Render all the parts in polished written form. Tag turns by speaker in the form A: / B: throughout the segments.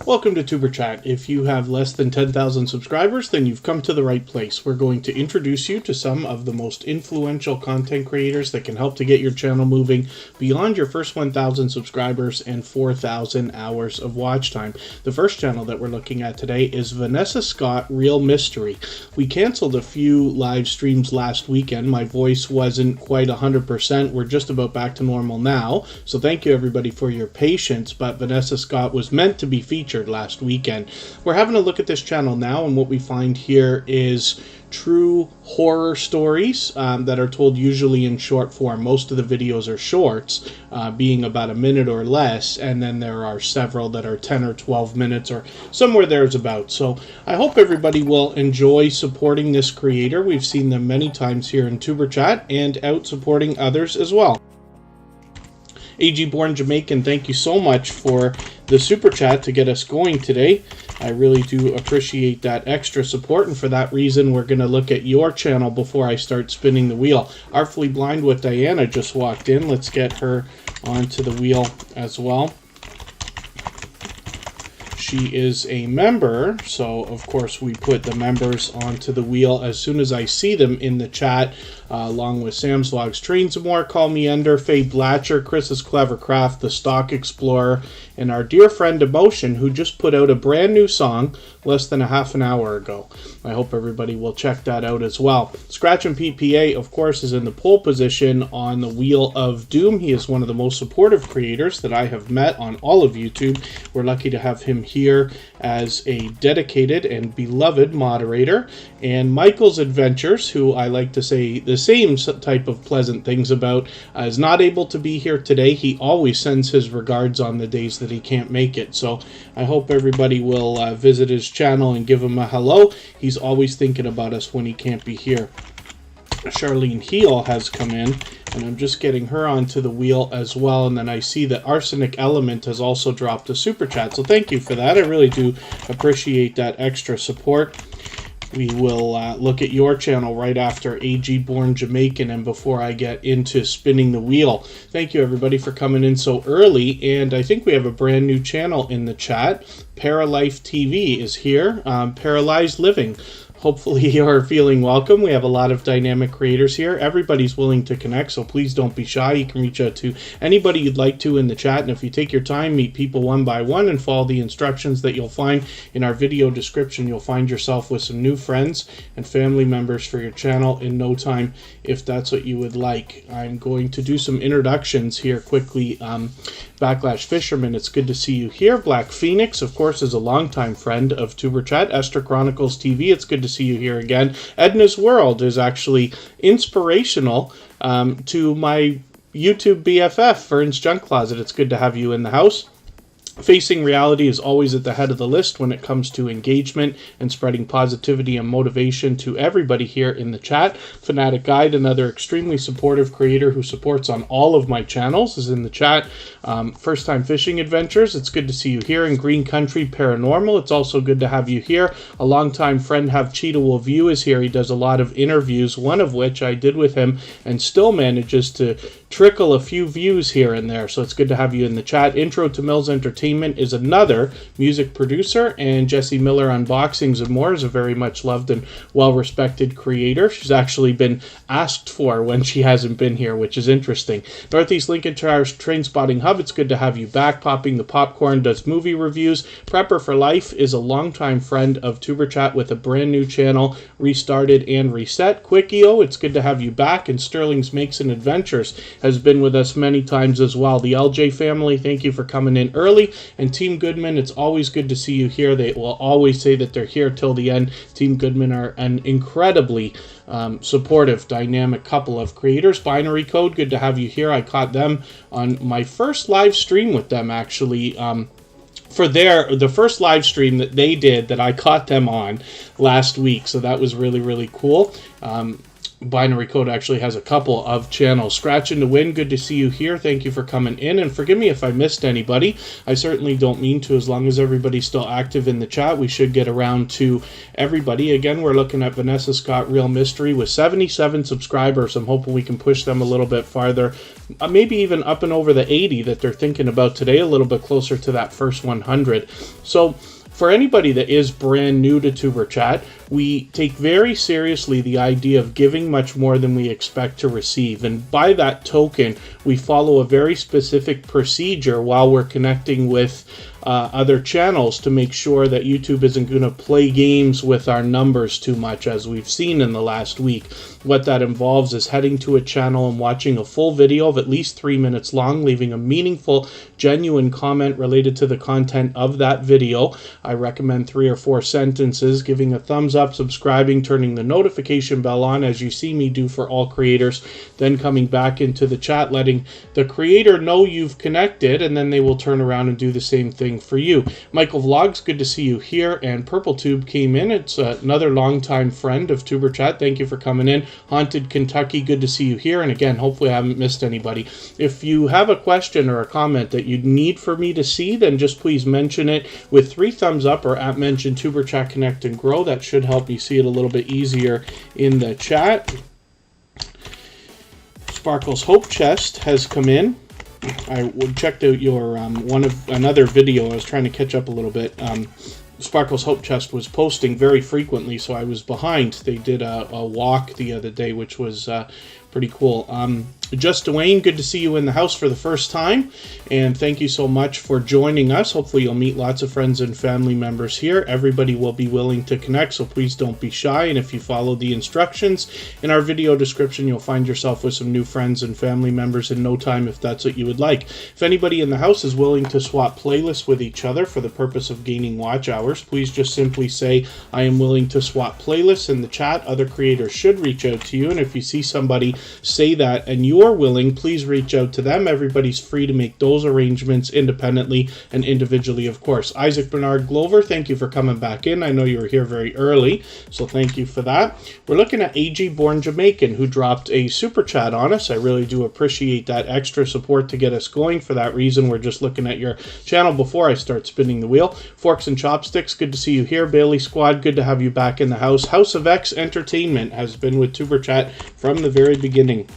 A: Welcome to Superchat. If you have less than 10,000 subscribers, then you've come to the right place. We're going to introduce you to some of the most influential content creators that can help to get your channel moving beyond your first 1,000 subscribers and 4,000 hours of watch time. The first channel that we're looking at today is Vanessa Scott Real Mystery. We canceled a few live streams last weekend. My voice wasn't quite 100%. We're just about back to normal now. So thank you everybody for your patience, but Vanessa Scott was meant to be featured last weekend. We're having a look at this channel now, and what we find here is true horror stories that are told usually in short form. Most of the videos are shorts, being about a minute or less, and then there are several that are 10 or 12 minutes or somewhere there's about. So I hope everybody will enjoy supporting this creator. We've seen them many times here in Superchat and out supporting others as well. AG Born Jamaican, thank you so much for the super chat to get us going today. I really do appreciate that extra support, and for that reason we're going to look at your channel before I start spinning the wheel. Artfully Blind with Diana just walked in. Let's get her onto the wheel as well. She is a member, so of course we put the members onto the wheel as soon as I see them in the chat, along with Sam's Vlogs, Trains and More, Call Me Ender, Faye Blatcher, Chris's Clever Craft, The Stock Explorer, and our dear friend Emotion, who just put out a brand new song less than a half an hour ago. I hope everybody will check that out as well. Scratch and PPA, of course, is in the pole position on the Wheel of Doom. He is one of the most supportive creators that I have met on all of YouTube. We're lucky to have him here as a dedicated and beloved moderator. And Michael's Adventures, who I like to say the same type of pleasant things about, is not able to be here today. He always sends his regards on the days that he can't make it. So I hope everybody will visit his channel and give him a hello. He's always thinking about us when he can't be here. Charlene Heel has come in, and I'm just getting her onto the wheel as well. And then I see that Arsenic Element has also dropped a super chat, so thank you for that. I really do appreciate that extra support. We will look at your channel right after AG Born Jamaican and before I get into spinning the wheel. Thank you everybody for coming in so early, and I think we have a brand new channel in the chat. Paralife TV is here, Paralyzed Living. Hopefully you're feeling welcome. We have a lot of dynamic creators here. Everybody's willing to connect, so please don't be shy. You can reach out to anybody you'd like to in the chat, and if you take your time, meet people one by one and follow the instructions that you'll find in our video description, you'll find yourself with some new friends and family members for your channel in no time, if that's what you would like. I'm going to do some introductions here quickly. Backlash Fisherman, it's good to see you here. Black Phoenix, of course, is a longtime friend of Tuberchat. Esther Chronicles TV, it's good to see you here again. Edna's World is actually inspirational to my YouTube BFF, Vern's Junk Closet. It's good to have you in the house. Facing Reality is always at the head of the list when it comes to engagement and spreading positivity and motivation to everybody here in the chat. Fanatic Guide, another extremely supportive creator who supports on all of my channels, is in the chat. First Time Fishing Adventures, it's good to see you here. In Green Country Paranormal, it's also good to have you here. A longtime friend, Have Cheetah Will View, is here. He does a lot of interviews, one of which I did with him, and still manages to trickle a few views here and there, so it's good to have you in the chat. Intro to Mills Entertainment is another music producer, and Jessie Miller Unboxings and More is a very much loved and well-respected creator. She's actually been asked for when she hasn't been here, which is interesting. Northeast Lincolnshire's Train Spotting Hub, it's good to have you back. Popping the Popcorn does movie reviews. Prepper for Life is a longtime friend of Tuberchat with a brand new channel, Restarted and Reset. Quickie-O, it's good to have you back. And Sterling's Makes and Adventures has been with us many times as well. The LJ family, thank you for coming in early. And Team Goodman, it's always good to see you here. They will always say that they're here till the end. Team Goodman are an incredibly supportive, dynamic couple of creators. Binary Code, good to have you here. I caught them on my first live stream with them, actually. For the first live stream that they did that I caught them on last week. So that was really, really cool. Binary Code actually has a couple of channels. Scratching to Win, good to see you here. Thank you for coming in, and forgive me if I missed anybody. I certainly don't mean to. As long as everybody's still active in the chat, we should get around to everybody. Again, we're looking at Vanessa Scott Real Mystery with 77 subscribers. I'm hoping we can push them a little bit farther, maybe even up and over the 80 that they're thinking about today, a little bit closer to that first 100. So for anybody that is brand new to Tuber Chat, we take very seriously the idea of giving much more than we expect to receive. And by that token, we follow a very specific procedure while we're connecting with other channels to make sure that YouTube isn't going to play games with our numbers too much, as we've seen in the last week. What that involves is heading to a channel and watching a full video of at least 3 minutes long, leaving a meaningful, genuine comment related to the content of that video. I recommend 3 or 4 sentences, giving a thumbs up, subscribing, turning the notification bell on, as you see me do for all creators, then coming back into the chat, letting the creator know you've connected, and then they will turn around and do the same thing for you. Michael Vlogs, good to see you here, and Purple Tube came in. It's another longtime friend of Tuber Chat. Thank you for coming in. Haunted Kentucky, good to see you here, and again, hopefully I haven't missed anybody. If you have a question or a comment that you'd need for me to see, then just please mention it with 3 thumbs up or at mention Tuber Chat Connect and Grow. That should help me see it a little bit easier in the chat. Sparkle's Hope Chest has come in. I checked out your another video. I was trying to catch up a little bit. Sparkle's Hope Chest was posting very frequently, so I was behind. They did a walk the other day, which was pretty cool. Just Dwayne, good to see you in the house for the first time, and thank you so much for joining us. Hopefully you'll meet lots of friends and family members here. Everybody will be willing to connect, so please don't be shy, and if you follow the instructions in our video description, you'll find yourself with some new friends and family members in no time if that's what you would like. If anybody in the house is willing to swap playlists with each other for the purpose of gaining watch hours, please just simply say, I am willing to swap playlists in the chat. Other creators should reach out to you, and if you see somebody say that and you're willing, please reach out to them. Everybody's free to make those arrangements independently and individually, of course. Isaac Bernard Glover, thank you for coming back in. I know you were here very early, so thank you for that. We're looking at AG Born Jamaican, who dropped a super chat on us. I really do appreciate that extra support to get us going. For that reason, we're just looking at your channel before I start spinning the wheel. Forks and Chopsticks, good to see you here. Bailey Squad, good to have you back in the house. House of X Entertainment has been with Tuber Chat from the very beginning.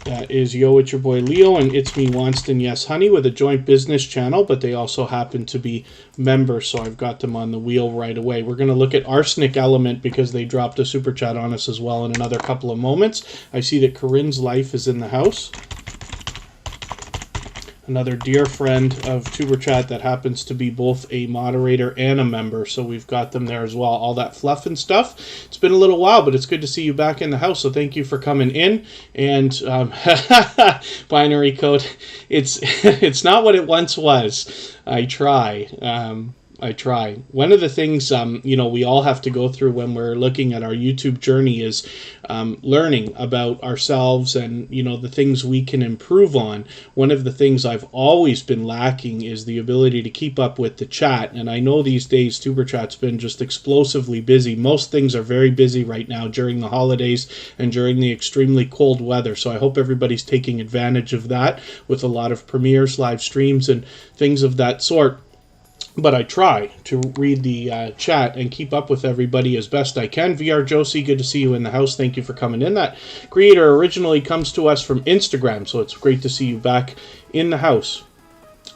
A: That is Yo, it's your boy Leo, and It's Me Wanston Yes Honey with a joint business channel, but they also happen to be members, so I've got them on the wheel right away. We're going to look at Arsenic Element because they dropped a super chat on us as well in another couple of moments. I see that Corinne's Life is in the house. Another dear friend of Tuber Chat that happens to be both a moderator and a member, so we've got them there as well. All that fluff and stuff. It's been a little while, but it's good to see you back in the house, so thank you for coming in. And Binary Code, it's not what it once was. I try. One of the things, we all have to go through when we're looking at our YouTube journey is learning about ourselves and, the things we can improve on. One of the things I've always been lacking is the ability to keep up with the chat. And I know these days Tuber Chat's been just explosively busy. Most things are very busy right now during the holidays and during the extremely cold weather. So I hope everybody's taking advantage of that with a lot of premieres, live streams, and things of that sort. But I try to read the chat and keep up with everybody as best I can. VR Josie, good to see you in the house. Thank you for coming in. That creator originally comes to us from Instagram, so it's great to see you back in the house.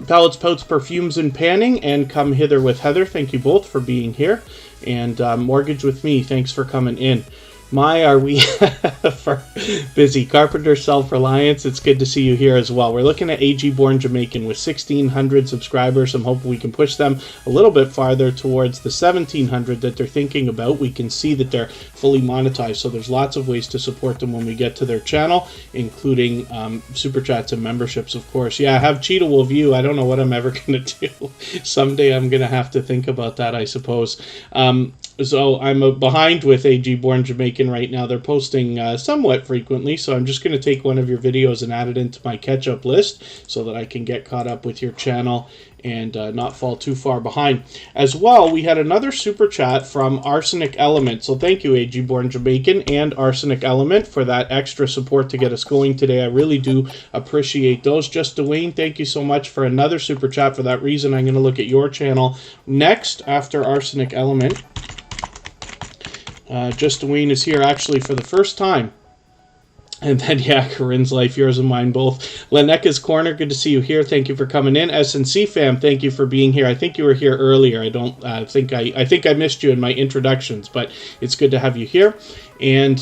A: Palettes, Pouts, Perfumes, and Panning, and Come Hither with Heather. Thank you both for being here. And Mortgage with Me, thanks for coming in. My, are we for busy. Carpenter Self-Reliance, it's good to see you here as well. We're looking at AG Born Jamaican with 1,600 subscribers. I'm hoping we can push them a little bit farther towards the 1,700 that they're thinking about. We can see that they're fully monetized, so there's lots of ways to support them when we get to their channel, including super chats and memberships, of course. Yeah, I have Cheetah Wolf View. I don't know what I'm ever going to do. Someday I'm going to have to think about that, I suppose. So I'm behind with AG Born Jamaican right now. They're posting somewhat frequently, so I'm just going to take one of your videos and add it into my catch-up list so that I can get caught up with your channel and not fall too far behind. As well, we had another super chat from Arsenic Element. So thank you, AG Born Jamaican and Arsenic Element, for that extra support to get us going today. I really do appreciate those. Just Dwayne, thank you so much for another super chat. For that reason, I'm going to look at your channel next after Arsenic Element. Just Dwayne is here actually for the first time. And then, yeah, Corinne's Life, yours and mine both. Leneka's Corner, good to see you here. Thank you for coming in. SNC fam, thank you for being here. I think you were here earlier. I don't think I missed you in my introductions, but it's good to have you here. And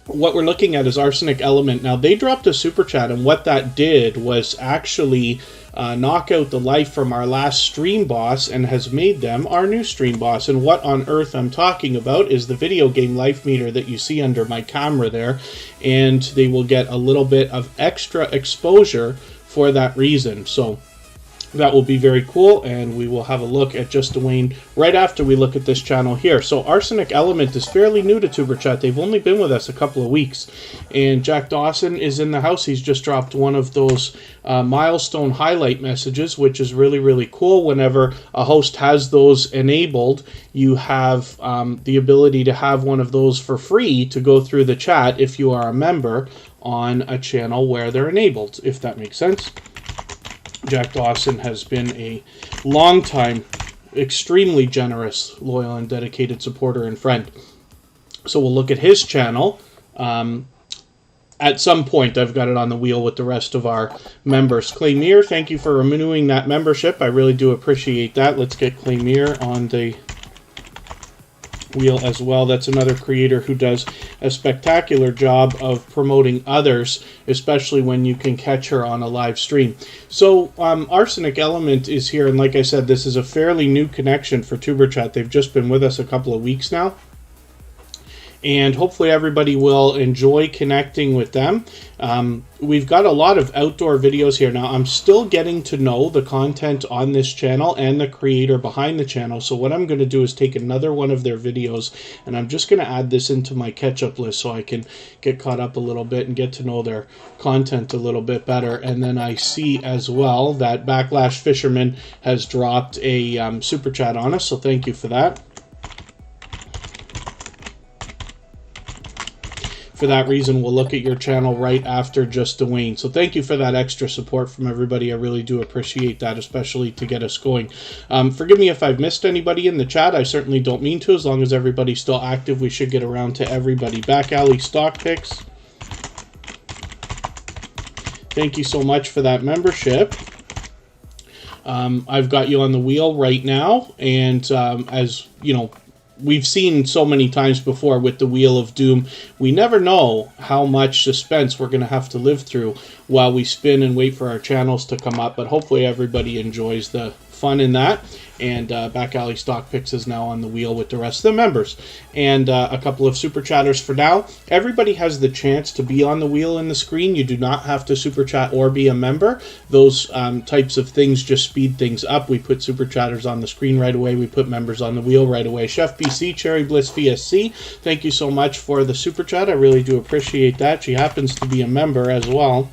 A: what we're looking at is Arsenic Element. Now, they dropped a super chat, and what that did was actually knock out the life from our last stream boss and has made them our new stream boss. And what on earth I'm talking about is the video game life meter that you see under my camera there, and they will get a little bit of extra exposure for that reason. So that will be very cool, and we will have a look at Just Dwayne right after we look at this channel here. So Arsenic Element is fairly new to Tuber Chat. They've only been with us a couple of weeks. And Jack Dawson is in the house. He's just dropped one of those milestone highlight messages, which is really, really cool. Whenever a host has those enabled, you have the ability to have one of those for free to go through the chat if you are a member on a channel where they're enabled, if that makes sense. Jack Dawson has been a long-time, extremely generous, loyal, and dedicated supporter and friend. So we'll look at his channel. At some point, I've got it on the wheel with the rest of our members. Claymere, thank you for renewing that membership. I really do appreciate that. Let's get Claymere on the wheel as well. That's another creator who does a spectacular job of promoting others, especially when you can catch her on a live stream. So Arsenic Element is here, and like I said, this is a fairly new connection for Tuber Chat. They've just been with us a couple of weeks now, and hopefully everybody will enjoy connecting with them. We've got a lot of outdoor videos here. Now, I'm still getting to know the content on this channel and the creator behind the channel. So what I'm going to do is take another one of their videos, and I'm just going to add this into my catch-up list so I can get caught up a little bit and get to know their content a little bit better. And then I see as well that Backlash Fisherman has dropped a super chat on us, so thank you for that. For that reason, we'll look at your channel right after Just Dwayne. So thank you for that extra support from everybody. I really do appreciate that, especially to get us going. Forgive me if I've missed anybody in the chat. I certainly don't mean to. As long as everybody's still active, we should get around to everybody. Back Alley Stock Picks, thank you so much for that membership. I've got you on the wheel right now, and as you know, we've seen so many times before with the Wheel of Doom, we never know how much suspense we're going to have to live through while we spin and wait for our channels to come up. But hopefully everybody enjoys the fun in that. And Back Alley Stock Picks is now on the wheel with the rest of the members. And a couple of super chatters for now. Everybody has the chance to be on the wheel in the screen. You do not have to super chat or be a member. Those types of things just speed things up. We put super chatters on the screen right away. We put members on the wheel right away. Chef BC, Cherry Bliss VSC, thank you so much for the super chat. I really do appreciate that. She happens to be a member as well.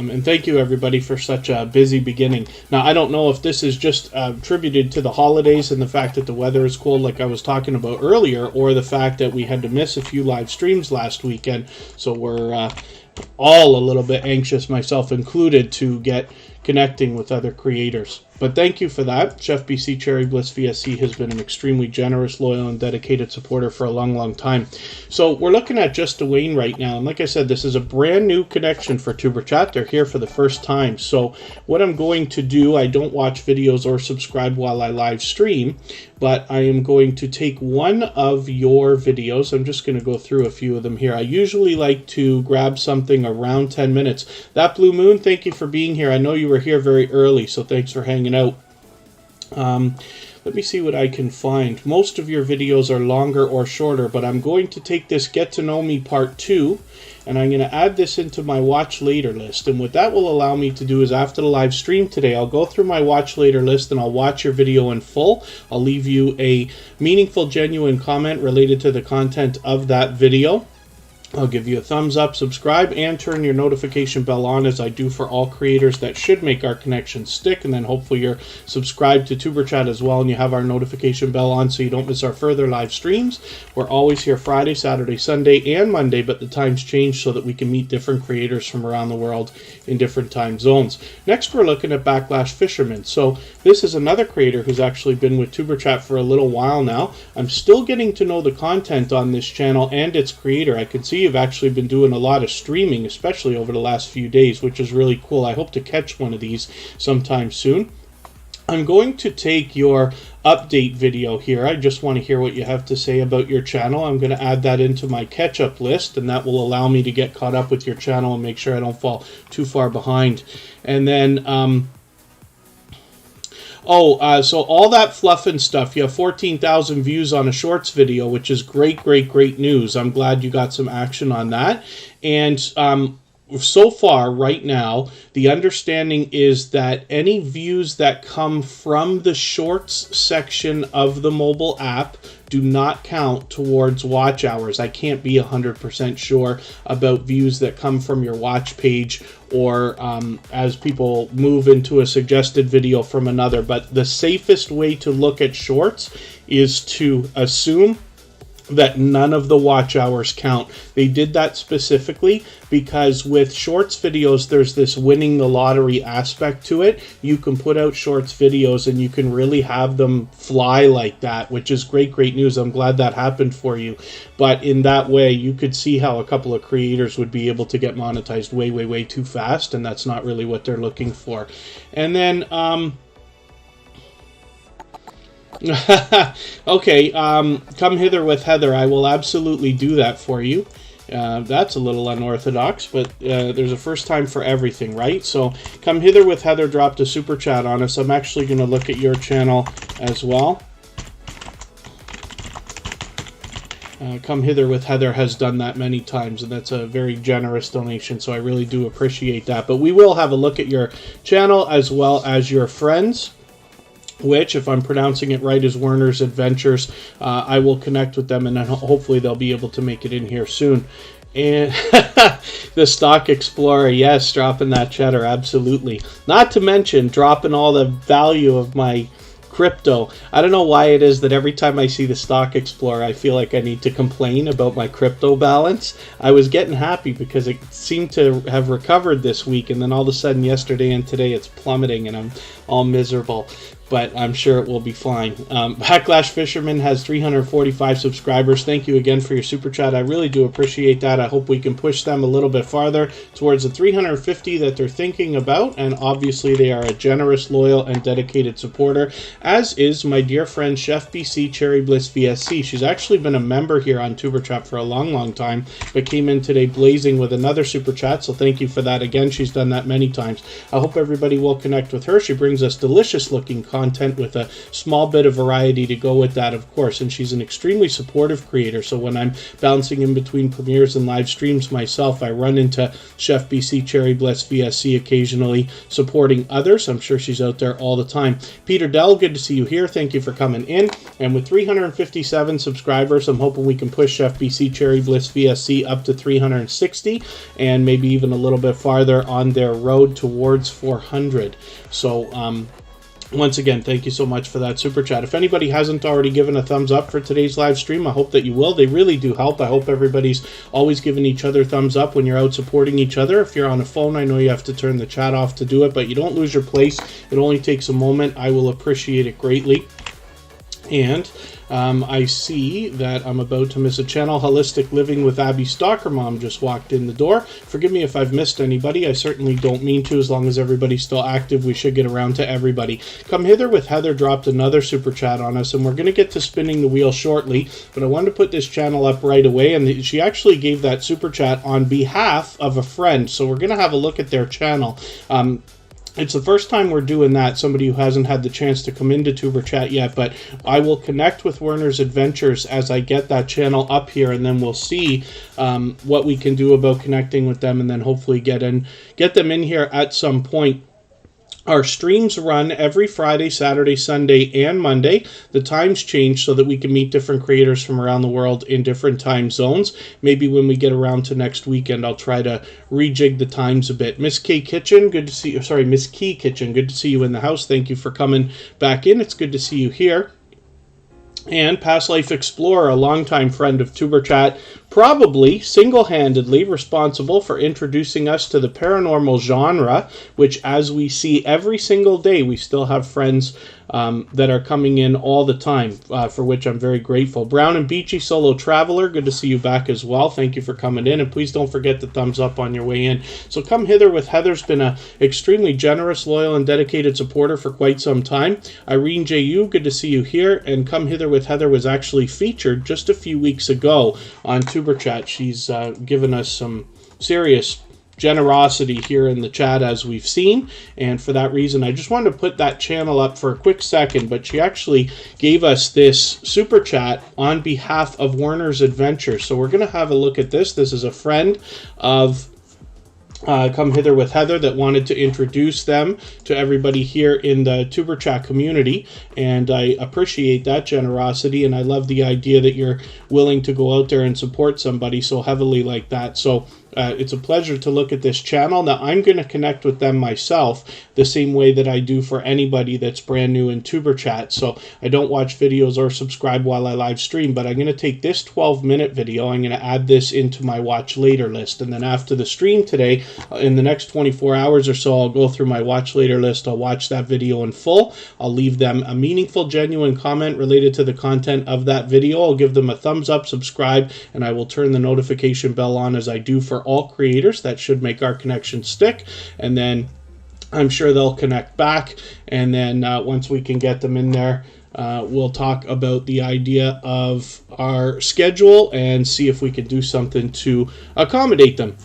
A: And thank you, everybody, for such a busy beginning. Now, I don't know if this is just attributed to the holidays and the fact that the weather is cold, like I was talking about earlier, or the fact that we had to miss a few live streams last weekend. So we're all a little bit anxious, myself included, to get connecting with other creators. But thank you for that. Chef BC Cherry Bliss VSC has been an extremely generous, loyal, and dedicated supporter for a long, long time. So we're looking at Just Dwayne right now. And like I said, this is a brand new connection for Tuber Chat. They're here for the first time. So what I'm going to do, I don't watch videos or subscribe while I live stream, but I am going to take one of your videos. I'm just going to go through a few of them here. I usually like to grab something around 10 minutes. That Blue Moon, thank you for being here. I know you were here very early, so thanks for hanging out. Let me see what I can find. Most of your videos are longer or shorter, but I'm going to take this Get to Know Me Part 2, and I'm going to add this into my Watch Later list. And what that will allow me to do is after the live stream today, I'll go through my Watch Later list and I'll watch your video in full. I'll leave you a meaningful, genuine comment related to the content of that video. I'll give you a thumbs up, subscribe, and turn your notification bell on, as I do for all creators. That should make our connection stick, and then hopefully you're subscribed to Tuber Chat as well, and you have our notification bell on so you don't miss our further live streams. We're always here Friday, Saturday, Sunday, and Monday, but the times change so that we can meet different creators from around the world in different time zones. Next, we're looking at Backlash Fisherman. So this is another creator who's actually been with Tuber Chat for a little while now. I'm still getting to know the content on this channel and its creator. I can see you've actually been doing a lot of streaming, especially over the last few days, which is really cool. I hope to catch one of these sometime soon. I'm going to take your update video here. I just want to hear what you have to say about your channel. I'm going to add that into my catch-up list, and that will allow me to get caught up with your channel and make sure I don't fall too far behind. And then so all that fluff and stuff, you have 14,000 views on a shorts video, which is great, great, great news. I'm glad you got some action on that. And so far, right now, the understanding is that any views that come from the shorts section of the mobile app do not count towards watch hours. I can't be 100% sure about views that come from your watch page or as people move into a suggested video from another. But the safest way to look at shorts is to assume that none of the watch hours count. They did that specifically because with shorts videos, there's this winning the lottery aspect to it. You can put out shorts videos and you can really have them fly like that, which is great, great news. I'm glad that happened for you. But in that way, you could see how a couple of creators would be able to get monetized way, way, way too fast, and that's not really what they're looking for. And then okay, come hither with Heather. I will absolutely do that for you. That's a little unorthodox, but there's a first time for everything, right? So come hither with Heather dropped a super chat on us. I'm actually going to look at your channel as well. Come hither with Heather has done that many times, and that's a very generous donation, so I really do appreciate that. But we will have a look at your channel as well as your friends, which, if I'm pronouncing it right, is Werner's Adventures. I will connect with them, and then hopefully they'll be able to make it in here soon. And the Stock Explorer, yes, dropping that cheddar, absolutely. Not to mention dropping all the value of my crypto. I don't know why it is that every time I see the Stock Explorer, I feel like I need to complain about my crypto balance. I was getting happy because it seemed to have recovered this week, and then all of a sudden yesterday and today it's plummeting, and I'm all miserable. But I'm sure it will be fine. Backlash Fisherman has 345 subscribers. Thank you again for your super chat. I really do appreciate that. I hope we can push them a little bit farther towards the 350 that they're thinking about. And obviously they are a generous, loyal, and dedicated supporter, as is my dear friend Chef BC Cherry Bliss VSC. She's actually been a member here on Tuber Chat for a long, long time, but came in today blazing with another super chat. So thank you for that again. She's done that many times. I hope everybody will connect with her. She brings us delicious looking content with a small bit of variety to go with that, of course, and she's an extremely supportive creator. So when I'm bouncing in between premieres and live streams myself, I run into Chef BC Cherry Bliss VSC occasionally supporting others. I'm sure she's out there all the time. Peter Dell, good to see you here. Thank you for coming in. And with 357 subscribers, I'm hoping we can push Chef BC Cherry Bliss VSC up to 360 and maybe even a little bit farther on their road towards 400. So once again, thank you so much for that super chat. If anybody hasn't already given a thumbs up for today's live stream, I hope that you will. They really do help. I hope everybody's always giving each other thumbs up when you're out supporting each other. If you're on a phone, I know you have to turn the chat off to do it, but you don't lose your place. It only takes a moment. I will appreciate it greatly. And I see that I'm about to miss a channel. Holistic Living with Abby Stalker Mom just walked in the door. Forgive me if I've missed anybody. I certainly don't mean to. As long as everybody's still active, we should get around to everybody. Come Hither with Heather dropped another super chat on us, and we're going to get to spinning the wheel shortly, but I wanted to put this channel up right away, and she actually gave that super chat on behalf of a friend, so we're going to have a look at their channel. It's the first time we're doing that, somebody who hasn't had the chance to come into Tuber Chat yet, but I will connect with Werner's Adventures as I get that channel up here, and then we'll see what we can do about connecting with them, and then hopefully get them in here at some point. Our streams run every Friday, Saturday, Sunday, and Monday. The times change so that we can meet different creators from around the world in different time zones. Maybe when we get around to next weekend, I'll try to rejig the times a bit. Miss K Kitchen, good to see you. Sorry, Miss Key Kitchen, good to see you in the house. Thank you for coming back in. It's good to see you here. And Past Life Explorer, a longtime friend of Tuber Chat, probably single-handedly responsible for introducing us to the paranormal genre, which, as we see every single day, we still have friends that are coming in all the time, for which I'm very grateful. Brown and Beachy Solo Traveler, good to see you back as well. Thank you for coming in, and please don't forget the thumbs up on your way in. So Come Hither with Heather's been an extremely generous, loyal, and dedicated supporter for quite some time. Irene J.U., good to see you here, and Come Hither with Heather was actually featured just a few weeks ago on Tuber Chat. She's given us some serious generosity here in the chat, as we've seen, and for that reason I just wanted to put that channel up for a quick second. But she actually gave us this super chat on behalf of Werner's Adventures, so we're going to have a look at this. This is a friend of Come Hither with Heather that wanted to introduce them to everybody here in the Tuber Chat community, and I appreciate that generosity, and I love the idea that you're willing to go out there and support somebody so heavily like that. So it's a pleasure to look at this channel. Now, I'm going to connect with them myself the same way that I do for anybody that's brand new in Tuber Chat. So I don't watch videos or subscribe while I live stream, but I'm going to take this 12-minute video, I'm going to add this into my watch later list, and then after the stream today, in the next 24 hours or so, I'll go through my watch later list. I'll watch that video in full. I'll leave them a meaningful, genuine comment related to the content of that video. I'll give them a thumbs up, subscribe, and I will turn the notification bell on as I do for all creators. That should make our connection stick, and then I'm sure they'll connect back, and then once we can get them in there, we'll talk about the idea of our schedule and see if we can do something to accommodate them.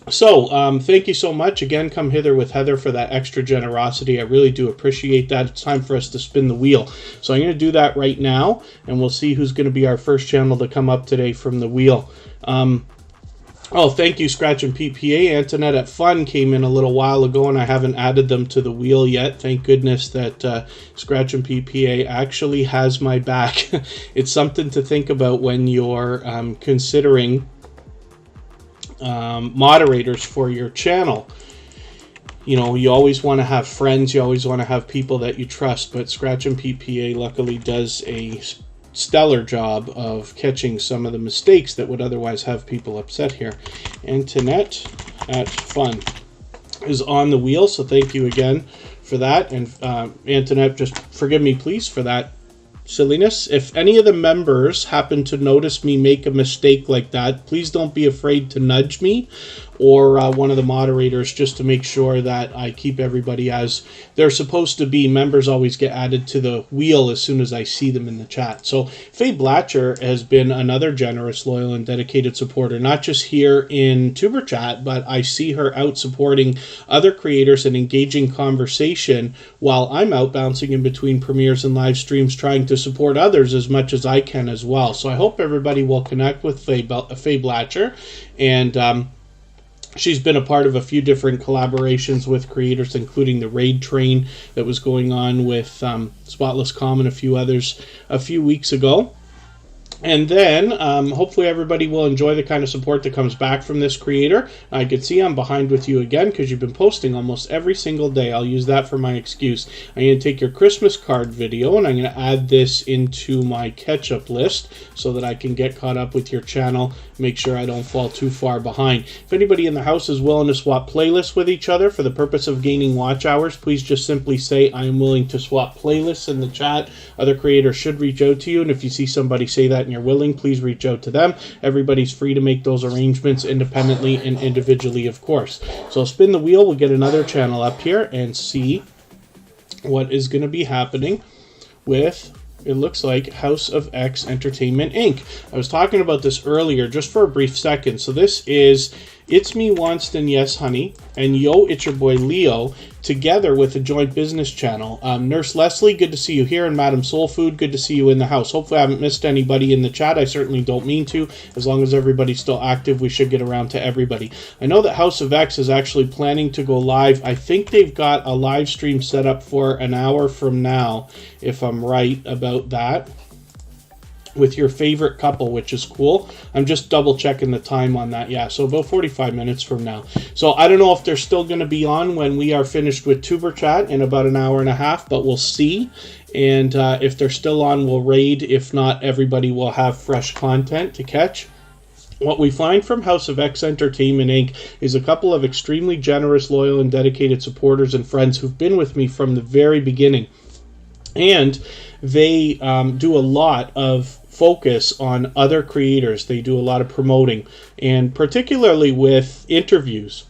A: So, thank you so much. Again, Come Hither with Heather for that extra generosity. I really do appreciate that. It's time for us to spin the wheel. So I'm going to do that right now, and we'll see who's going to be our first channel to come up today from the wheel. Oh, thank you, Scratch and PPA. Antoinette at Fun came in a little while ago, and I haven't added them to the wheel yet. Thank goodness that Scratch and PPA actually has my back. It's something to think about when you're considering moderators for your channel. You know, you always want to have friends, you always want to have people that you trust, but Scratch and PPA luckily does a stellar job of catching some of the mistakes that would otherwise have people upset here. Antoinette at Fun is on the wheel, so thank you again for that. And Antoinette, just forgive me please for that silliness. If any of the members happen to notice me make a mistake like that, please don't be afraid to nudge me or one of the moderators, just to make sure that I keep everybody as they're supposed to be. Members always get added to the wheel as soon as I see them in the chat. So Faye Blatcher has been another generous, loyal, and dedicated supporter, not just here in Tuber Chat, but I see her out supporting other creators and engaging conversation while I'm out bouncing in between premieres and live streams trying to support others as much as I can as well. So I hope everybody will connect with Faye Blatcher, and she's been a part of a few different collaborations with creators, including the Raid Train that was going on with Spotless Calm and a few others a few weeks ago. And then, hopefully everybody will enjoy the kind of support that comes back from this creator. I can see I'm behind with you again because you've been posting almost every single day. I'll use that for my excuse. I'm going to take your Christmas card video and I'm going to add this into my catch-up list so that I can get caught up with your channel, make sure I don't fall too far behind. If anybody in the house is willing to swap playlists with each other for the purpose of gaining watch hours, please just simply say, I am willing to swap playlists in the chat. Other creators should reach out to you, and if you see somebody say that and you're willing, please reach out to them. Everybody's free to make those arrangements independently and individually, of course. So spin the wheel, we'll get another channel up here and see what is going to be happening with, it looks like, House of X Entertainment Inc. I was talking about this earlier just for a brief second. So this is It's Me Wanston, Yes Honey, and Yo, It's Your Boy Leo, together with a joint business channel. Nurse Leslie, good to see you here, and Madam Soul Food, good to see you in the house. Hopefully I haven't missed anybody in the chat. I certainly don't mean to. As long as everybody's still active, we should get around to everybody. I know that House of X is actually planning to go live. I think they've got a live stream set up for an hour from now, if I'm right about that, with your favorite couple, which is cool. I'm just double checking the time on that. Yeah, so about 45 minutes from now. So I don't know if they're still going to be on when we are finished with Tuber Chat in about an hour and a half, but we'll see. And if they're still on, we'll raid. If not, everybody will have fresh content to catch. What we find from House of X Entertainment Inc. is a couple of extremely generous, loyal, and dedicated supporters and friends who've been with me from the very beginning. And they do a lot of focus on other creators. They do a lot of promoting, and particularly with interviews.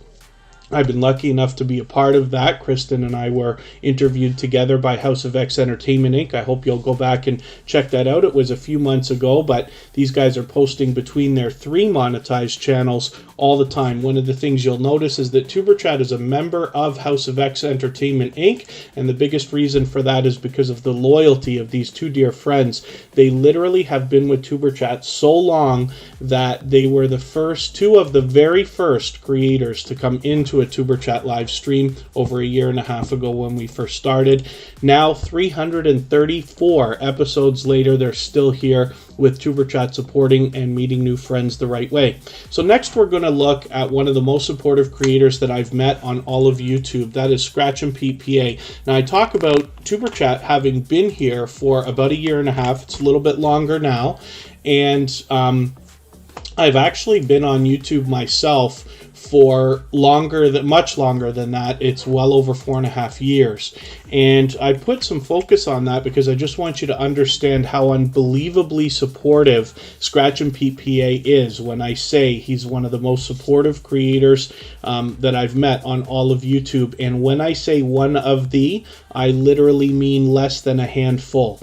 A: I've been lucky enough to be a part of that. Kristen and I were interviewed together by House of X Entertainment Inc. I hope you'll go back and check that out. It was a few months ago, but these guys are posting between their 3 monetized channels all the time. One of the things you'll notice is that Superchat is a member of House of X Entertainment Inc. And the biggest reason for that is because of the loyalty of these two dear friends. They literally have been with Superchat so long that they were the first, 2 of the very first creators to come into a Superchat live stream over a year and a half ago when we first started. Now 334 episodes later, they're still here with Superchat supporting and meeting new friends the right way. So next we're going to look at one of the most supportive creators that I've met on all of YouTube. That is Scratch and Pete PA. Now I talk about Superchat having been here for about a year and a half. It's a little bit longer now. And I've actually been on YouTube myself for much longer than that. It's well over 4.5 years. And I put some focus on that because I just want you to understand how unbelievably supportive Scratch and Pete PA is when I say he's one of the most supportive creators that I've met on all of YouTube. And when I say one of the, I literally mean less than a handful.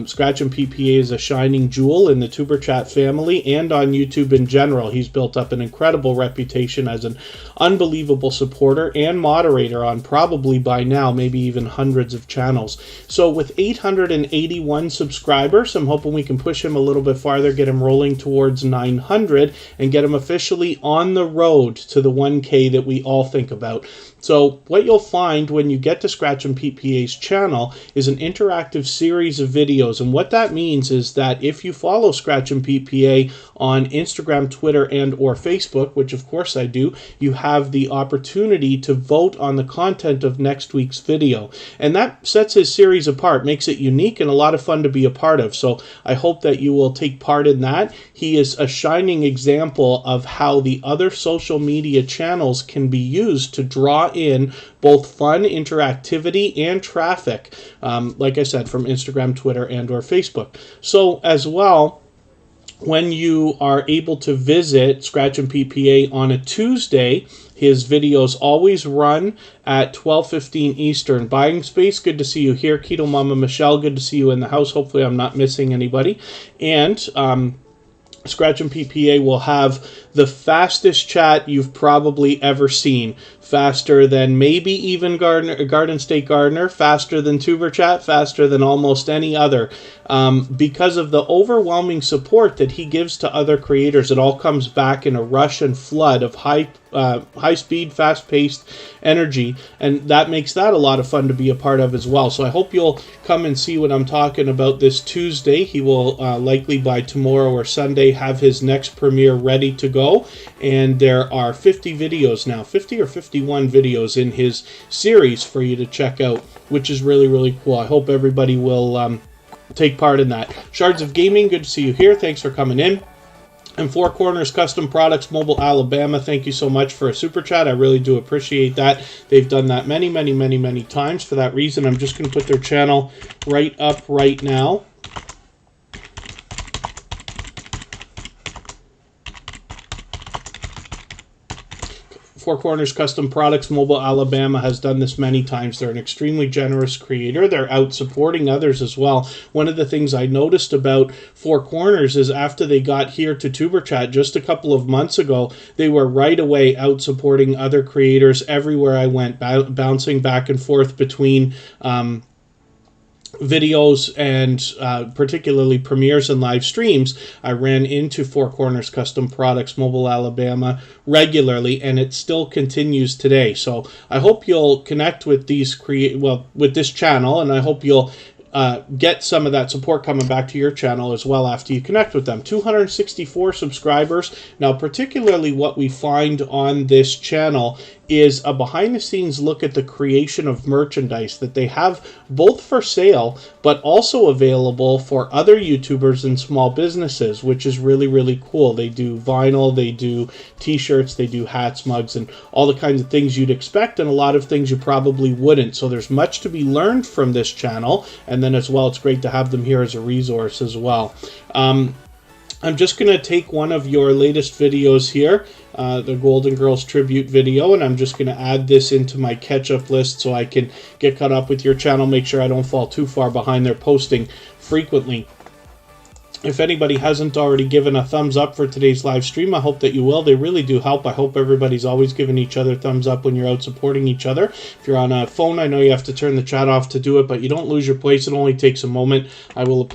A: Scratch and Pete PA is a shining jewel in the Superchat family and on YouTube in general. He's built up an incredible reputation as an unbelievable supporter and moderator on probably by now maybe even hundreds of channels. So with 881 subscribers, I'm hoping we can push him a little bit farther, get him rolling towards 900, and get him officially on the road to the 1K that we all think about. So what you'll find when you get to Scratch and Pete PA's channel is an interactive series of videos. And what that means is that if you follow Scratch and Pete PA on Instagram, Twitter, and or Facebook, which of course I do, you have the opportunity to vote on the content of next week's video. And that sets his series apart, makes it unique and a lot of fun to be a part of. So I hope that you will take part in that. He is a shining example of how the other social media channels can be used to draw in both fun, interactivity, and traffic, like I said, from Instagram, Twitter, and or Facebook. So as well, when you are able to visit Scratch and Pete PA on a Tuesday, his videos always run at 12:15 Eastern. Buying Space, good to see you here. Keto Mama Michelle, good to see you in the house. Hopefully I'm not missing anybody. And Scratch and Pete PA will have the fastest chat you've probably ever seen. Faster than maybe even Garden State Gardener, faster than Tuber Chat, faster than almost any other. Because of the overwhelming support that he gives to other creators, it all comes back in a rush and flood of high-speed, fast-paced energy, and that makes that a lot of fun to be a part of as well. So I hope you'll come and see what I'm talking about this Tuesday. He will likely by tomorrow or Sunday have his next premiere ready to go, and there are 50 videos now, 50 or 51 videos in his series for you to check out, which is really, really cool. I hope everybody will take part in that. Shards of Gaming, good to see you here. Thanks for coming in. And Four Corners Custom Products, Mobile, Alabama, thank you so much for a super chat. I really do appreciate that. They've done that many, many, many, many times. For that reason, I'm just going to put their channel right up right now. Four Corners Custom Products, Mobile, Alabama has done this many times. They're an extremely generous creator. They're out supporting others as well. One of the things I noticed about Four Corners is after they got here to Superchat just a couple of months ago, they were right away out supporting other creators everywhere I went, bouncing back and forth between videos and particularly premieres and live streams. I ran into Four Corners Custom Products, Mobile, Alabama regularly, and it still continues today. So I hope you'll connect with these with this channel, and I hope you'll get some of that support coming back to your channel as well after you connect with them. 264 subscribers. Now, particularly what we find on this channel is a behind-the-scenes look at the creation of merchandise that they have both for sale but also available for other YouTubers and small businesses, which is really, really cool. They do vinyl, they do t-shirts, they do hats, mugs, and all the kinds of things you'd expect, and a lot of things you probably wouldn't. So there's much to be learned from this channel, and then as well, it's great to have them here as a resource as well. I'm just going to take one of your latest videos here, the Golden Girls tribute video, and I'm just going to add this into my catch-up list so I can get caught up with your channel, make sure I don't fall too far behind. They're posting frequently. If anybody hasn't already given a thumbs up for today's live stream, I hope that you will. They really do help. I hope everybody's always giving each other thumbs up when you're out supporting each other. If you're on a phone, I know you have to turn the chat off to do it, but you don't lose your place. It only takes a moment. I will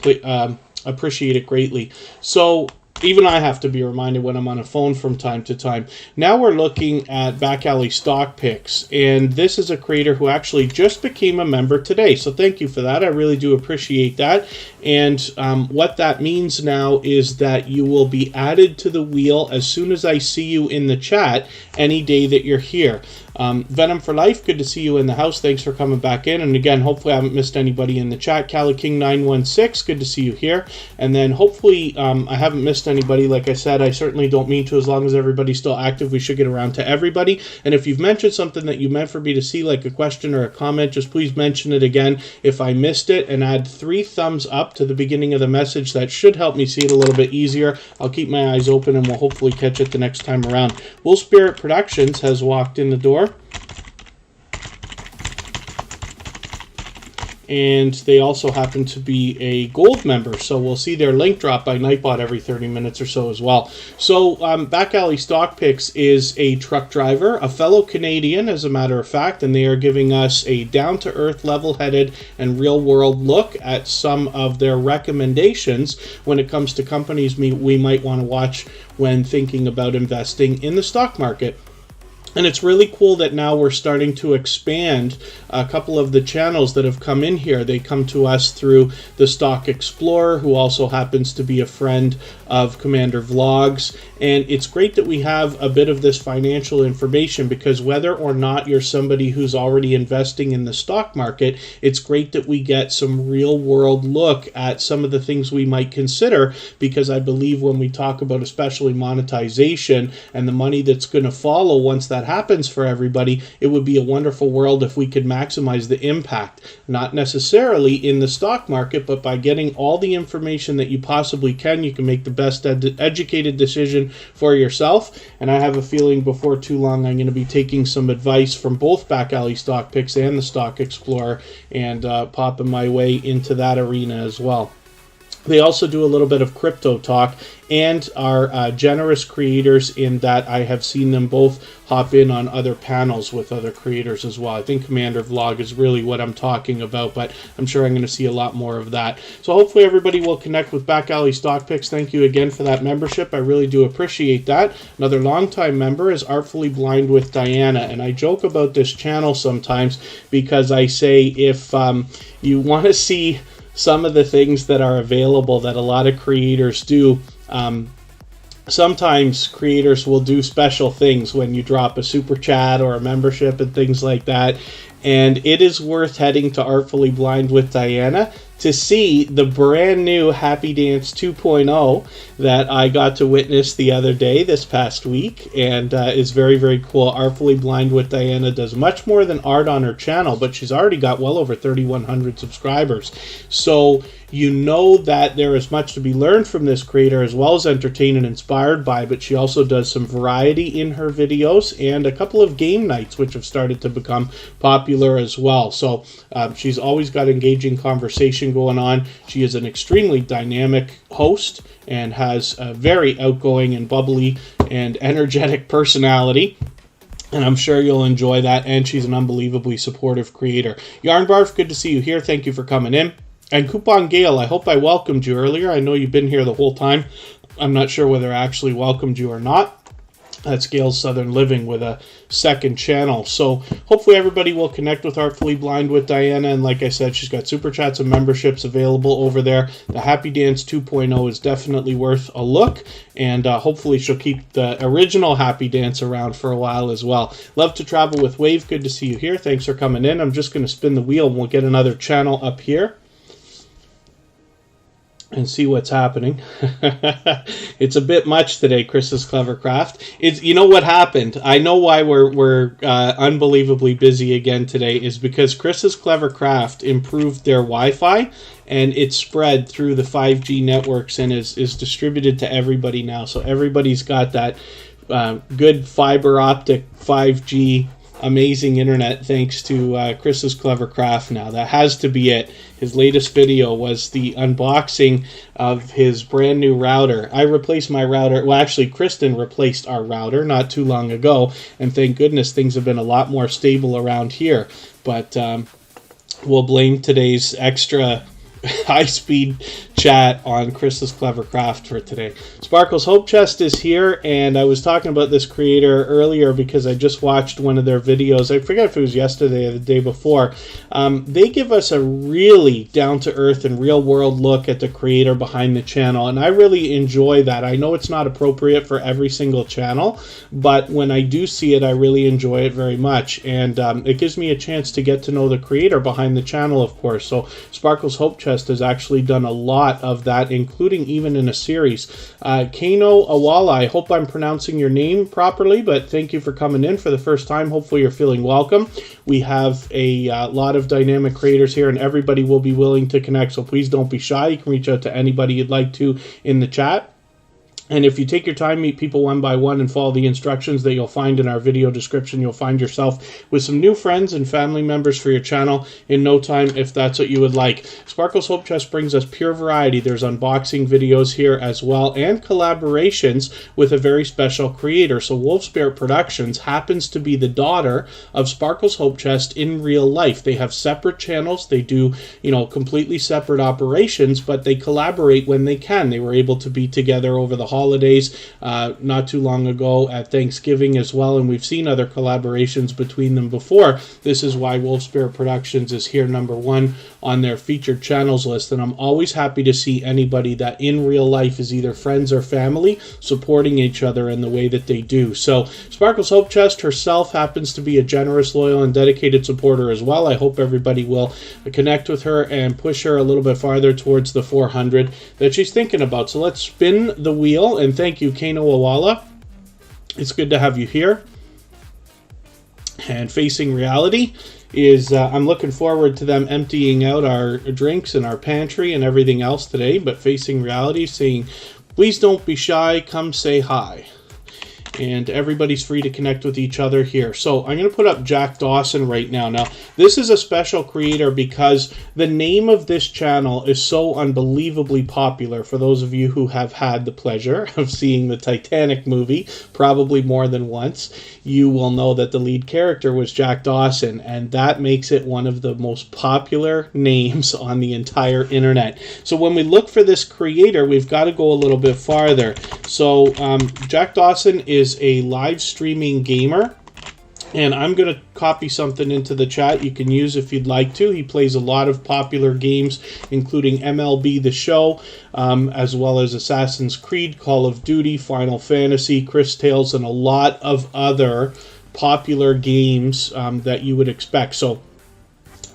A: appreciate it greatly. So even I have to be reminded when I'm on a phone from time to time. Now we're looking at Back Alley Stock Picks, and this is a creator who actually just became a member today. So thank you for that. I really do appreciate that. And what that means now is that you will be added to the wheel as soon as I see you in the chat any day that you're here. Venom for Life, good to see you in the house. Thanks for coming back in. And again, hopefully I haven't missed anybody in the chat. Cali King 916, good to see you here. And then hopefully I haven't missed anybody. Like I said, I certainly don't mean to. As long as everybody's still active, we should get around to everybody. And if you've mentioned something that you meant for me to see, like a question or a comment, just please mention it again if I missed it, and add 3 thumbs up to the beginning of the message. That should help me see it a little bit easier. I'll keep my eyes open and we'll hopefully catch it the next time around. Will Spirit Productions has walked in the door. And they also happen to be a gold member, so we'll see their link drop by Nightbot every 30 minutes or so as well. So Back Alley Stock Picks is a truck driver, a fellow Canadian as a matter of fact, and they are giving us a down-to-earth, level-headed, and real-world look at some of their recommendations when it comes to companies we might want to watch when thinking about investing in the stock market. And it's really cool that now we're starting to expand a couple of the channels that have come in here. They come to us through the Stock Explorer, who also happens to be a friend of Commander Vlogs. And it's great that we have a bit of this financial information, because whether or not you're somebody who's already investing in the stock market, it's great that we get some real world look at some of the things we might consider, because I believe when we talk about especially monetization and the money that's going to follow once that happens for everybody, it would be a wonderful world if we could maximize the impact, not necessarily in the stock market, but by getting all the information that you possibly can, you can make the best educated decision for yourself. And I have a feeling before too long I'm going to be taking some advice from both Back Alley Stock Picks and the Stock Explorer and popping my way into that arena as well. They also do a little bit of crypto talk and are generous creators in that I have seen them both hop in on other panels with other creators as well. I think Commander Vlog is really what I'm talking about, but I'm sure I'm going to see a lot more of that. So hopefully everybody will connect with Back Alley Stock Picks. Thank you again for that membership. I really do appreciate that. Another longtime member is Artfully Blind with Diana, and I joke about this channel sometimes because I say if you want to see some of the things that are available that a lot of creators do, sometimes creators will do special things when you drop a super chat or a membership and things like that. And it is worth heading to Artfully Blind with Diana to see the brand new Happy Dance 2.0 that I got to witness the other day, this past week, and is very, very cool. Artfully Blind with Diana does much more than art on her channel, but she's already got well over 3,100 subscribers. So you know that there is much to be learned from this creator, as well as entertained and inspired by, but she also does some variety in her videos and a couple of game nights, which have started to become popular as well. So she's always got engaging conversation going on. She is an extremely dynamic host and has a very outgoing and bubbly and energetic personality. And I'm sure you'll enjoy that. And she's an unbelievably supportive creator. Yarnbarf, good to see you here. Thank you for coming in. And Coupon Gale, I hope I welcomed you earlier. I know you've been here the whole time. I'm not sure whether I actually welcomed you or not. That's Gail's Southern Living with a second channel. So hopefully everybody will connect with Artfully Blind with Diana. And like I said, she's got super chats and memberships available over there. The Happy Dance 2.0 is definitely worth a look. And hopefully she'll keep the original Happy Dance around for a while as well. Love to Travel with Wave. Good to see you here. Thanks for coming in. I'm just going to spin the wheel and we'll get another channel up here and see what's happening. It's a bit much today, Chris's Clever Craft. It's, you know what happened? I know why we're unbelievably busy again today is because Chris's Clever Craft improved their Wi-Fi and it spread through the 5G networks and is distributed to everybody now. So everybody's got that good fiber optic 5G amazing internet thanks to Chris's Clever Craft now. That has to be it. His latest video was the unboxing of his brand new router. I replaced my router. Well, actually, Kristen replaced our router not too long ago, and thank goodness things have been a lot more stable around here. But we'll blame today's extra high-speed chat on Chris's Clever Craft for today. Sparkle's Hope Chest is here, and I was talking about this creator earlier because I just watched one of their videos. I forget if it was yesterday or the day before. They give us a really down-to-earth and real-world look at the creator behind the channel, and I really enjoy that. I know it's not appropriate for every single channel, but when I do see it, I really enjoy it very much, and it gives me a chance to get to know the creator behind the channel, of course. So Sparkle's Hope Chest has actually done a lot of that, including even in a series. Kano Awala, I hope I'm pronouncing your name properly, but thank you for coming in for the first time. Hopefully you're feeling welcome. We have a lot of dynamic creators here, and everybody will be willing to connect, so please don't be shy. You can reach out to anybody you'd like to in the chat. And if you take your time, meet people one by one, and follow the instructions that you'll find in our video description, you'll find yourself with some new friends and family members for your channel in no time, if that's what you would like. Sparkle's Hope Chest brings us pure variety. There's unboxing videos here as well, and collaborations with a very special creator. So Wolf Spirit Productions happens to be the daughter of Sparkle's Hope Chest in real life. They have separate channels. They do, completely separate operations, but they collaborate when they can. They were able to be together over the holidays not too long ago at Thanksgiving as well, and we've seen other collaborations between them before. This is why Wolf Spirit Productions is here #1 on their featured channels list, and I'm always happy to see anybody that in real life is either friends or family supporting each other in the way that they do. So Sparkle's Hope Chest herself happens to be a generous, loyal, and dedicated supporter as well. I hope everybody will connect with her and push her a little bit farther towards the 400 that she's thinking about. So let's spin the wheel. And thank you, Kano Awala. It's good to have you here. And Facing Reality is, I'm looking forward to them emptying out our drinks and our pantry and everything else today. But Facing Reality saying, please don't be shy, come say hi. And everybody's free to connect with each other here. So I'm going to put up Jack Dawson right now. Now, this is a special creator because the name of this channel is so unbelievably popular. For those of you who have had the pleasure of seeing the Titanic movie, probably more than once, you will know that the lead character was Jack Dawson, and that makes it one of the most popular names on the entire internet. So when we look for this creator, we've got to go a little bit farther. So Jack Dawson is a live streaming gamer, and I'm going to copy something into the chat you can use if you'd like to. He plays a lot of popular games, including MLB The Show, as well as Assassin's Creed, Call of Duty, Final Fantasy, Chris Tales, and a lot of other popular games that you would expect. So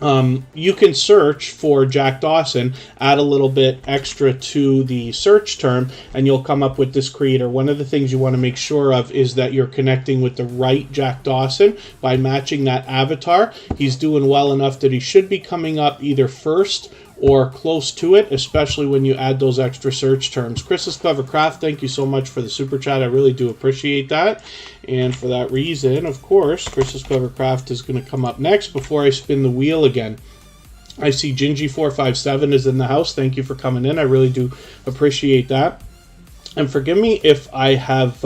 A: you can search for Jack Dawson, add a little bit extra to the search term, and you'll come up with this creator. One of the things you want to make sure of is that you're connecting with the right Jack Dawson by matching that avatar. He's doing well enough that he should be coming up either first or close to it, especially when you add those extra search terms. Chris's Clever Craft, thank you so much for the super chat. I really do appreciate that. And for that reason, of course, Chris's Clever Craft is going to come up next before I spin the wheel again. I see Gingy457 is in the house. Thank you for coming in. I really do appreciate that. And forgive me if I have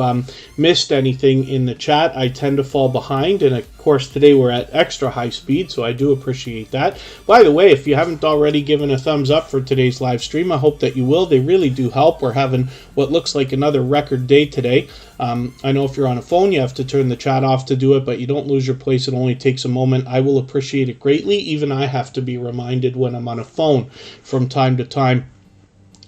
A: missed anything in the chat. I tend to fall behind, and of course today we're at extra high speed, so I do appreciate that. By the way, if you haven't already given a thumbs up for today's live stream, I hope that you will. They really do help. We're having what looks like another record day today. I know if you're on a phone, you have to turn the chat off to do it, but you don't lose your place. It only takes a moment. I will appreciate it greatly. Even I have to be reminded when I'm on a phone from time to time.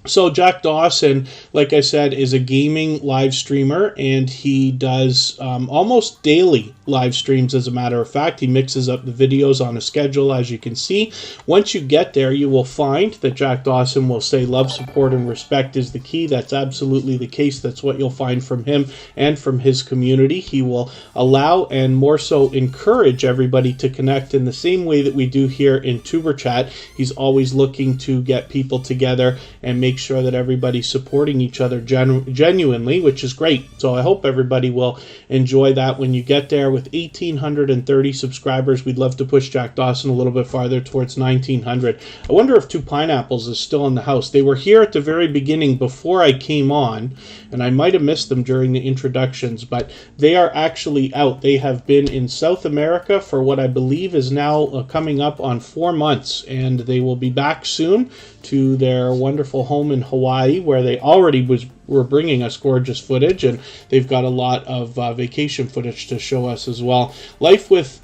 A: So Jack Dawson, like I said, is a gaming live streamer, and he does almost daily live streams. As a matter of fact, he mixes up the videos on a schedule, as you can see. Once you get there, you will find that Jack Dawson will say love, support, and respect is the key. That's absolutely the case. That's what you'll find from him and from his community. He will allow and more so encourage everybody to connect in the same way that we do here in Tuber Chat. He's always looking to get people together and make sure that everybody's supporting each other genuinely, which is great. So I hope everybody will enjoy that when you get there. With 1,830 subscribers, we'd love to push Jack Dawson a little bit farther towards 1,900. I wonder if Two Pineapples is still in the house. They were here at the very beginning before I came on, and I might have missed them during the introductions, but they are actually out. They have been in South America for what I believe is now coming up on 4 months, and they will be back soon to their wonderful home in Hawaii, where they already were bringing us gorgeous footage, and they've got a lot of vacation footage to show us as well. Life with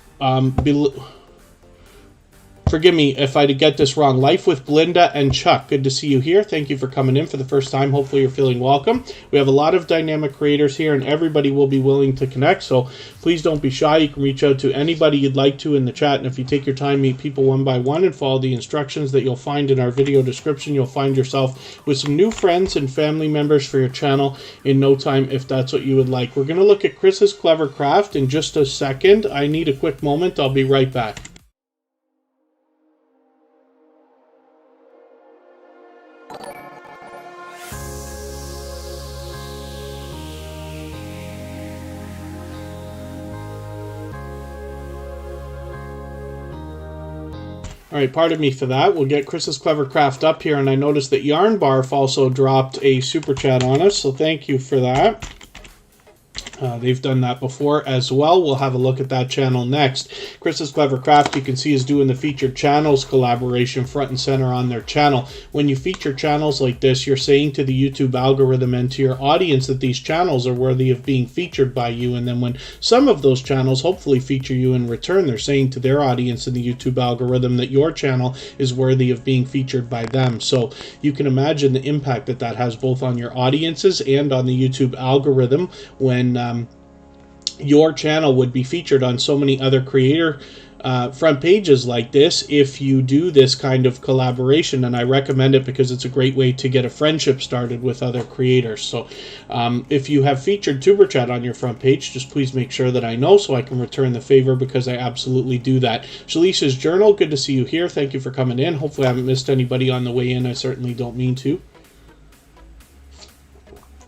A: forgive me if I get this wrong. Life with Belinda and Chuck. Good to see you here. Thank you for coming in for the first time. Hopefully you're feeling welcome. We have a lot of dynamic creators here, and everybody will be willing to connect, so please don't be shy. You can reach out to anybody you'd like to in the chat, and if you take your time, meet people one by one and follow the instructions that you'll find in our video description, you'll find yourself with some new friends and family members for your channel in no time, if that's what you would like. We're going to look at Chris's Clever Craft in just a second. I need a quick moment. I'll be right back. All right, pardon me for that. We'll get Chris's Clever Craft up here, and I noticed that Yarn Barf also dropped a super chat on us, so thank you for that. They've done that before as well. We'll have a look at that channel next. Chris's Clever Craft, you can see, is doing the featured channels collaboration front and center on their channel. When you feature channels like this, you're saying to the YouTube algorithm and to your audience that these channels are worthy of being featured by you. And then when some of those channels hopefully feature you in return, they're saying to their audience in the YouTube algorithm that your channel is worthy of being featured by them. So you can imagine the impact that that has both on your audiences and on the YouTube algorithm when your channel would be featured on so many other creator front pages like this if you do this kind of collaboration. And I recommend it because it's a great way to get a friendship started with other creators. So if you have featured Tuber Chat on your front page, just please make sure that I know so I can return the favor, because I absolutely do that. Shalisa's Journal, good to see you here. Thank you for coming in. Hopefully I haven't missed anybody on the way in. I certainly don't mean to.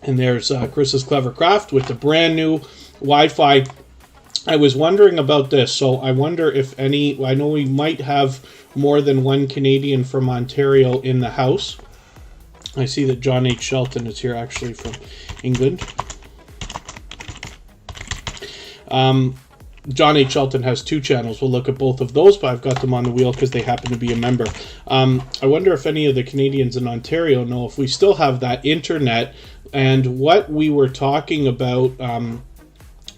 A: And there's Chris's Clever Craft with the brand new Wi-Fi. I was wondering about this, so I wonder if any, I know we might have more than one Canadian from Ontario in the house. I see that John H. Shelton is here, actually from England. John H. Shelton has 2 channels. We'll look at both of those, but I've got them on the wheel because they happen to be a member. I wonder if any of the Canadians in Ontario know if we still have that internet and what we were talking about.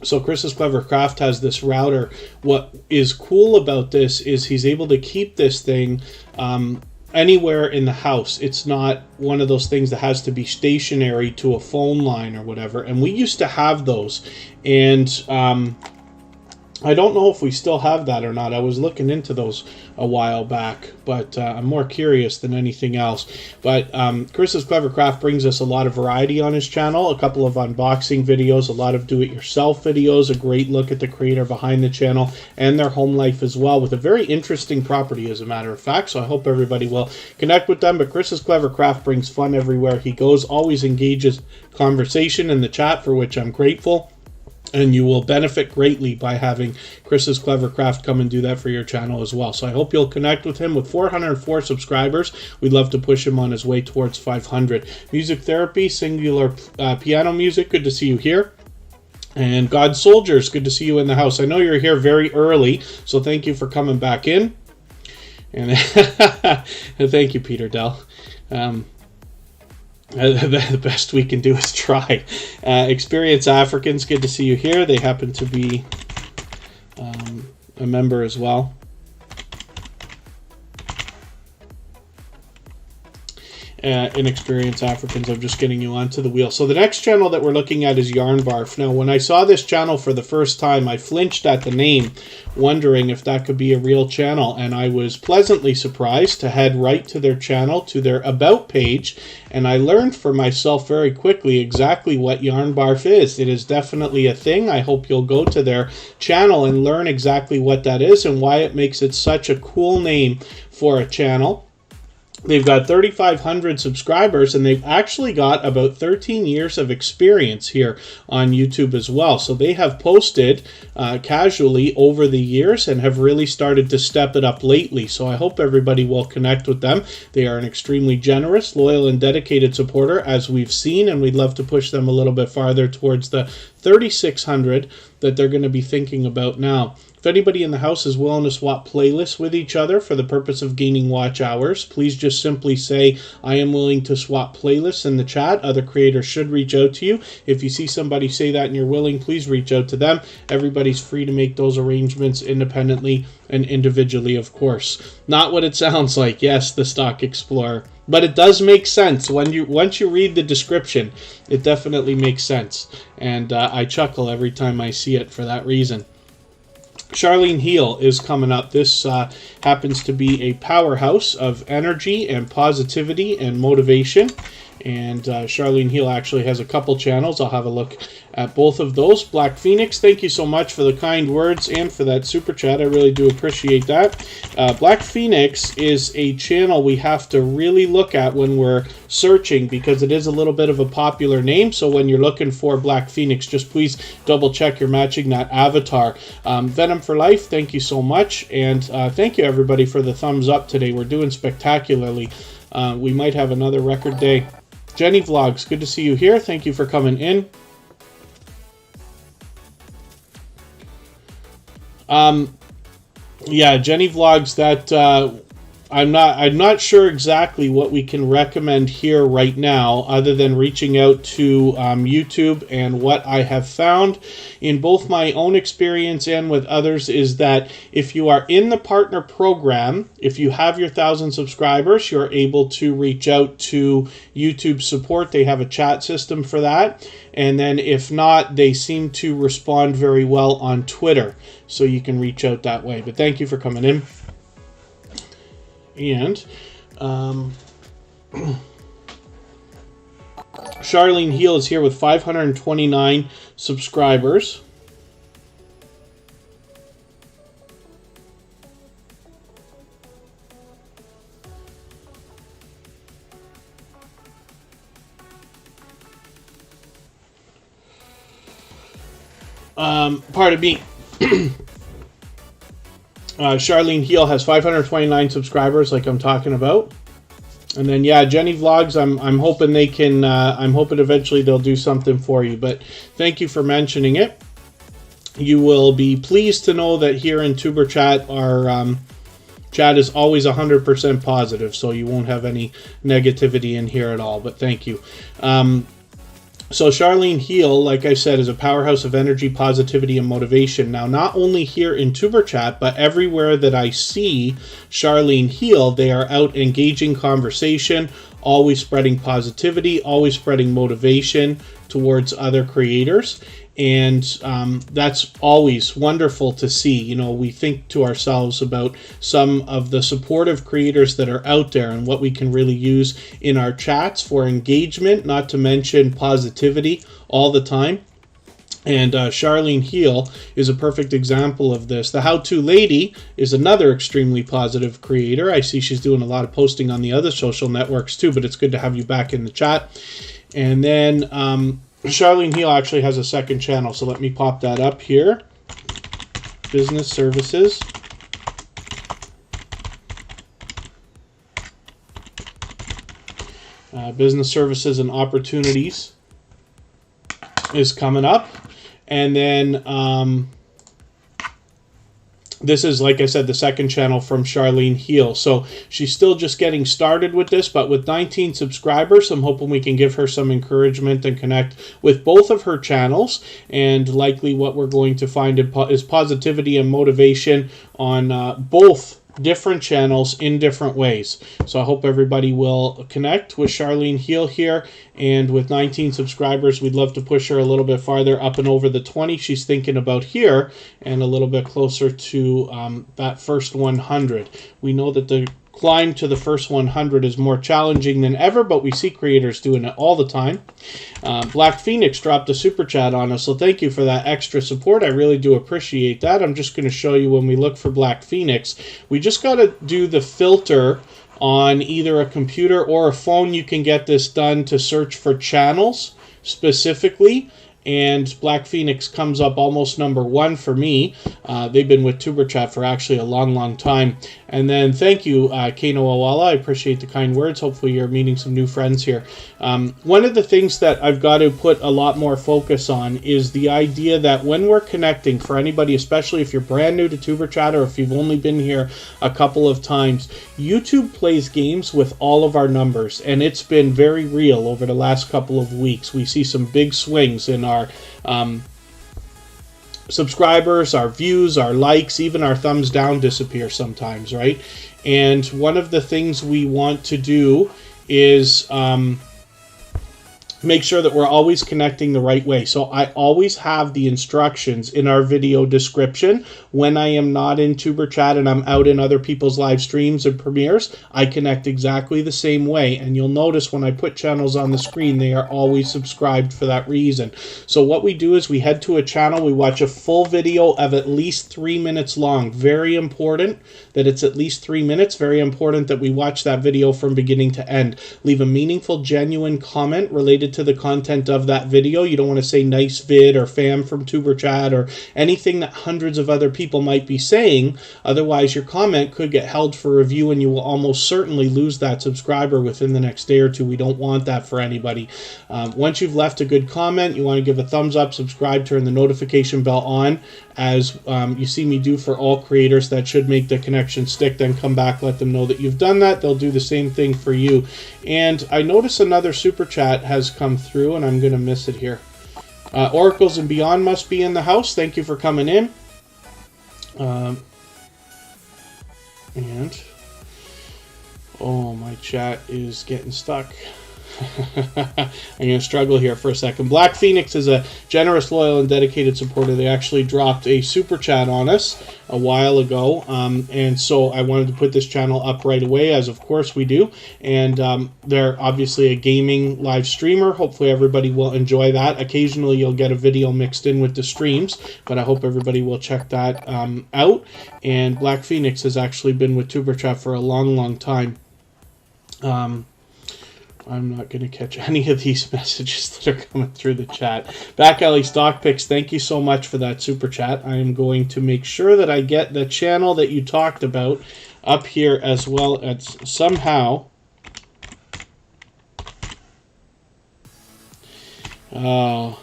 A: So Chris's Clever Craft has this router. What is cool about this is he's able to keep this thing anywhere in the house. It's not one of those things that has to be stationary to a phone line or whatever. And we used to have those. And I don't know if we still have that or not. I was looking into those a while back, but I'm more curious than anything else. But Chris's Clever Craft brings us a lot of variety on his channel, a couple of unboxing videos, a lot of do-it-yourself videos, a great look at the creator behind the channel and their home life as well, with a very interesting property, as a matter of fact. So I hope everybody will connect with them. But Chris's Clever Craft brings fun everywhere he goes, always engages conversation in the chat, for which I'm grateful. And you will benefit greatly by having Chris's Clever Craft come and do that for your channel as well. So I hope you'll connect with him. With 404 subscribers, we'd love to push him on his way towards 500. Music Therapy, Singular Piano Music, good to see you here. And God Soldiers, good to see you in the house. I know you're here very early, so thank you for coming back in. And thank you, Peter Dell. The best we can do is try. Experience Africans, good to see you here. They happen to be a member as well. Inexperienced Africans, I'm just getting you onto the wheel. So the next channel that we're looking at is Yarn Barf. Now, when I saw this channel for the first time, I flinched at the name, wondering if that could be a real channel, and I was pleasantly surprised to head right to their channel, to their About page, and I learned for myself very quickly exactly what Yarn Barf is. It is definitely a thing. I hope you'll go to their channel and learn exactly what that is and why it makes it such a cool name for a channel. They've got 3,500 subscribers, and they've actually got about 13 years of experience here on YouTube as well. So they have posted casually over the years and have really started to step it up lately. So I hope everybody will connect with them. They are an extremely generous, loyal, and dedicated supporter, as we've seen, and we'd love to push them a little bit farther towards the 3,600 that they're going to be thinking about now. If anybody in the house is willing to swap playlists with each other for the purpose of gaining watch hours, please just simply say, I am willing to swap playlists in the chat. Other creators should reach out to you. If you see somebody say that and you're willing, please reach out to them. Everybody's free to make those arrangements independently and individually, of course. Not what it sounds like. Yes, the Stock Explorer. But it does make sense. Once you read the description, it definitely makes sense. And I chuckle every time I see it for that reason. Charlene Heal is coming up. This happens to be a powerhouse of energy and positivity and motivation. And Charlene Heal actually has a couple channels. I'll have a look at both of those. Black Phoenix, thank you so much for the kind words and for that super chat. I really do appreciate that. Black Phoenix is a channel we have to really look at when we're searching, because it is a little bit of a popular name. So when you're looking for Black Phoenix, just please double check you're matching that avatar. Venom for Life, thank you so much. And thank you everybody for the thumbs up today. We're doing spectacularly. We might have another record day. Jenny Vlogs, good to see you here. Thank you for coming in. Yeah, Jenny Vlogs, that I'm not sure exactly what we can recommend here right now, other than reaching out to YouTube. And what I have found in both my own experience and with others is that if you are in the partner program, if you have your 1,000 subscribers, you're able to reach out to YouTube support. They have a chat system for that. And then if not, they seem to respond very well on Twitter. So you can reach out that way. But thank you for coming in. And Charlene Heal is here with 529 subscribers. Pardon me. Charlene Heal has 529 subscribers, like I'm talking about. And then, yeah, Jenny Vlogs, I'm hoping they can, I'm hoping eventually they'll do something for you. But thank you for mentioning it. You will be pleased to know that here in Tuber Chat, our chat is always 100% positive, so you won't have any negativity in here at all. But thank you. So Charlene Heal, like I said, is a powerhouse of energy, positivity, and motivation. Now, not only here in Tuber Chat, but everywhere that I see Charlene Heal, they are out engaging conversation, always spreading positivity, always spreading motivation towards other creators. And that's always wonderful to see. You know, we think to ourselves about some of the supportive creators that are out there and what we can really use in our chats for engagement, not to mention positivity all the time. And Charlene Heel is a perfect example of this. The How To Lady is another extremely positive creator. I see she's doing a lot of posting on the other social networks too, but it's good to have you back in the chat. And then Charlene Heel actually has a second channel, so let me pop that up here. Business Services. Business Services and Opportunities is coming up. And then this is, like I said, the second channel from Charlene Heel. So she's still just getting started with this, but with 19 subscribers, I'm hoping we can give her some encouragement and connect with both of her channels. And likely what we're going to find is positivity and motivation on both different channels in different ways. So I hope everybody will connect with Charlene Heel here. And with 19 subscribers, we'd love to push her a little bit farther up and over the 20 she's thinking about here, and a little bit closer to that first 100. We know that the climb to the first 100 is more challenging than ever, but we see creators doing it all the time. Black Phoenix dropped a super chat on us, so thank you for that extra support. I really do appreciate that. I'm just going to show you when we look for Black Phoenix. We just got to do the filter on either a computer or a phone. You can get this done to search for channels specifically. And Black Phoenix comes up almost number 1 for me. They've been with Superchat for actually a long, long time. And then thank you, Kano Awala. I appreciate the kind words. Hopefully you're meeting some new friends here. One of the things that I've got to put a lot more focus on is the idea that when we're connecting, for anybody, especially if you're brand new to Superchat or if you've only been here a couple of times, YouTube plays games with all of our numbers. And it's been very real over the last couple of weeks. We see some big swings in our subscribers, our views, our likes, even our thumbs down disappear sometimes, right? And one of the things we want to do is make sure that we're always connecting the right way. So I always have the instructions in our video description. When I am not in Superchat and I'm out in other people's live streams and premieres, I connect exactly the same way. And you'll notice when I put channels on the screen, they are always subscribed for that reason. So what we do is we head to a channel, we watch a full video of at least 3 minutes long. Very important that it's at least 3 minutes. Very important that we watch that video from beginning to end. Leave a meaningful, genuine comment related to the content of that video. You don't want to say nice vid or fam from Superchat or anything that hundreds of other people might be saying. Otherwise, your comment could get held for review and you will almost certainly lose that subscriber within the next day or two. We don't want that for anybody. Once you've left a good comment, you want to give a thumbs up, subscribe, turn the notification bell on, as you see me do for all creators. That should make the connection stick. Then come back, let them know that you've done that. They'll do the same thing for you. And I notice another super chat has come through, and I'm going to miss it here. Oracles and Beyond must be in the house. Thank you for coming in. And oh, my chat is getting stuck. I'm going to struggle here for a second. Black Phoenix is a generous, loyal, and dedicated supporter. They actually dropped a super chat on us a while ago, and so I wanted to put this channel up right away, as of course we do. And they're obviously a gaming live streamer. Hopefully everybody will enjoy that. Occasionally you'll get a video mixed in with the streams, but I hope everybody will check that out. And Black Phoenix has actually been with Superchat for a long, long time. I'm not going to catch any of these messages that are coming through the chat. Back Alley Stock Picks, thank you so much for that super chat. I am going to make sure that I get the channel that you talked about up here as well as somehow. You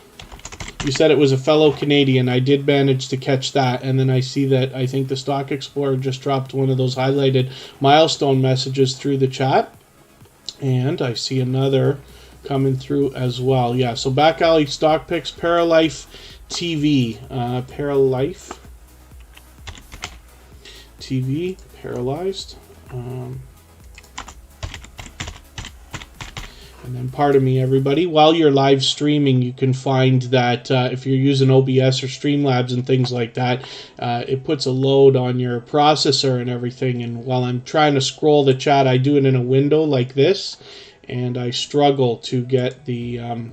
A: said it was a fellow Canadian. I did manage to catch that. And then I see that I think the Stock Explorer just dropped one of those highlighted milestone messages through the chat. And I see another coming through as well. Yeah, so Back Alley Stock Picks, Paralife TV. Paralife TV, Paralyzed. And And then pardon me, everybody, while you're live streaming, you can find that if you're using OBS or Streamlabs and things like that, it puts a load on your processor and everything. And while I'm trying to scroll the chat, I do it in a window like this, and I struggle to get the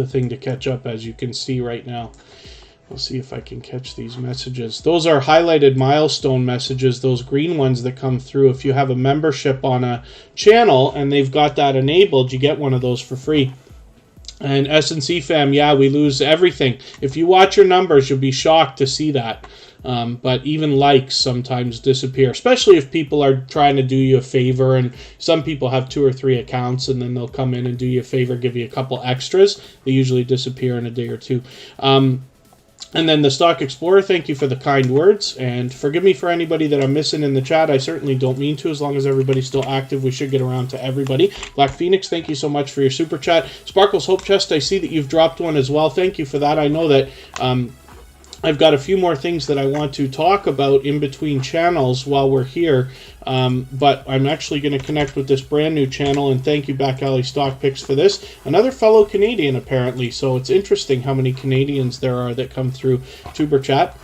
A: thing to catch up, as you can see right now. We'll see if I can catch these messages. Those are highlighted milestone messages, those green ones that come through. If you have a membership on a channel and they've got that enabled, you get one of those for free. And S&C fam, yeah, we lose everything. If you watch your numbers, you'll be shocked to see that. But even likes sometimes disappear, especially if people are trying to do you a favor. And some people have 2 or 3 accounts, and then they'll come in and do you a favor, give you a couple extras. They usually disappear in a day or two. And then the Stock Explorer, thank you for the kind words. And forgive me for anybody that I'm missing in the chat. I certainly don't mean to. As long as everybody's still active, we should get around to everybody. Black Phoenix, thank you so much for your super chat. Sparkles Hope Chest, I see that you've dropped one as well. Thank you for that. I know that I've got a few more things that I want to talk about in between channels while we're here, but I'm actually going to connect with this brand new channel, and thank you Back Alley Stock Picks for this. Another fellow Canadian apparently, so it's interesting how many Canadians there are that come through Tuber Chat.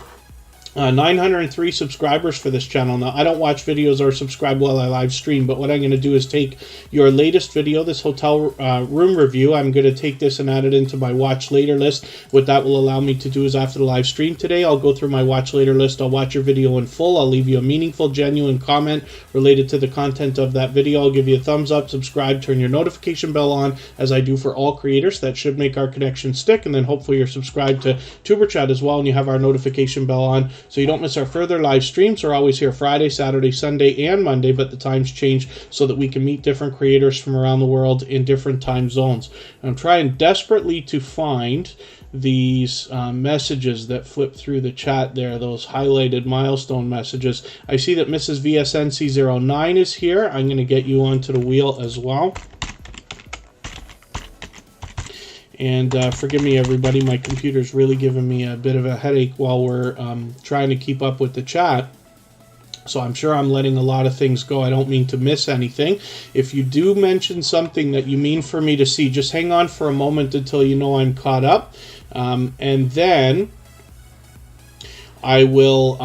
A: 903 subscribers for this channel. Now, I don't watch videos or subscribe while I live stream, but what I'm going to do is take your latest video, this hotel room review. I'm going to take this and add it into my watch later list. What that will allow me to do is after the live stream today, I'll go through my watch later list. I'll watch your video in full. I'll leave you a meaningful, genuine comment related to the content of that video. I'll give you a thumbs up, subscribe, turn your notification bell on, as I do for all creators. That should make our connection stick, and then hopefully you're subscribed to Tuber Chat as well, and you have our notification bell on, so you don't miss our further live streams. We're always here Friday, Saturday, Sunday, and Monday, but the times change so that we can meet different creators from around the world in different time zones. I'm trying desperately to find these messages that flip through the chat there, those highlighted milestone messages. I see that Mrs. VSNC09 is here. I'm going to get you onto the wheel as well. And forgive me, everybody, my computer's really giving me a bit of a headache while we're trying to keep up with the chat. So I'm sure I'm letting a lot of things go. I don't mean to miss anything. If you do mention something that you mean for me to see, just hang on for a moment until you know I'm caught up. And then I will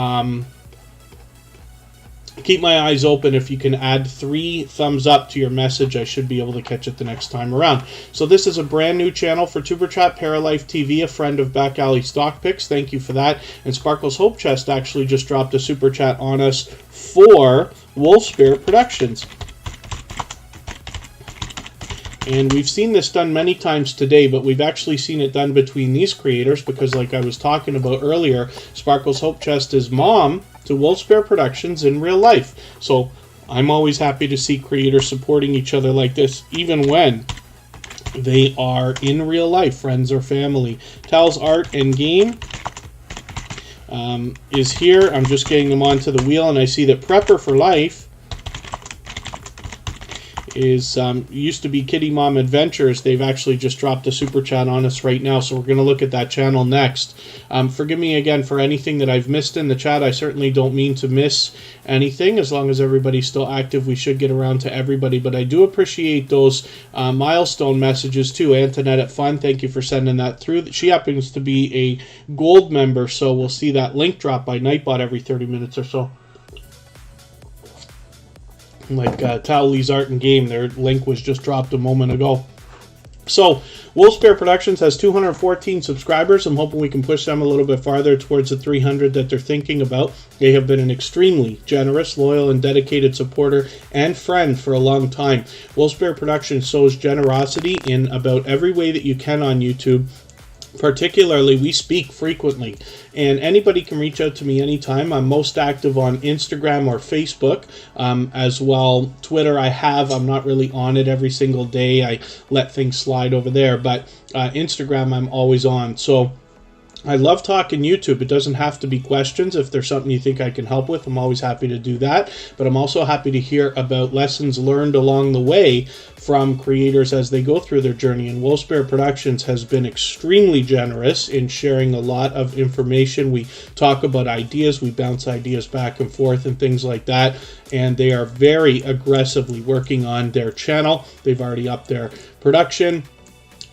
A: keep my eyes open. If you can add 3 thumbs up to your message, I should be able to catch it the next time around. So this is a brand new channel for Tuber Chat, Paralife TV, a friend of Back Alley Stock Picks. Thank you for that. And Sparkles Hope Chest actually just dropped a super chat on us for Wolf Spirit Productions. And we've seen this done many times today, but we've actually seen it done between these creators because, like I was talking about earlier, Sparkles Hope Chest is mom to Wolf Spirit Productions in real life. So I'm always happy to see creators supporting each other like this, even when they are in real life, friends or family. Tal's Art and Game is here. I'm just getting them onto the wheel, and I see that Prepper for Life is used to be Kitty Mom Adventures. They've actually just dropped a super chat on us right now, so we're going to look at that channel next. Forgive me again for anything that I've missed in the chat. I certainly don't mean to miss anything. As long as everybody's still active, we should get around to everybody, but I do appreciate those milestone messages too. Antoinette at Fun, thank you for sending that through. She happens to be a gold member, so we'll see that link drop by Nightbot every 30 minutes or so. Like Towley's Art and Game, their link was just dropped a moment ago. So, Wolf Spirit Productions has 214 subscribers. I'm hoping we can push them a little bit farther towards the 300 that they're thinking about. They have been an extremely generous, loyal, and dedicated supporter and friend for a long time. Wolf Spirit Productions shows generosity in about every way that you can on YouTube. Particularly, we speak frequently, and anybody can reach out to me anytime. I'm most active on Instagram or Facebook, as well. Twitter I'm not really on it every single day. I let things slide over there, but Instagram I'm always on. So I love talking YouTube. It doesn't have to be questions. If there's something you think I can help with, I'm always happy to do that. But I'm also happy to hear about lessons learned along the way from creators as they go through their journey. And Wolf Spirit Productions has been extremely generous in sharing a lot of information. We talk about ideas, we bounce ideas back and forth and things like that. And they are very aggressively working on their channel. They've already upped their production.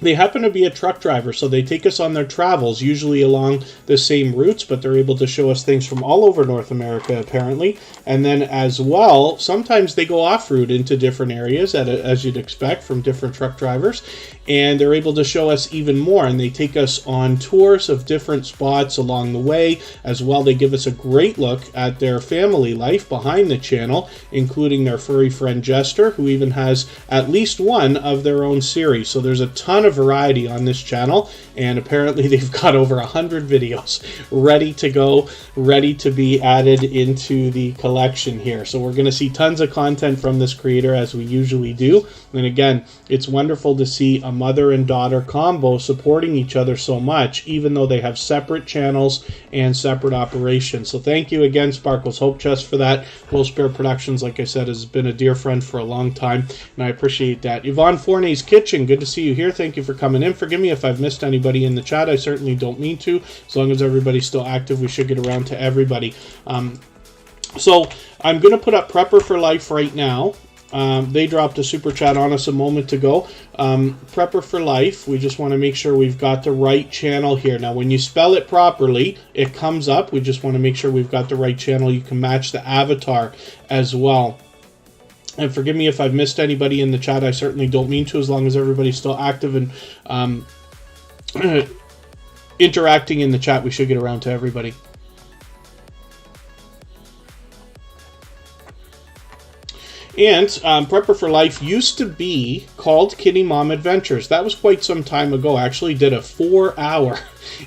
A: They happen to be a truck driver, so they take us on their travels, usually along the same routes, but they're able to show us things from all over North America, apparently. And then as well, sometimes they go off-route into different areas, as you'd expect from different truck drivers, and they're able to show us even more, and they take us on tours of different spots along the way. As well, they give us a great look at their family life behind the channel, including their furry friend Jester, who even has at least one of their own series. So there's a ton of variety on this channel, and apparently they've got over 100 videos ready to go, ready to be added into the collection here. So we're going to see tons of content from this creator, as we usually do. And again, it's wonderful to see a mother and daughter combo supporting each other so much, even though they have separate channels and separate operations. So thank you again, Sparkles Hope Chest, for that. Wolf Spirit Productions, like I said, has been a dear friend for a long time, and I appreciate that. Yvonne Fournier's Kitchen, good to see you here. Thank you for coming in. Forgive me if I've missed anybody in the chat. I certainly don't mean to. As long as everybody's still active, we should get around to everybody. So I'm going to put up Prepper for Life right now. They dropped a super chat on us a moment ago. Prepper for Life, we just want to make sure we've got the right channel here. Now, when you spell it properly, it comes up. We just want to make sure we've got the right channel. You can match the avatar as well. And forgive me if I've missed anybody in the chat. I certainly don't mean to, as long as everybody's still active and interacting in the chat. We should get around to everybody. And Prepper for Life used to be called Kitty Mom Adventures. That was quite some time ago. I actually did a 4-hour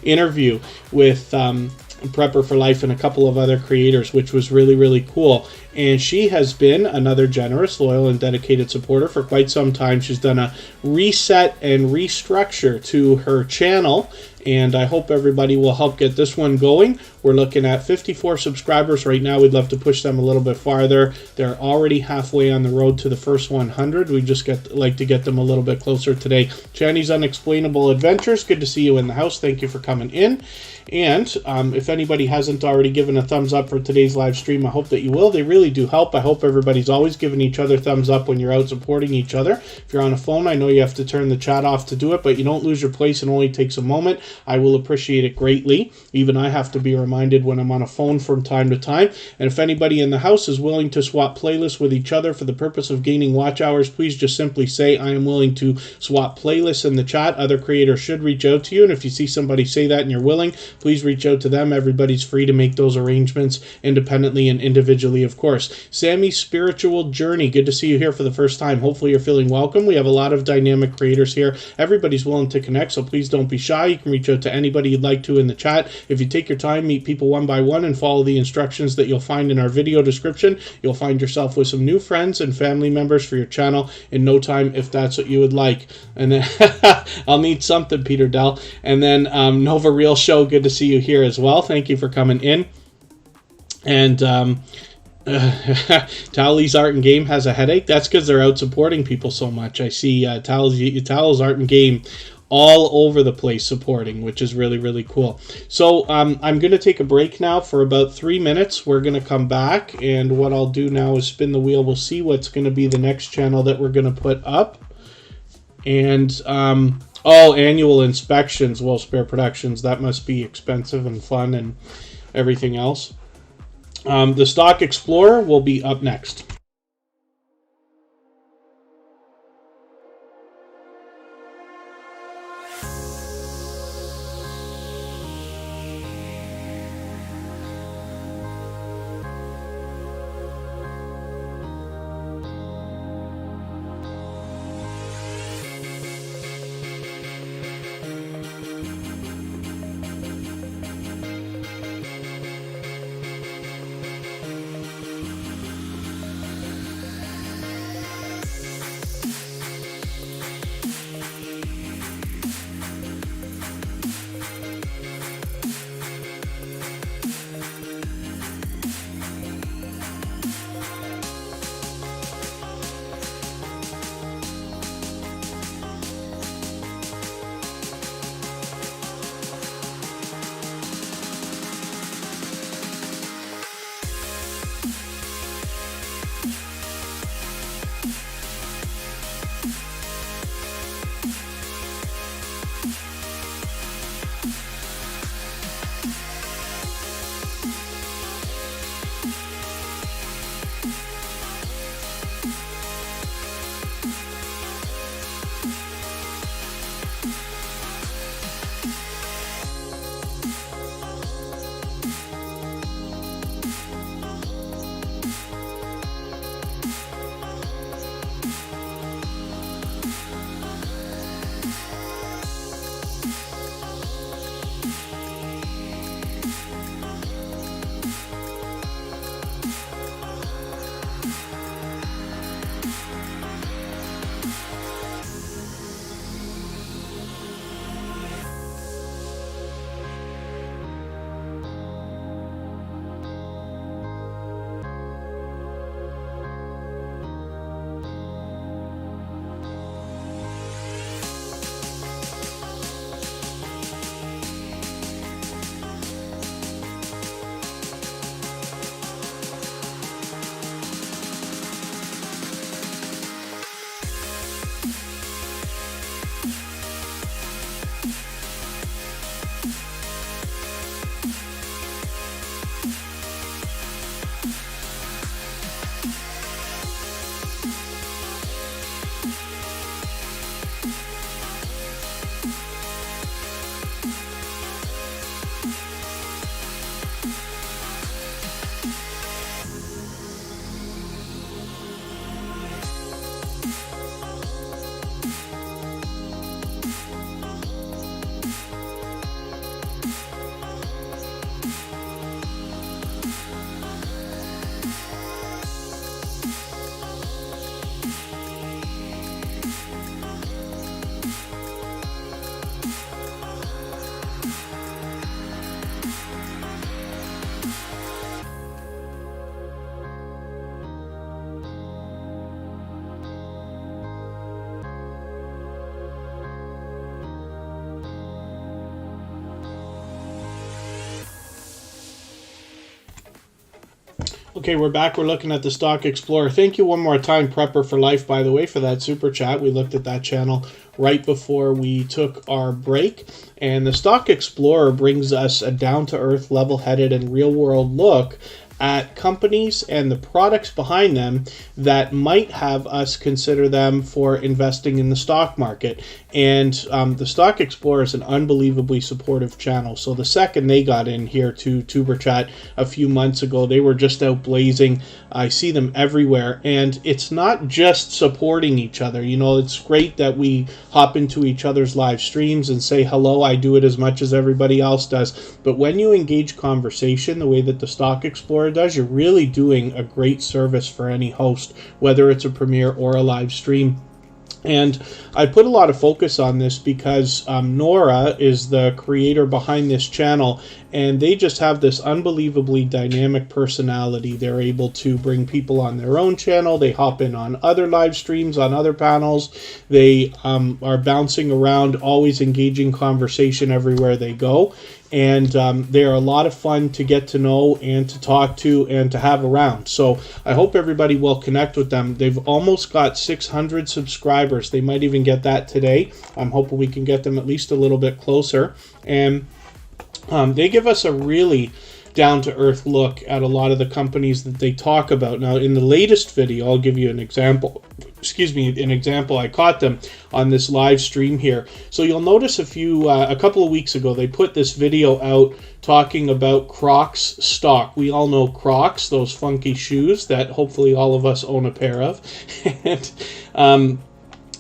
A: interview with Prepper for Life and a couple of other creators, which was really, really cool. And she has been another generous, loyal, and dedicated supporter for quite some time. She's done a reset and restructure to her channel, and I hope everybody will help get this one going. We're looking at 54 subscribers right now. We'd love to push them a little bit farther. They're already halfway on the road to the first 100. We just like to get them a little bit closer today. Channy's Unexplainable Adventures, good to see you in the house. Thank you for coming in. And if anybody hasn't already given a thumbs up for today's live stream, I hope that you will. They really do help. I hope everybody's always giving each other thumbs up when you're out supporting each other. If you're on a phone, I know you have to turn the chat off to do it, but you don't lose your place and only takes a moment. I will appreciate it greatly. Even I have to be reminded when I'm on a phone from time to time. And if anybody in the house is willing to swap playlists with each other for the purpose of gaining watch hours, please just simply say, I am willing to swap playlists in the chat. Other creators should reach out to you, and if you see somebody say that and you're willing, please reach out to them. Everybody's free to make those arrangements independently and individually, of course. Sammy's Spiritual Journey, good to see you here for the first time. Hopefully you're feeling welcome. We have a lot of dynamic creators here. Everybody's willing to connect, so please don't be shy. You can reach out to anybody you'd like to in the chat. If you take your time, meet people one by one, and follow the instructions that you'll find in our video description, you'll find yourself with some new friends and family members for your channel in no time, if that's what you would like. And then I'll need something, Peter Dell. And then Nova Real Show, good to see you here as well. Thank you for coming in. And Towley's Art and Game has a headache. That's because they're out supporting people so much. I see Towley's Art and Game all over the place supporting, which is really, really cool. So I'm going to take a break now for about 3 minutes. We're going to come back, and what I'll do now is spin the wheel. We'll see what's going to be the next channel that we're going to put up. And annual inspections, Wolf Spirit Productions. That must be expensive and fun and everything else. The Stock Explorer will be up next. Okay, we're back. We're looking at the Stock Explorer. Thank you one more time, Prepper for Life, by the way, for that super chat. We looked at that channel right before we took our break. And the Stock Explorer brings us a down-to-earth, level-headed, and real-world look at companies and the products behind them that might have us consider them for investing in the stock market. And the Stock Explorer is an unbelievably supportive channel. So the second they got in here to TuberChat a few months ago, they were just out blazing. I see them everywhere. And it's not just supporting each other. You know, it's great that we hop into each other's live streams and say hello. I do it as much as everybody else does. But when you engage conversation the way that the Stock Explorer does, you're really doing a great service for any host, whether it's a premiere or a live stream. And I put a lot of focus on this because Nora is the creator behind this channel, and they just have this unbelievably dynamic personality. They're able to bring people on their own channel. They hop in on other live streams, on other panels. They are bouncing around, always engaging conversation everywhere they go. And they are a lot of fun to get to know and to talk to and to have around. So I hope everybody will connect with them. They've almost got 600 subscribers. They might even get that today. I'm hoping we can get them at least a little bit closer. And they give us a really down-to-earth look at a lot of the companies that they talk about. Now, in the latest video, I'll give you an example. An example. I caught them on this live stream here. So you'll notice a couple of weeks ago, they put this video out talking about Crocs stock. We all know Crocs, those funky shoes that hopefully all of us own a pair of. And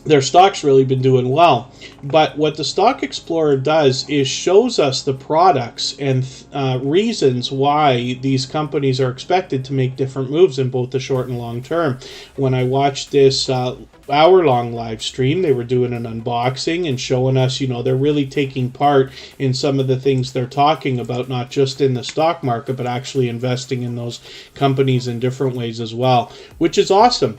A: their stock's really been doing well. But what the Stock Explorer does is shows us the products and reasons why these companies are expected to make different moves in both the short and long term. When I watched this hour-long live stream, they were doing an unboxing and showing us, you know, they're really taking part in some of the things they're talking about, not just in the stock market, but actually investing in those companies in different ways as well, which is awesome.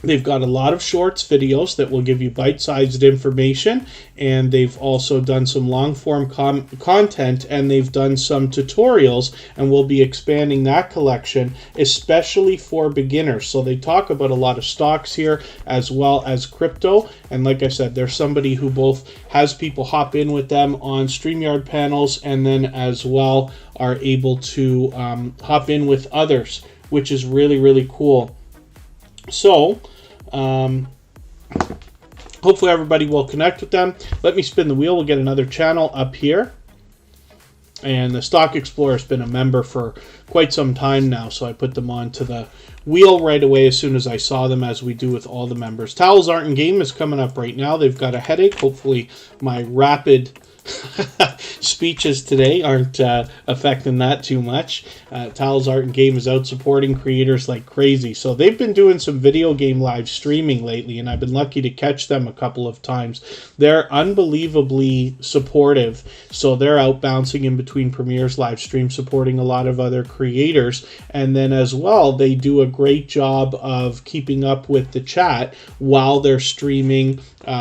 A: They've got a lot of shorts videos that will give you bite-sized information, and they've also done some long-form content, and they've done some tutorials, and we'll be expanding that collection, especially for beginners. So they talk about a lot of stocks here, as well as crypto, and like I said, they're somebody who both has people hop in with them on StreamYard panels, and then as well are able to hop in with others, which is really, really cool. So, hopefully everybody will connect with them. Let me spin the wheel. We'll get another channel up here. And the Stock Explorer has been a member for quite some time now, so I put them onto the wheel right away as soon as I saw them, as we do with all the members. Towels Art and Game is coming up right now. They've got a headache. Hopefully my rapid speeches today aren't affecting that too much. Towels Art and Game is out supporting creators like crazy. So they've been doing some video game live streaming lately, and I've been lucky to catch them a couple of times. They're unbelievably supportive. So they're out bouncing in between premieres, live stream, supporting a lot of other creators. And then as well, they do a great job of keeping up with the chat while they're streaming,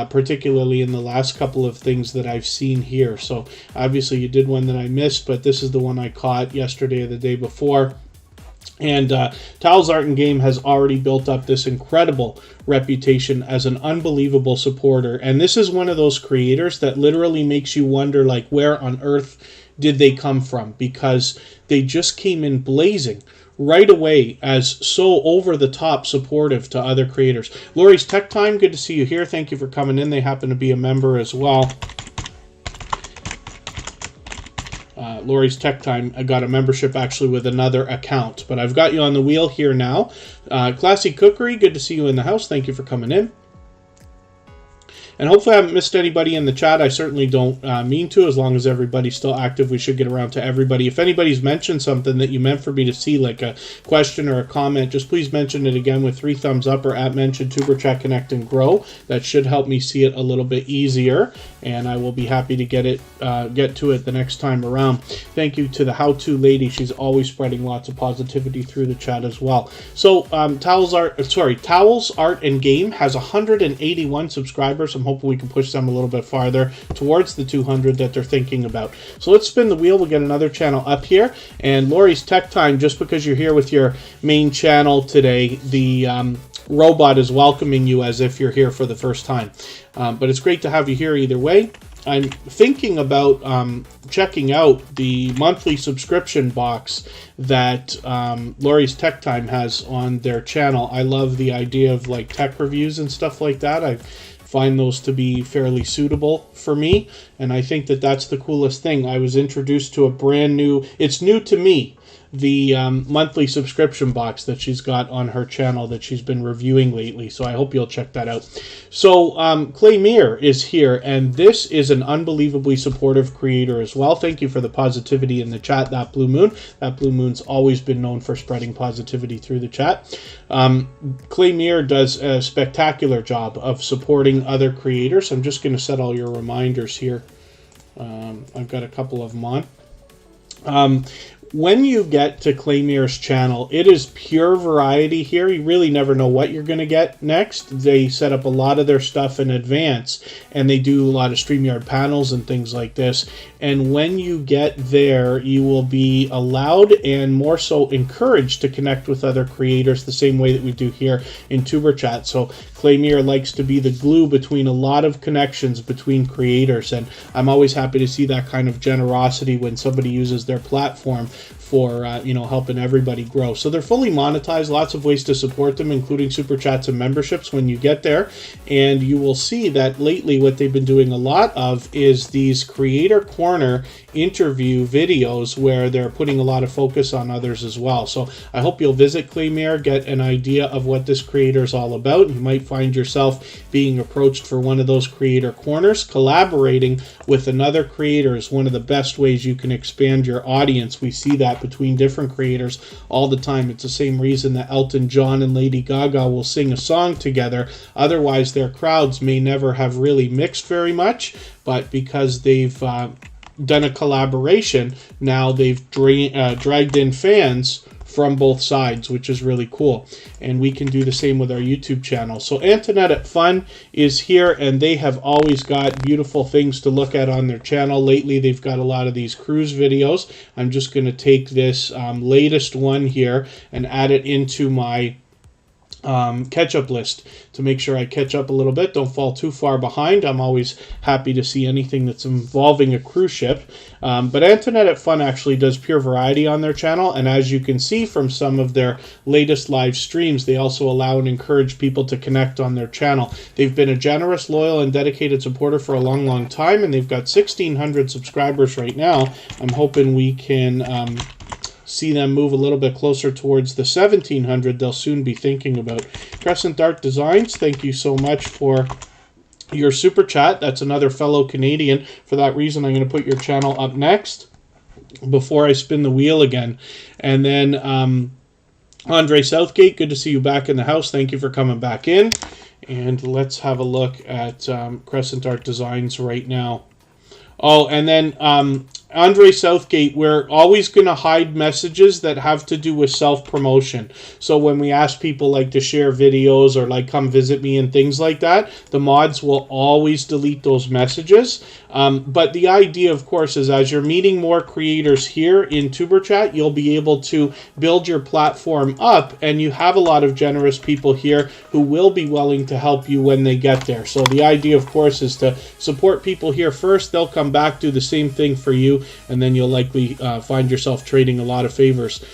A: particularly in the last couple of things that I've seen here. So obviously you did one that I missed, but this is the one I caught yesterday or the day before. And Towels Art and Game has already built up this incredible reputation as an unbelievable supporter. And this is one of those creators that literally makes you wonder, like, where on earth did they come from? Because they just came in blazing right away as so over-the-top supportive to other creators. Lori's Tech Time, good to see you here. Thank you for coming in. They happen to be a member as well. Lori's Tech Time, I got a membership actually with another account, but I've got you on the wheel here now. Classy Cookery, good to see you in the house. Thank you for coming in. And hopefully I haven't missed anybody in the chat. I certainly don't mean to. As long as everybody's still active, we should get around to everybody. If anybody's mentioned something that you meant for me to see, like a question or a comment, just please mention it again with 3 thumbs up or at mention TuberChat Connect and Grow. That should help me see it a little bit easier, and I will be happy to get to it the next time around. Thank you to the how-to lady. She's always spreading lots of positivity through the chat as well. So Towels Art and Game has 181 subscribers. I'm hoping we can push them a little bit farther towards the 200 that they're thinking about. So let's spin the wheel. We'll get another channel up here. And Lori's Tech Time, just because you're here with your main channel today, the robot is welcoming you as if you're here for the first time. But it's great to have you here either way. I'm thinking about checking out the monthly subscription box that Lori's Tech Time has on their channel. I love the idea of like tech reviews and stuff like that. I find those to be fairly suitable for me, and I think that that's the coolest thing. I was introduced to a brand new, it's new to me, the monthly subscription box that she's got on her channel that she's been reviewing lately. So I hope you'll check that out. So Claymere is here, and this is an unbelievably supportive creator as well. Thank you for the positivity in the chat, That Blue Moon. That Blue Moon's always been known for spreading positivity through the chat. Claymere does a spectacular job of supporting other creators. I'm just going to set all your reminders here. I've got a couple of them on. When you get to Claymere's channel, it is pure variety here. You really never know what you're going to get next. They set up a lot of their stuff in advance, and they do a lot of StreamYard panels and things like this. And when you get there, you will be allowed and more so encouraged to connect with other creators the same way that we do here in Superchat. So Claymere likes to be the glue between a lot of connections between creators, and I'm always happy to see that kind of generosity when somebody uses their platform for helping everybody grow. So they're fully monetized, lots of ways to support them, including super chats and memberships when you get there. And you will see that lately what they've been doing a lot of is these creator corner interview videos where they're putting a lot of focus on others as well. So I hope you'll visit Claymere, get an idea of what this creator is all about. You might find yourself being approached for one of those creator corners. Collaborating with another creator is one of the best ways you can expand your audience. We see that between different creators all the time. It's the same reason that Elton John and Lady Gaga will sing a song together. Otherwise, their crowds may never have really mixed very much, but because they've done a collaboration, now they've dragged in fans from both sides, which is really cool. And we can do the same with our YouTube channel. So Antoinette Fun is here, and they have always got beautiful things to look at on their channel. Lately, they've got a lot of these cruise videos. I'm just going to take this latest one here and add it into my catch-up list to make sure I catch up a little bit, don't fall too far behind. I'm always happy to see anything that's involving a cruise ship. But Antoinette Fun actually does pure variety on their channel, and as you can see from some of their latest live streams, they also allow and encourage people to connect on their channel. They've been a generous, loyal, and dedicated supporter for a long, long time, and they've got 1,600 subscribers right now. I'm hoping we can see them move a little bit closer towards the 1,700 they'll soon be thinking about. Crescent Art Designs, thank you so much for your super chat. That's another fellow Canadian. For that reason, I'm going to put your channel up next before I spin the wheel again. And then Andre Southgate, good to see you back in the house. Thank you for coming back in. And let's have a look at Crescent Art Designs right now. Oh, and then Andre Southgate, we're always going to hide messages that have to do with self-promotion. So when we ask people like to share videos or like come visit me and things like that, the mods will always delete those messages. But the idea, of course, is as you're meeting more creators here in TuberChat, you'll be able to build your platform up, and you have a lot of generous people here who will be willing to help you when they get there. So the idea, of course, is to support people here first. They'll come back, do the same thing for you, and then you'll likely find yourself trading a lot of favors.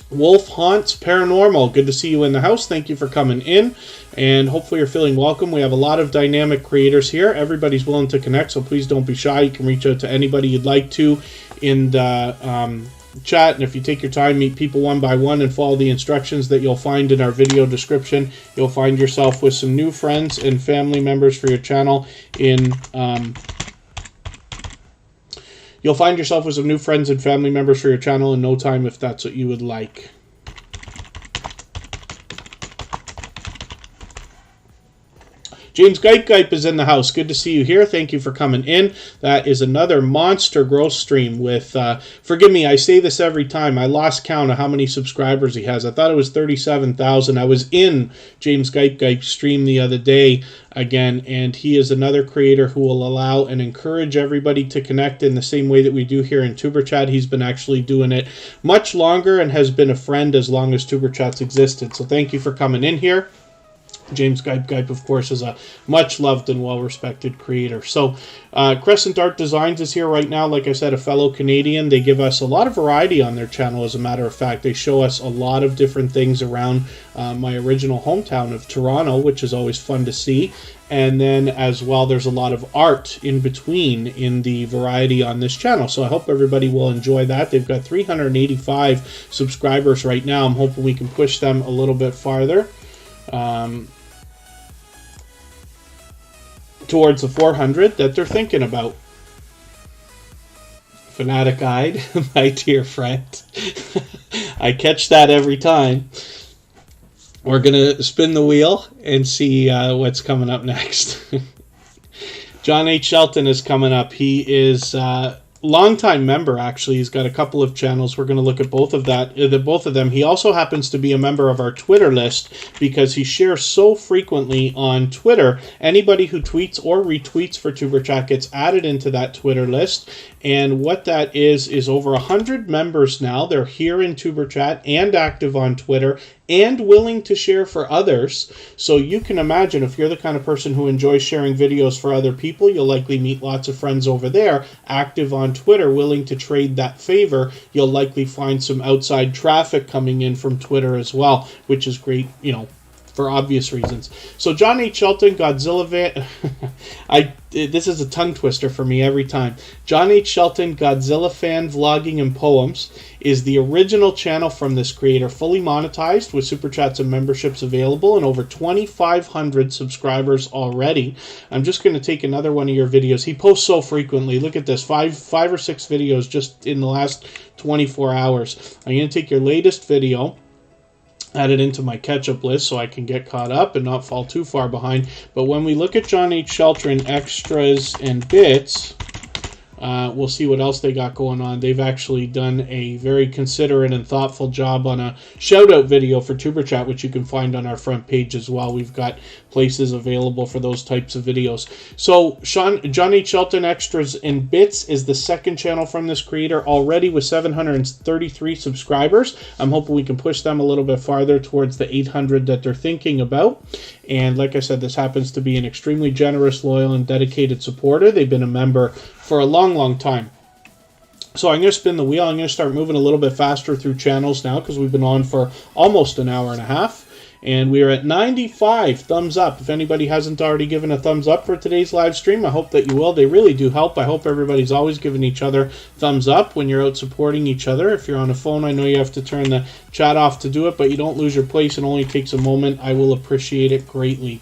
A: Wolf Haunts Paranormal, good to see you in the house. Thank you for coming in, and hopefully you're feeling welcome. We have a lot of dynamic creators here. Everybody's willing to connect, so please don't be shy. You can reach out to anybody you'd like to in the chat, and if you take your time, meet people one by one and follow the instructions that you'll find in our video description, you'll find yourself with some new friends and family members for your channel in You'll find yourself with some new friends and family members for your channel in no time if that's what you would like. James Gype is in the house. Good to see you here. Thank you for coming in. That is another monster growth stream with, forgive me, I say this every time. I lost count of how many subscribers he has. I thought it was 37,000. I was in James Gype's stream the other day again, and he is another creator who will allow and encourage everybody to connect in the same way that we do here in Superchat. He's been actually doing it much longer and has been a friend as long as Superchat's existed. So thank you for coming in here. James Gype, of course, is a much-loved and well-respected creator. So, Crescent Art Designs is here right now. Like I said, a fellow Canadian. They give us a lot of variety on their channel, as a matter of fact. They show us a lot of different things around my original hometown of Toronto, which is always fun to see. And then, as well, there's a lot of art in between in the variety on this channel. So I hope everybody will enjoy that. They've got 385 subscribers right now. I'm hoping we can push them a little bit farther. Towards the 400 that they're thinking about. Fanatic eyed, my dear friend. I catch that every time. We're gonna spin the wheel and see what's coming up next. John H. Shelton is coming up. He is longtime member, actually. He's got a couple of channels. We're going to look at both of them. He also happens to be a member of our Twitter list because he shares so frequently on Twitter. Anybody who tweets or retweets for Superchat gets added into that Twitter list. And what that is over 100 members now. They're here in Superchat and active on Twitter and willing to share for others. So you can imagine, if you're the kind of person who enjoys sharing videos for other people, you'll likely meet lots of friends over there, active on Twitter, willing to trade that favor. You'll likely find some outside traffic coming in from Twitter as well, which is great, you know, for obvious reasons. So John H. Shelton, Godzilla fan... this is a tongue twister for me every time. John H. Shelton, Godzilla fan, vlogging, and poems is the original channel from this creator, fully monetized with super chats and memberships available, and over 2,500 subscribers already. I'm just going to take another one of your videos. He posts so frequently. Look at this, five or six videos just in the last 24 hours. I'm going to take your latest video, add it into my catch-up list so I can get caught up and not fall too far behind. But when we look at John H. Shelton extras and bits, we'll see what else they got going on. They've actually done a very considerate and thoughtful job on a shout-out video for Superchat, which you can find on our front page as well. We've got places available for those types of videos. So John H. Shelton Extras and Bits is the second channel from this creator, already with 733 subscribers. I'm hoping we can push them a little bit farther towards the 800 that they're thinking about. And like I said, this happens to be an extremely generous, loyal, and dedicated supporter. They've been a member for a long time. So I'm going to spin the wheel. I'm going to start moving a little bit faster through channels now because we've been on for almost an hour and a half. And we are at 95 thumbs up. If anybody hasn't already given a thumbs up for today's live stream, I hope that you will. They really do help. I hope everybody's always giving each other thumbs up when you're out supporting each other. If you're on a phone, I know you have to turn the chat off to do it, but you don't lose your place. It only takes a moment. I will appreciate it greatly.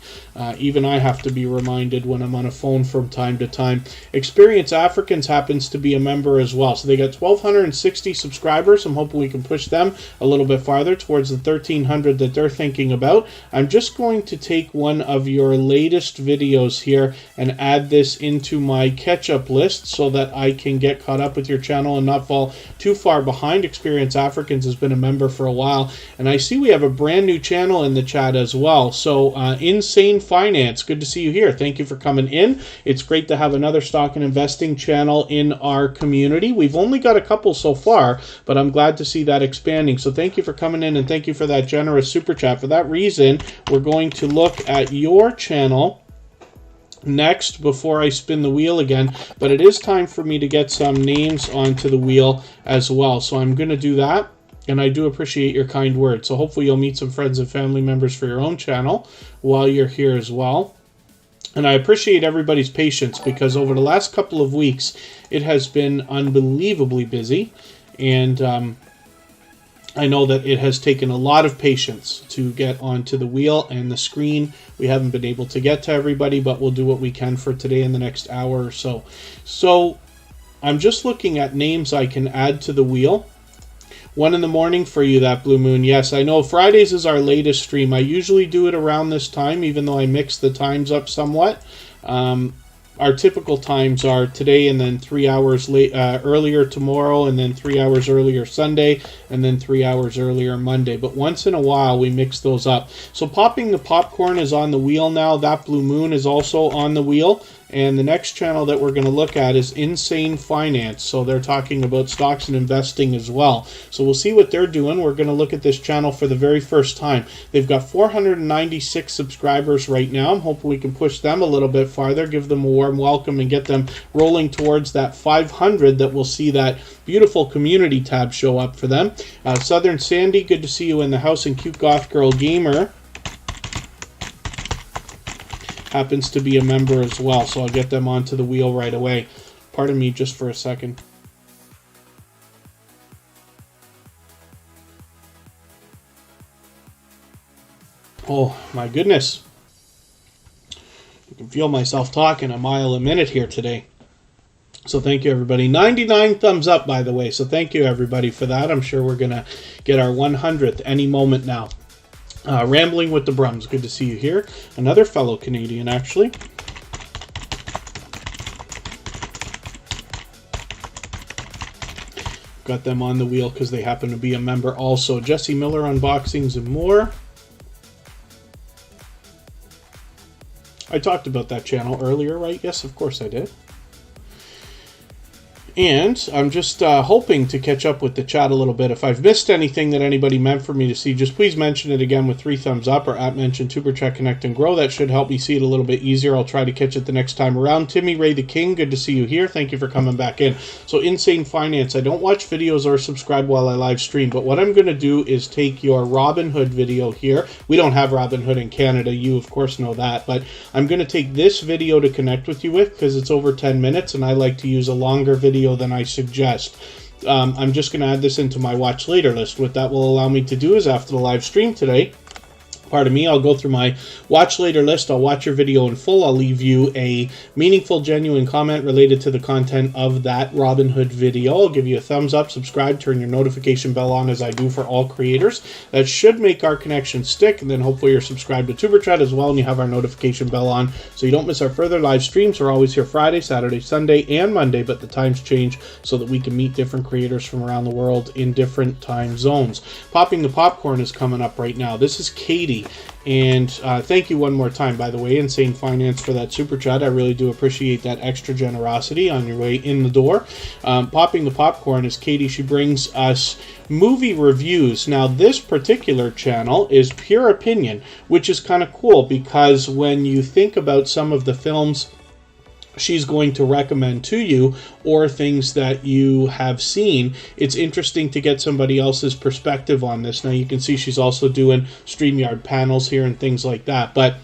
A: Even I have to be reminded when I'm on a phone from time to time. Experience Africans happens to be a member as well. So they got 1,260 subscribers. I'm hoping we can push them a little bit farther towards the 1,300 that they're thinking about. I'm just going to take one of your latest videos here and add this into my catch-up list so that I can get caught up with your channel and not fall too far behind. Experience Africans has been a member for a while, and I see we have a brand new channel in the chat as well. So Insane Finance, good to see you here. Thank you for coming in. It's great to have another stock and investing channel in our community. We've only got a couple so far, but I'm glad to see that expanding. So thank you for coming in, and thank you for that generous super chat. For that reason, we're going to look at your channel next before I spin the wheel again, but it is time for me to get some names onto the wheel as well. So I'm going to do that, and I do appreciate your kind words. So hopefully you'll meet some friends and family members for your own channel while you're here as well. And I appreciate everybody's patience because over the last couple of weeks, it has been unbelievably busy, and I know that it has taken a lot of patience to get onto the wheel and the screen. We haven't been able to get to everybody, but we'll do what we can for today in the next hour or so. So I'm just looking at names I can add to the wheel. 1 in the morning for you, that Blue Moon. Yes, I know Fridays is our latest stream. I usually do it around this time, even though I mix the times up somewhat. Our typical times are today and then 3 hours earlier tomorrow, and then 3 hours earlier Sunday, and then 3 hours earlier Monday. But once in a while, we mix those up. So Popping the Popcorn is on the wheel now. That Blue Moon is also on the wheel. And the next channel that we're going to look at is Insane Finance. So they're talking about stocks and investing as well. So we'll see what they're doing. We're going to look at this channel for the very first time. They've got 496 subscribers right now. I'm hoping we can push them a little bit farther, give them a warm welcome, and get them rolling towards that 500 that we'll see that beautiful community tab show up for them. Southern Sandy, good to see you in the house. And Cute Goth Girl Gamer happens to be a member as well, so I'll get them onto the wheel right away. Pardon me just for a second. Oh my goodness. I can feel myself talking a mile a minute here today. So thank you, everybody. 99 thumbs up, by the way, so thank you, everybody, for that. I'm sure we're going to get our 100th any moment now. Rambling with the Brums, good to see you here. Another fellow Canadian, actually. Got them on the wheel because they happen to be a member also. Jesse Miller Unboxings and More. I talked about that channel earlier, right? Yes, of course I did. And I'm just hoping to catch up with the chat a little bit. If I've missed anything that anybody meant for me to see, just please mention it again with 3 thumbs up or @mention Superchat Connect and Grow. That should help me see it a little bit easier. I'll try to catch it the next time around. Timmy Ray the King, good to see you here. Thank you for coming back in. So Insane Finance, I don't watch videos or subscribe while I live stream, but what I'm going to do is take your Robinhood video here. We don't have Robinhood in Canada. You, of course, know that, but I'm going to take this video to connect with you with because it's over 10 minutes, and I like to use a longer video than I suggest. I'm just going to add this into my watch later list. What that will allow me to do is after the live stream today, pardon me, I'll go through my watch later list. I'll watch your video in full. I'll leave you a meaningful, genuine comment related to the content of that Robinhood video. I'll give you a thumbs up, subscribe, turn your notification bell on as I do for all creators. That should make our connection stick, and then hopefully you're subscribed to Superchat as well and you have our notification bell on so you don't miss our further live streams. We're always here Friday, Saturday, Sunday, and Monday, but the times change so that we can meet different creators from around the world in different time zones. Popping the Popcorn is coming up right now. This is Katie. And thank you one more time, by the way, Insane Finance, for that super chat. I really do appreciate that extra generosity on your way in the door. Popping the Popcorn is Katie. She brings us movie reviews. Now, this particular channel is pure opinion, which is kind of cool because when you think about some of the films she's going to recommend to you or things that you have seen, it's interesting to get somebody else's perspective on this. Now you can see she's also doing StreamYard panels here and things like that, but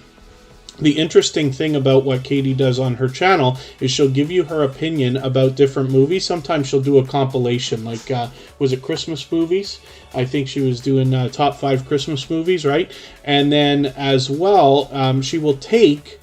A: the interesting thing about what Katie does on her channel is she'll give you her opinion about different movies. Sometimes she'll do a compilation, like, was it Christmas movies? I think she was doing top 5 Christmas movies, right? And then as well, she will take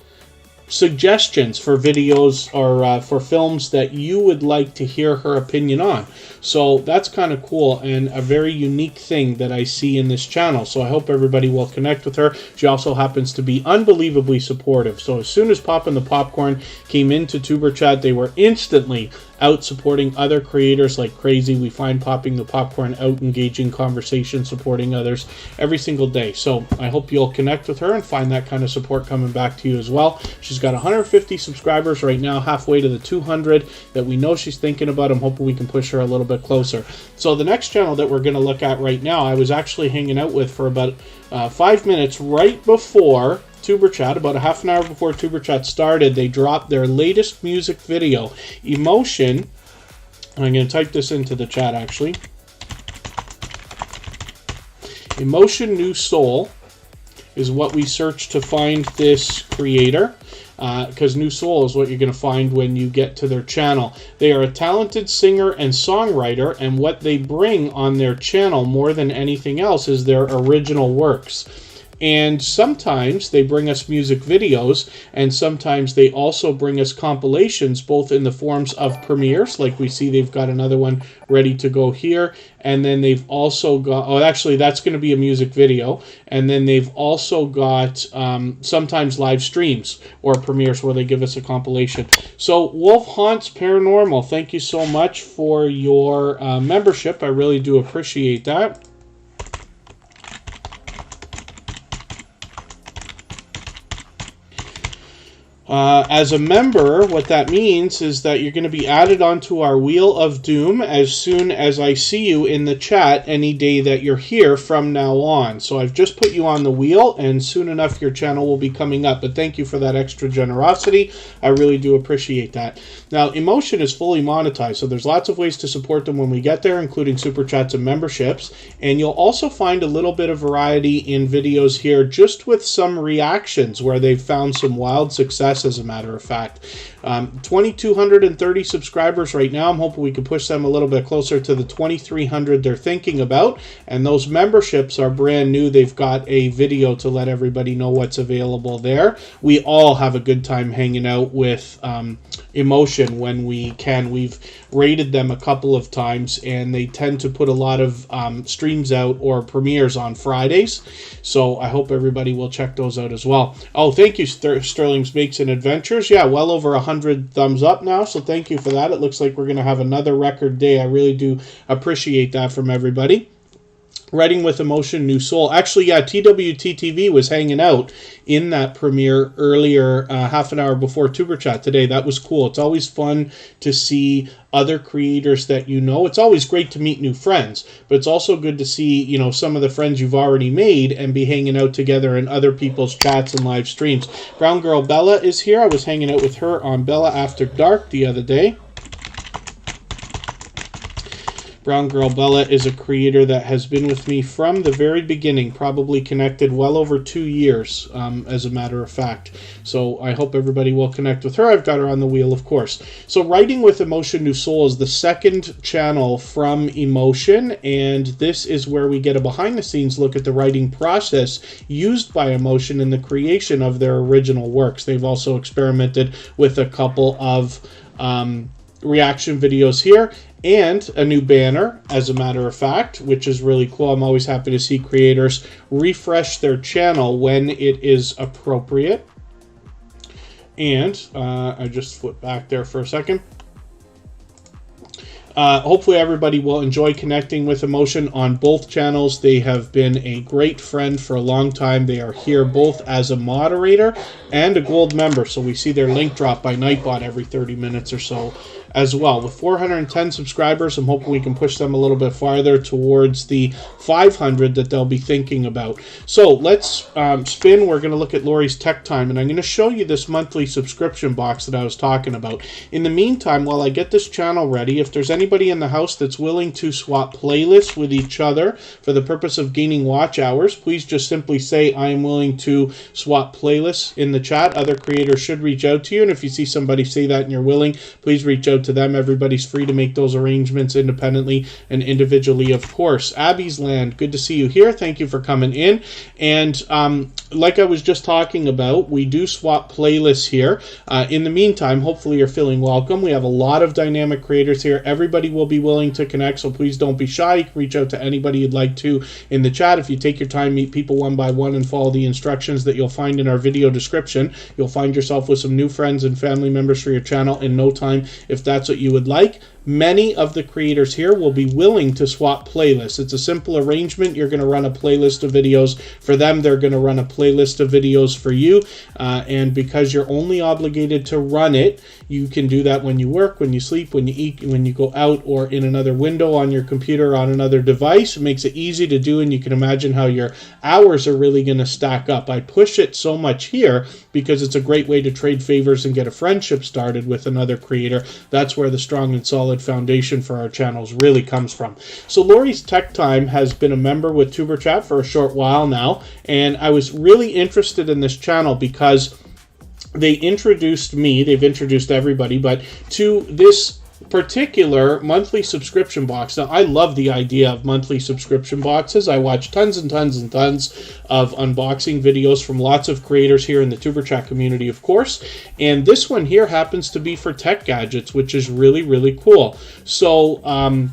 A: suggestions for videos or for films that you would like to hear her opinion on. So that's kind of cool and a very unique thing that I see in this channel. So I hope everybody will connect with her. She also happens to be unbelievably supportive. So as soon as Poppin' the Popcorn came into Tuber Chat, they were instantly out supporting other creators like crazy. We find Popping the Popcorn out engaging conversation, supporting others every single day. So I hope you'll connect with her and find that kind of support coming back to you as well. She's got 150 subscribers right now, halfway to the 200 that we know she's thinking about. I'm hoping we can push her a little bit closer. So the next channel that we're going to look at right now, I was actually hanging out with for about 5 minutes right before Tuber Chat, about a half an hour before Tuber Chat started. They dropped their latest music video, Emotion. I'm going to type this into the chat actually. Emotion New Soul is what we search to find this creator, because New Soul is what you're going to find when you get to their channel. They are a talented singer and songwriter, and what they bring on their channel more than anything else is their original works. And sometimes they bring us music videos, and sometimes they also bring us compilations, both in the forms of premieres, like we see they've got another one ready to go here, and then they've also got, oh, actually that's going to be a music video, and then they've also got sometimes live streams or premieres where they give us a compilation. So Wolf Haunts Paranormal, thank you so much for your membership. I really do appreciate that. As a member, what that means is that you're going to be added onto our Wheel of Doom as soon as I see you in the chat any day that you're here from now on. So I've just put you on the wheel, and soon enough your channel will be coming up. But thank you for that extra generosity. I really do appreciate that. Now, Emotion is fully monetized, so there's lots of ways to support them when we get there, including Super Chats and memberships. And you'll also find a little bit of variety in videos here, just with some reactions where they've found some wild success, as a matter of fact. 2,230 subscribers right now. I'm hoping we can push them a little bit closer to the 2,300 they're thinking about. And those memberships are brand new. They've got a video to let everybody know what's available there. We all have a good time hanging out with Emotion when we can. We've rated them a couple of times, and they tend to put a lot of streams out or premieres on Fridays. So I hope everybody will check those out as well. Oh, thank you, Sterling's Makes and Adventures. Yeah, well over 100 thumbs up now, so thank you for that. It looks like we're going to have another record day. I really do appreciate that from everybody. Writing with Emotion, New Soul. Actually, yeah, TWTTV was hanging out in that premiere earlier, half an hour before Tuber Chat today. That was cool. It's always fun to see other creators that you know. It's always great to meet new friends, but it's also good to see, you know, some of the friends you've already made and be hanging out together in other people's chats and live streams. Brown Girl Bella is here. I was hanging out with her on Bella After Dark the other day. Brown Girl Bella is a creator that has been with me from the very beginning, probably connected well over 2 years, as a matter of fact. So I hope everybody will connect with her. I've got her on the wheel, of course. So Writing with Emotion, New Soul is the second channel from Emotion, and this is where we get a behind-the-scenes look at the writing process used by Emotion in the creation of their original works. They've also experimented with a couple of reaction videos here, and a new banner, as a matter of fact, which is really cool. I'm always happy to see creators refresh their channel when it is appropriate. And I just flipped back there for a second. Hopefully everybody will enjoy connecting with Emotion on both channels. They have been a great friend for a long time. They are here both as a moderator and a gold member, so we see their link drop by Nightbot every 30 minutes or so as well. With 410 subscribers, I'm hoping we can push them a little bit farther towards the 500 that they'll be thinking about. So let's spin. We're going to look at Lori's Tech Time, and I'm going to show you this monthly subscription box that I was talking about. In the meantime, while I get this channel ready, if there's anybody in the house that's willing to swap playlists with each other for the purpose of gaining watch hours, please just simply say, I am willing to swap playlists in the chat. Other creators should reach out to you, and if you see somebody say that and you're willing, please reach out to them. Everybody's free to make those arrangements independently and individually, of course. Abby's Land, good to see you here. Thank you for coming in. And like I was just talking about, we do swap playlists here. In the meantime, hopefully you're feeling welcome. We have a lot of dynamic creators here. Everybody will be willing to connect, so please don't be shy. You can reach out to anybody you'd like to in the chat. If you take your time, meet people one by one, and follow the instructions that you'll find in our video description, you'll find yourself with some new friends and family members for your channel in no time, if that's what you would like. Many of the creators here will be willing to swap playlists. It's a simple arrangement. You're going to run a playlist of videos for them. They're going to run a playlist of videos for you. And because you're only obligated to run it, you can do that when you work, when you sleep, when you eat, when you go out, or in another window on your computer, on another device. It makes it easy to do, and you can imagine how your hours are really going to stack up. I push it so much here because it's a great way to trade favors and get a friendship started with another creator. That's where the strong and solid foundation for our channels really comes from. So Lori's Tech Time has been a member with Tuber Chat for a short while now, and I was really interested in this channel because they introduced me, they've introduced everybody, but to this particular monthly subscription box. Now, I love the idea of monthly subscription boxes. I watch tons and tons and tons of unboxing videos from lots of creators here in the Tuber Chat community, of course. And this one here happens to be for tech gadgets, which is really, really cool. So,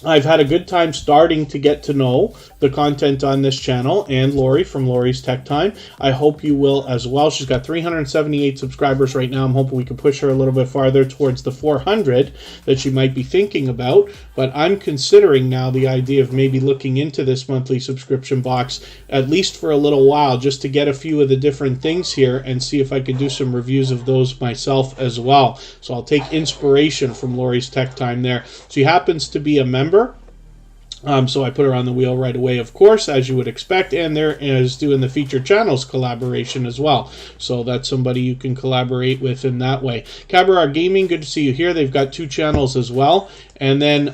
A: I've had a good time starting to get to know the content on this channel and Lori from Lori's Tech Time. I hope you will as well. She's got 378 subscribers right now. I'm hoping we can push her a little bit farther towards the 400 that she might be thinking about. But I'm considering now the idea of maybe looking into this monthly subscription box, at least for a little while, just to get a few of the different things here and see if I could do some reviews of those myself as well. So I'll take inspiration from Lori's Tech Time there. She happens to be a member. So I put her on the wheel right away, of course, as you would expect, and there is doing the featured channels collaboration as well. So that's somebody you can collaborate with in that way. Cabaret Gaming, good to see you here. They've got 2 channels as well. And then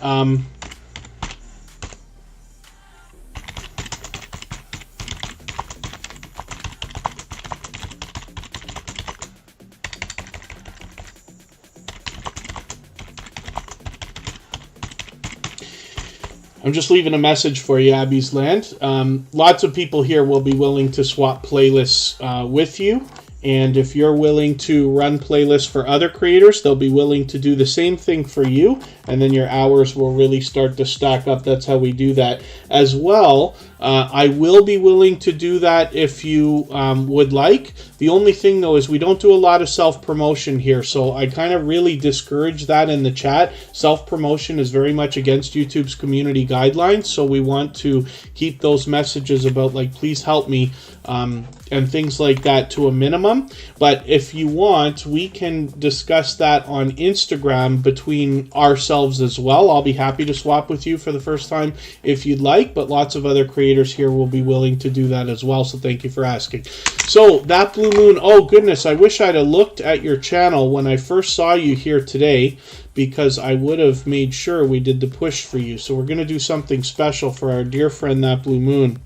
A: I'm just leaving a message for you, Abby's Land. Lots of people here will be willing to swap playlists with you. And if you're willing to run playlists for other creators, they'll be willing to do the same thing for you. And then your hours will really start to stack up. That's how we do that. As well, I will be willing to do that if you would like. The only thing, though, is we don't do a lot of self-promotion here. So I kind of really discourage that in the chat. Self-promotion is very much against YouTube's community guidelines. So we want to keep those messages about, like, please help me, and things like that to a minimum. But if you want, we can discuss that on Instagram between ourselves as well. I'll be happy to swap with you for the first time if you'd like, but lots of other creators here will be willing to do that as well, so thank you for asking. So, That Blue Moon, oh goodness, I wish I'd have looked at your channel when I first saw you here today, because I would have made sure we did the push for you. So we're going to do something special for our dear friend That Blue Moon.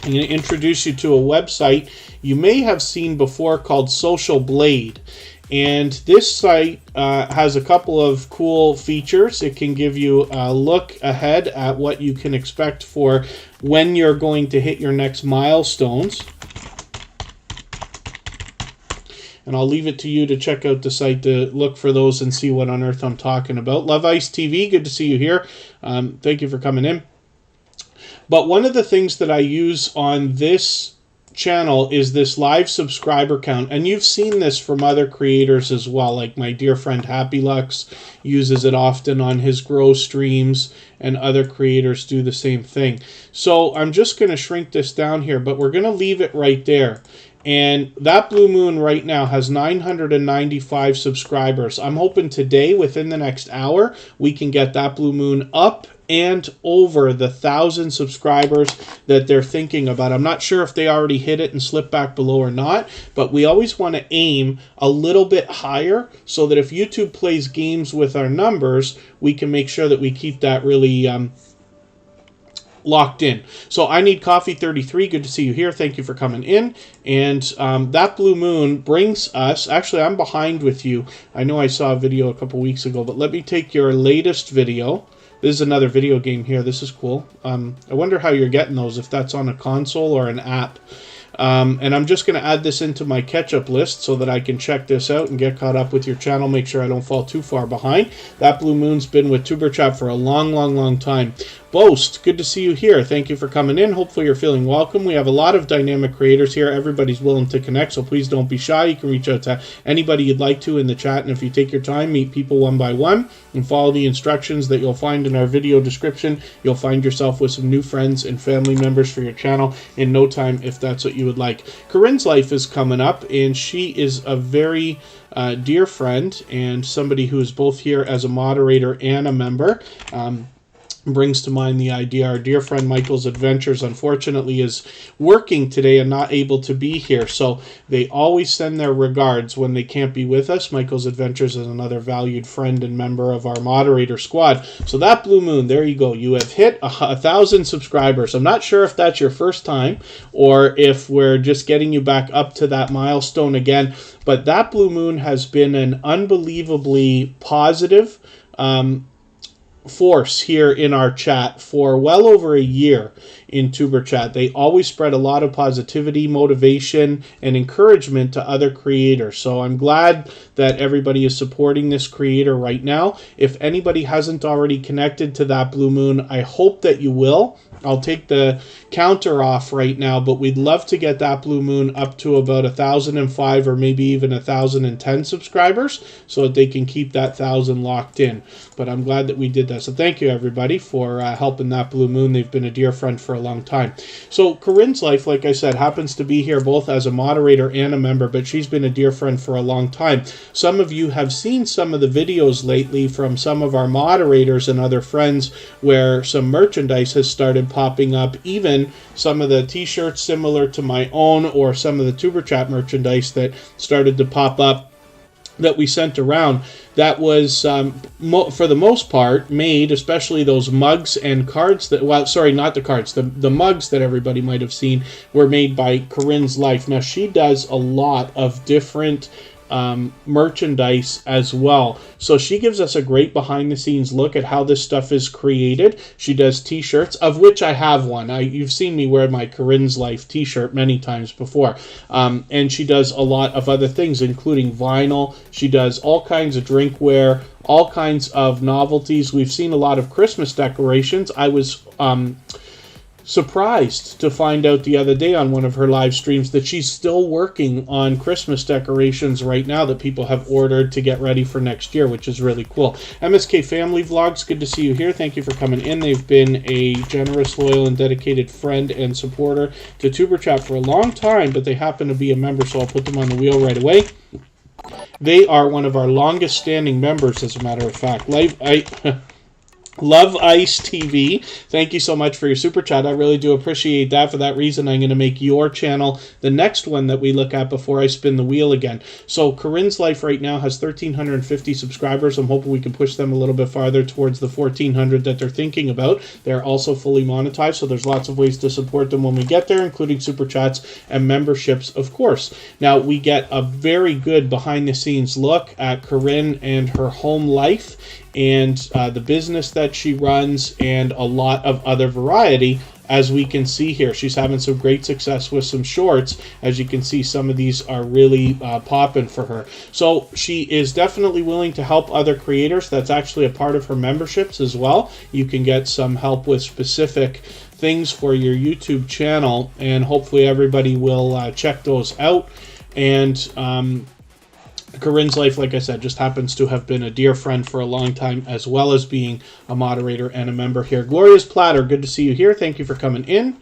A: I'm going to introduce you to a website you may have seen before called Social Blade. And this site has a couple of cool features. It can give you a look ahead at what you can expect for when you're going to hit your next milestones. And I'll leave it to you to check out the site to look for those and see what on earth I'm talking about. Love Ice TV, good to see you here. Thank you for coming in. But one of the things that I use on this channel is this live subscriber count, and you've seen this from other creators as well, like my dear friend Happy Lux uses it often on his grow streams, and other creators do the same thing. So I'm just going to shrink this down here, but we're going to leave it right there. And That Blue Moon right now has 995 subscribers. I'm hoping today, within the next hour, we can get That Blue Moon up and over the 1,000 subscribers that they're thinking about. I'm not sure if they already hit it and slipped back below or not, but we always want to aim a little bit higher so that if YouTube plays games with our numbers, we can make sure that we keep that really locked in. So I Need Coffee 33, good to see you here. Thank you for coming in. And That Blue Moon brings us, actually I'm behind with you. I know I saw a video a couple weeks ago, but let me take your latest video. This is another video game here. This is cool. I wonder how you're getting those, if that's on a console or an app. And I'm just going to add this into my catch-up list so that I can check this out and get caught up with your channel, make sure I don't fall too far behind. That Blue Moon's been with Tuber Chat for a long, long, long time. Boast, good to see you here. Thank you for coming in. Hopefully you're feeling welcome. We have a lot of dynamic creators here. Everybody's willing to connect, so please don't be shy. You can reach out to anybody you'd like to in the chat, and if you take your time, meet people one by one and follow the instructions that you'll find in our video description, you'll find yourself with some new friends and family members for your channel in no time, if that's what you would like. Corinne's Life is coming up, and she is a very dear friend and somebody who is both here as a moderator and a member. brings to mind the idea. Our dear friend Michael's Adventures unfortunately is working today and not able to be here, so they always send their regards when they can't be with us. Michael's Adventures is another valued friend and member of our moderator squad. So that blue moon, there you go, you have hit 1,000 subscribers. I'm not sure if that's your first time or if we're just getting you back up to that milestone again, but that blue moon has been an unbelievably positive force here in our chat for well over a year in Tuber Chat. They always spread a lot of positivity, motivation, and encouragement to other creators. So I'm glad that everybody is supporting this creator right now. If anybody hasn't already connected to that blue moon, I hope that you will. I'll take the counter off right now, but we'd love to get that blue moon up to about 1,005 or maybe even 1,010 subscribers so that they can keep that 1,000 locked in. But I'm glad that we did that. So thank you, everybody, for helping that blue moon. They've been a dear friend for a long time. So Corinne's Life, like I said, happens to be here both as a moderator and a member, but she's been a dear friend for a long time. Some of you have seen some of the videos lately from some of our moderators and other friends where some merchandise has started popping up, even some of the t-shirts similar to my own or some of the Tuber Chat merchandise that started to pop up that we sent around. That was, for the most part, made, especially those mugs and cards that, well, sorry, not the cards, the mugs that everybody might have seen were made by Corinne's Life. Now, she does a lot of different merchandise as well. So she gives us a great behind the scenes look at how this stuff is created. She does t-shirts, of which I have one. You've seen me wear my Corinne's Life t-shirt many times before. And she does a lot of other things, including vinyl. She does all kinds of drinkware, all kinds of novelties. We've seen a lot of Christmas decorations. I was surprised to find out the other day on one of her live streams that she's still working on Christmas decorations right now that people have ordered to get ready for next year, which is really cool. MSK Family Vlogs, good to see you here. Thank you for coming in. They've been a generous, loyal, and dedicated friend and supporter to Tuber Chat for a long time, but they happen to be a member, so I'll put them on the wheel right away. They are one of our longest standing members, as a matter of fact. Love Ice TV, thank you so much for your super chat. I really do appreciate that. For that reason, I'm going to make your channel the next one that we look at before I spin the wheel again. So Corinne's Life right now has 1,350 subscribers. I'm hoping we can push them a little bit farther towards the 1,400 that they're thinking about. They're also fully monetized, so there's lots of ways to support them when we get there, including super chats and memberships, of course. Now, we get a very good behind-the-scenes look at Corinne and her home life and the business that she runs and a lot of other variety. As we can see here, she's having some great success with some shorts. As you can see, some of these are really popping for her. So she is definitely willing to help other creators. That's actually a part of her memberships as well. You can get some help with specific things for your YouTube channel, and hopefully everybody will check those out. And Corinne's Life, like I said, just happens to have been a dear friend for a long time, as well as being a moderator and a member here. Gloria's Platter, good to see you here. Thank you for coming in.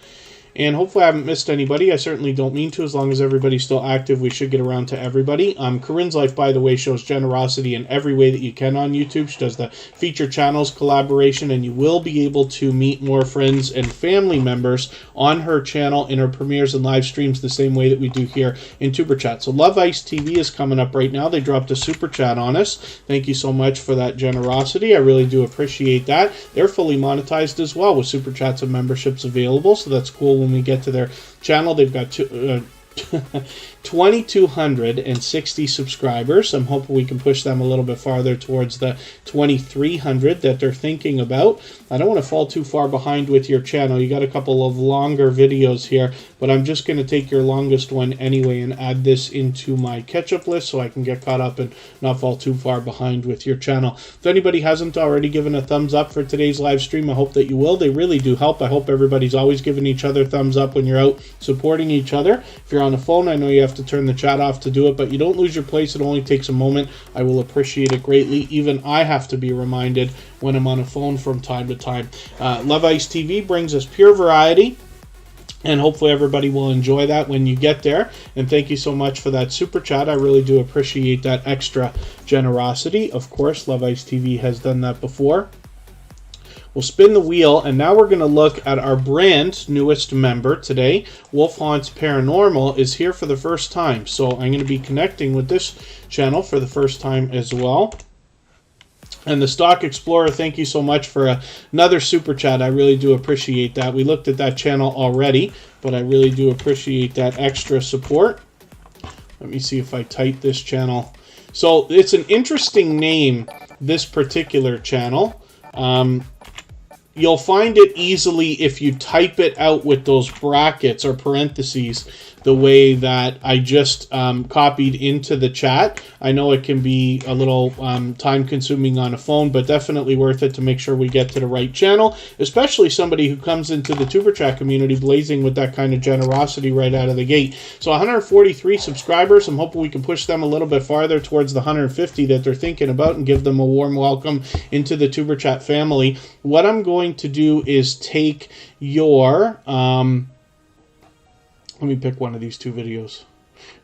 A: And hopefully I haven't missed anybody. I certainly don't mean to. As long as everybody's still active, we should get around to everybody. Corinne's Life, by the way, shows generosity in every way that you can on YouTube. She does the feature channels collaboration, and you will be able to meet more friends and family members on her channel in her premieres and live streams the same way that we do here in Tuber Chat. So Love Ice TV is coming up right now. They dropped a super chat on us. Thank you so much for that generosity. I really do appreciate that. They're fully monetized as well with super chats and memberships available, so that's cool. When we get to their channel, they've got 2,260 subscribers. I'm hoping we can push them a little bit farther towards the 2,300 that they're thinking about. I don't want to fall too far behind with your channel. You got a couple of longer videos here, but I'm just going to take your longest one anyway and add this into my catch-up list so I can get caught up and not fall too far behind with your channel. If anybody hasn't already given a thumbs up for today's live stream, I hope that you will. They really do help. I hope everybody's always giving each other thumbs up when you're out supporting each other. If you're on the phone, I know you have to turn the chat off to do it, but you don't lose your place. It only takes a moment. I will appreciate it greatly. Even I have to be reminded when I'm on a phone from time to time. Love Ice TV brings us pure variety, and hopefully everybody will enjoy that when you get there. And thank you so much for that super chat. I really do appreciate that extra generosity. Of course, Love Ice TV has done that before. We'll spin the wheel, and now we're going to look at our brand newest member today. Wolf Haunts Paranormal is here for the first time, so I'm going to be connecting with this channel for the first time as well. And the Stock Explorer, thank you so much for another super chat. I really do appreciate that. We looked at that channel already, but I really do appreciate that extra support. Let me see if I type this channel. So it's an interesting name, this particular channel. You'll find it easily if you type it out with those brackets or parentheses the way that I just copied into the chat. I know it can be a little time consuming on a phone, but definitely worth it to make sure we get to the right channel, especially somebody who comes into the Tuber Chat community blazing with that kind of generosity right out of the gate. So 143 subscribers. I'm hoping we can push them a little bit farther towards the 150 that they're thinking about and give them a warm welcome into the Tuber Chat family. What I'm going to do is take your let me pick one of these two videos.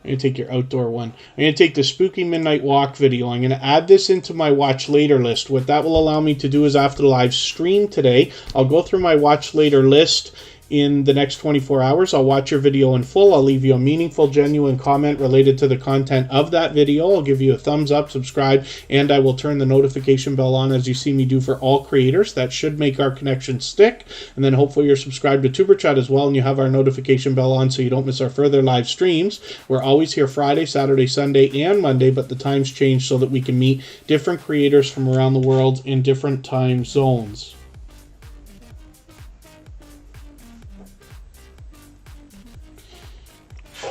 A: I'm going to take your outdoor one. I'm going to take the Spooky Midnight Walk video. I'm going to add this into my watch later list. What that will allow me to do is after the live stream today, I'll go through my watch later list in the next 24 hours. I'll watch your video in full. I'll leave you a meaningful, genuine comment related to the content of that video. I'll give you a thumbs up, subscribe, and I will turn the notification bell on as you see me do for all creators. That should make our connection stick. And then hopefully you're subscribed to Tuber Chat as well and you have our notification bell on so you don't miss our further live streams. We're always here Friday, Saturday, Sunday, and Monday, but the times change so that we can meet different creators from around the world in different time zones.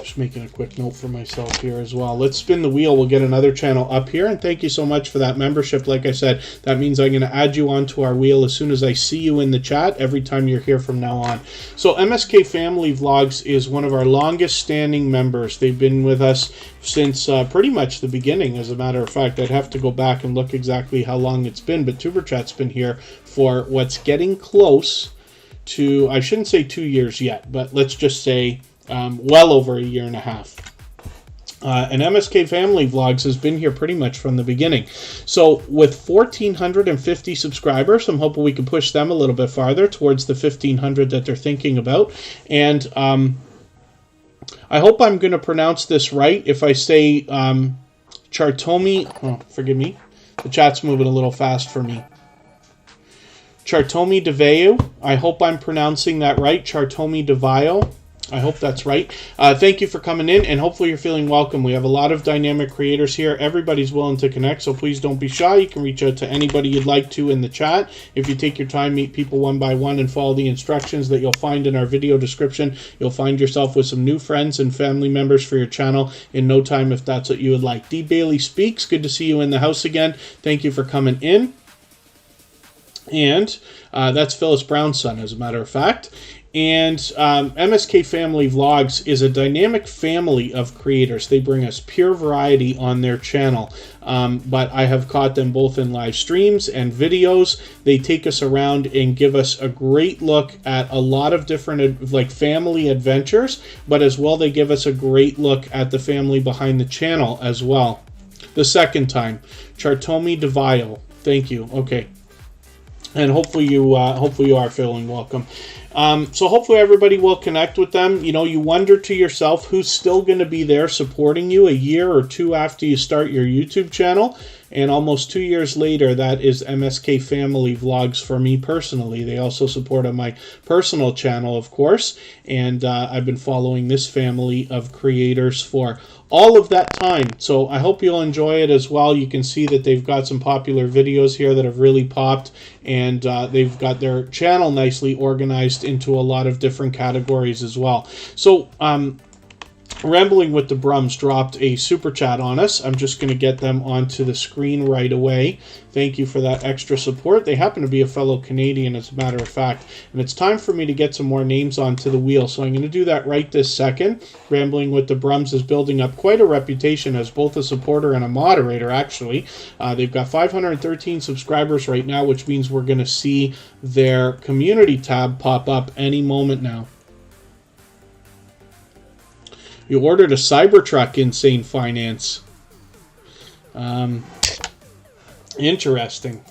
A: Just making a quick note for myself here as well. Let's spin the wheel. We'll get another channel up here. And thank you so much for that membership. Like I said, that means I'm going to add you onto our wheel as soon as I see you in the chat every time you're here from now on. So MSK Family Vlogs is one of our longest standing members. They've been with us since pretty much the beginning. As a matter of fact, I'd have to go back and look exactly how long it's been. But Tuber Chat's been here for what's getting close to, I shouldn't say 2 years yet, but let's just say well over a year and a half. And MSK Family Vlogs has been here pretty much from the beginning. So with 1,450 subscribers, I'm hoping we can push them a little bit farther towards the 1,500 that they're thinking about. And I hope I'm going to pronounce this right. If I say Chartomi, oh, forgive me, the chat's moving a little fast for me. Chartomi Deveo, I hope I'm pronouncing that right. Chartomi Deveo. I hope that's right. Thank you for coming in, and hopefully you're feeling welcome. We have a lot of dynamic creators here. Everybody's willing to connect, so please don't be shy. You can reach out to anybody you'd like to in the chat. If you take your time, meet people one by one, and follow the instructions that you'll find in our video description, you'll find yourself with some new friends and family members for your channel in no time if that's what you would like. D. Bailey Speaks, good to see you in the house again. Thank you for coming in. And that's Phyllis Brown's son, as a matter of fact. And MSK Family Vlogs is a dynamic family of creators. They bring us pure variety on their channel. But I have caught them both in live streams and videos. They take us around and give us a great look at a lot of different like family adventures. But as well, they give us a great look at the family behind the channel as well. The second time, Chartomi Devio. Thank you. Okay. And hopefully you are feeling welcome. So hopefully everybody will connect with them. You know, you wonder to yourself who's still going to be there supporting you a year or two after you start your YouTube channel. And almost 2 years later, that is MSK Family Vlogs for me personally. They also support on my personal channel, of course. And I've been following this family of creators for all of that time. So I hope you'll enjoy it as well. You can see that they've got some popular videos here that have really popped. And they've got their channel nicely organized into a lot of different categories as well. So, Rambling with the Brums dropped a super chat on us. I'm just going to get them onto the screen right away. Thank you for that extra support. They happen to be a fellow Canadian, as a matter of fact. And it's time for me to get some more names onto the wheel. So I'm going to do that right this second. Rambling with the Brums is building up quite a reputation as both a supporter and a moderator, actually. They've got 513 subscribers right now, which means we're going to see their community tab pop up any moment now. You ordered a Cybertruck, Insane Finance. Interesting.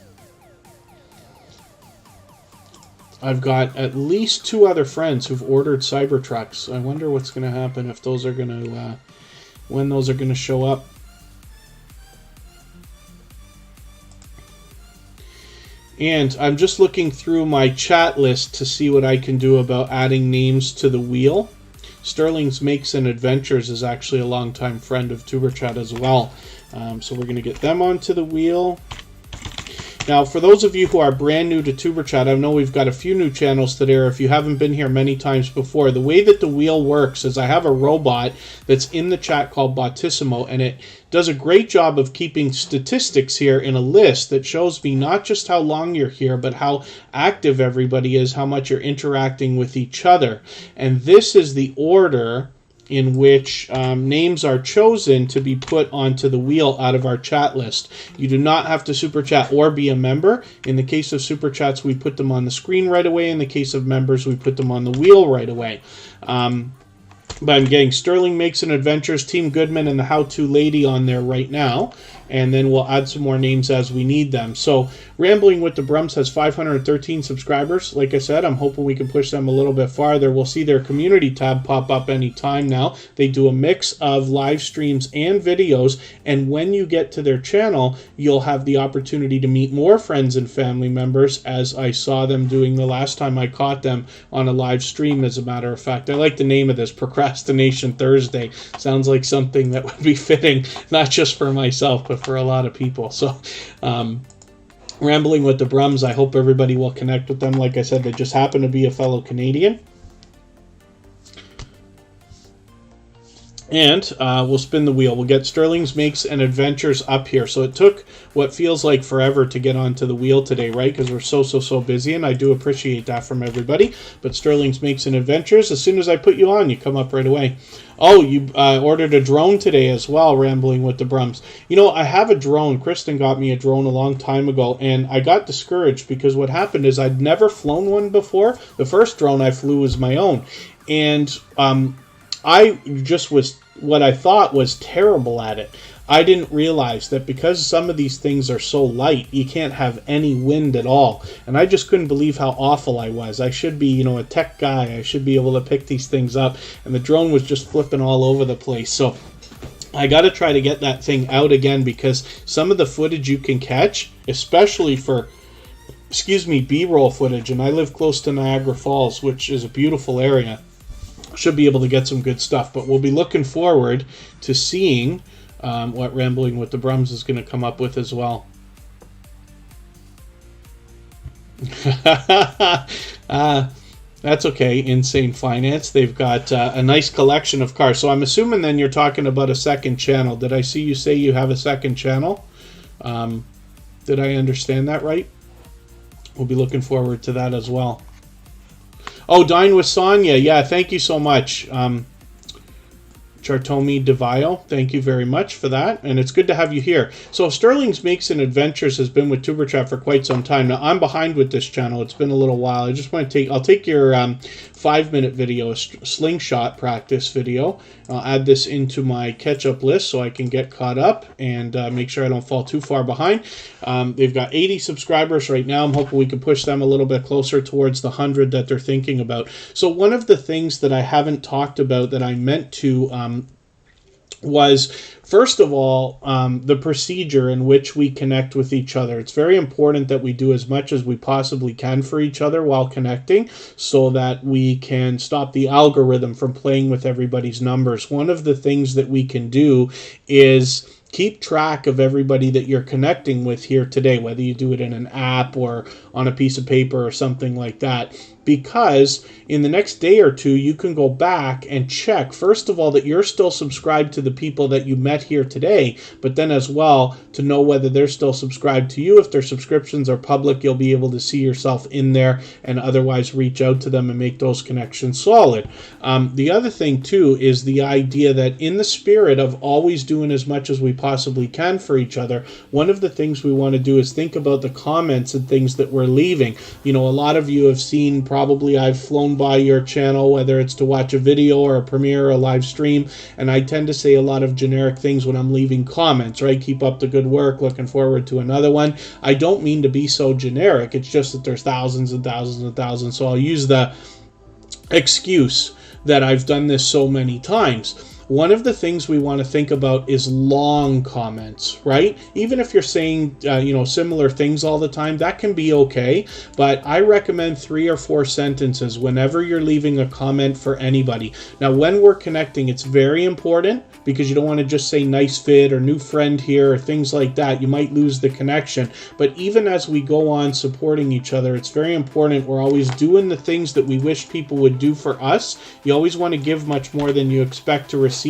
A: I've got at least 2 other friends who've ordered Cybertrucks. I wonder what's going to happen if those are going to, when those are going to show up. And I'm just looking through my chat list to see what I can do about adding names to the wheel. Sterling's Makes and Adventures is actually a longtime friend of Superchat as well. So we're going to get them onto the wheel. Now, for those of you who are brand new to Superchat, I know we've got a few new channels today, or if you haven't been here many times before, the way that the wheel works is I have a robot that's in the chat called Bottissimo, and it does a great job of keeping statistics here in a list that shows me not just how long you're here, but how active everybody is, how much you're interacting with each other. And this is the order in which names are chosen to be put onto the wheel out of our chat list. You do not have to super chat or be a member. In the case of super chats, we put them on the screen right away. In the case of members, we put them on the wheel right away. But I'm getting Sterling Makes and Adventures, Team Goodman, and the How To Lady on there right now. And then we'll add some more names as we need them. So Rambling with the Brums has 513 subscribers. Like I said, I'm hoping we can push them a little bit farther. We'll see their community tab pop up anytime now. They do a mix of live streams and videos. And when you get to their channel, you'll have the opportunity to meet more friends and family members, as I saw them doing the last time I caught them on a live stream, as a matter of fact. I like the name of this, Procrastination Thursday. Sounds like something that would be fitting, not just for myself, but for a lot of people. So, Rambling with the Brums, I hope everybody will connect with them. Like I said, they just happen to be a fellow Canadian. And we'll spin the wheel. We'll get Sterling's Makes and Adventures up here. So it took what feels like forever to get onto the wheel today, right? Because we're so busy, and I do appreciate that from everybody. But Sterling's Makes and Adventures, as soon as I put you on, you come up right away. Oh, you ordered a drone today as well, Rambling with the Brums. You know, I have a drone. Kristen got me a drone a long time ago, and I got discouraged because what happened is I'd never flown one before. The first drone I flew was my own. And I just was what I thought was terrible at it. I didn't realize that because some of these things are so light, you can't have any wind at all. And I just couldn't believe how awful I was. I should be, you know, a tech guy. I should be able to pick these things up. And the drone was just flipping all over the place. So I got to try to get that thing out again, because some of the footage you can catch, especially for B-roll footage, and I live close to Niagara Falls, which is a beautiful area. Should be able to get some good stuff, but we'll be looking forward to seeing what Rambling with the Brums is going to come up with as well. That's okay, Insane Finance. They've got a nice collection of cars. So I'm assuming then you're talking about a second channel. Did I see you say you have a second channel? Did I understand that right? We'll be looking forward to that as well. Oh, Dine with Sonia. Yeah, thank you so much. Chartomi DeVio, thank you very much for that. And it's good to have you here. So Sterling's Makes and Adventures has been with Superchat for quite some time. Now, I'm behind with this channel. It's been a little while. I just want to I'll take your 5-minute video, a slingshot practice video. I'll add this into my catch-up list so I can get caught up and make sure I don't fall too far behind. They've got 80 subscribers right now. I'm hoping we can push them a little bit closer towards the 100 that they're thinking about. So one of the things that I haven't talked about that I meant to was, first of all, the procedure in which we connect with each other. It's very important that we do as much as we possibly can for each other while connecting, so that we can stop the algorithm from playing with everybody's numbers. One of the things that we can do is keep track of everybody that you're connecting with here today, whether you do it in an app or on a piece of paper or something like that. Because in the next day or two, you can go back and check, first of all, that you're still subscribed to the people that you met here today, but then as well to know whether they're still subscribed to you. If their subscriptions are public, you'll be able to see yourself in there and otherwise reach out to them and make those connections solid. The other thing, too, is the idea that in the spirit of always doing as much as we possibly can for each other, one of the things we want to do is think about the comments and things that we're leaving. You know, a lot of you have seen probably I've flown by your channel, whether it's to watch a video or a premiere or a live stream, and I tend to say a lot of generic things when I'm leaving comments, right? Keep up the good work, looking forward to another one. I don't mean to be so generic. It's just that there's thousands and thousands and thousands, so I'll use the excuse that I've done this so many times. One of the things we want to think about is long comments, right? Even if you're saying, similar things all the time, that can be okay. But I recommend 3 or 4 sentences whenever you're leaving a comment for anybody. Now, when we're connecting, it's very important because you don't want to just say nice vid or new friend here or things like that. You might lose the connection. But even as we go on supporting each other, it's very important we're always doing the things that we wish people would do for us. You always want to give much more than you expect to receive.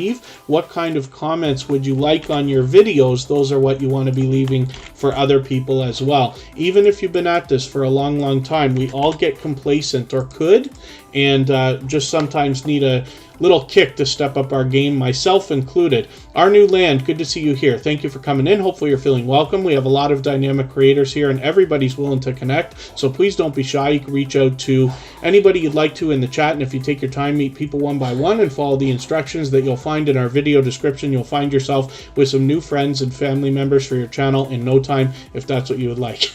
A: What kind of comments would you like on your videos? Those are what you want to be leaving for other people as well. Even if you've been at this for a long, long time, we all get complacent or could, and just sometimes need a little kick to step up our game, myself included. Our new land, good to see you here. Thank you for coming in. Hopefully you're feeling welcome. We have a lot of dynamic creators here and everybody's willing to connect, so please don't be shy. You can reach out to anybody you'd like to in the chat, and if you take your time, meet people one by one and follow the instructions that you'll find in our video description, you'll find yourself with some new friends and family members for your channel in no time, if that's what you would like.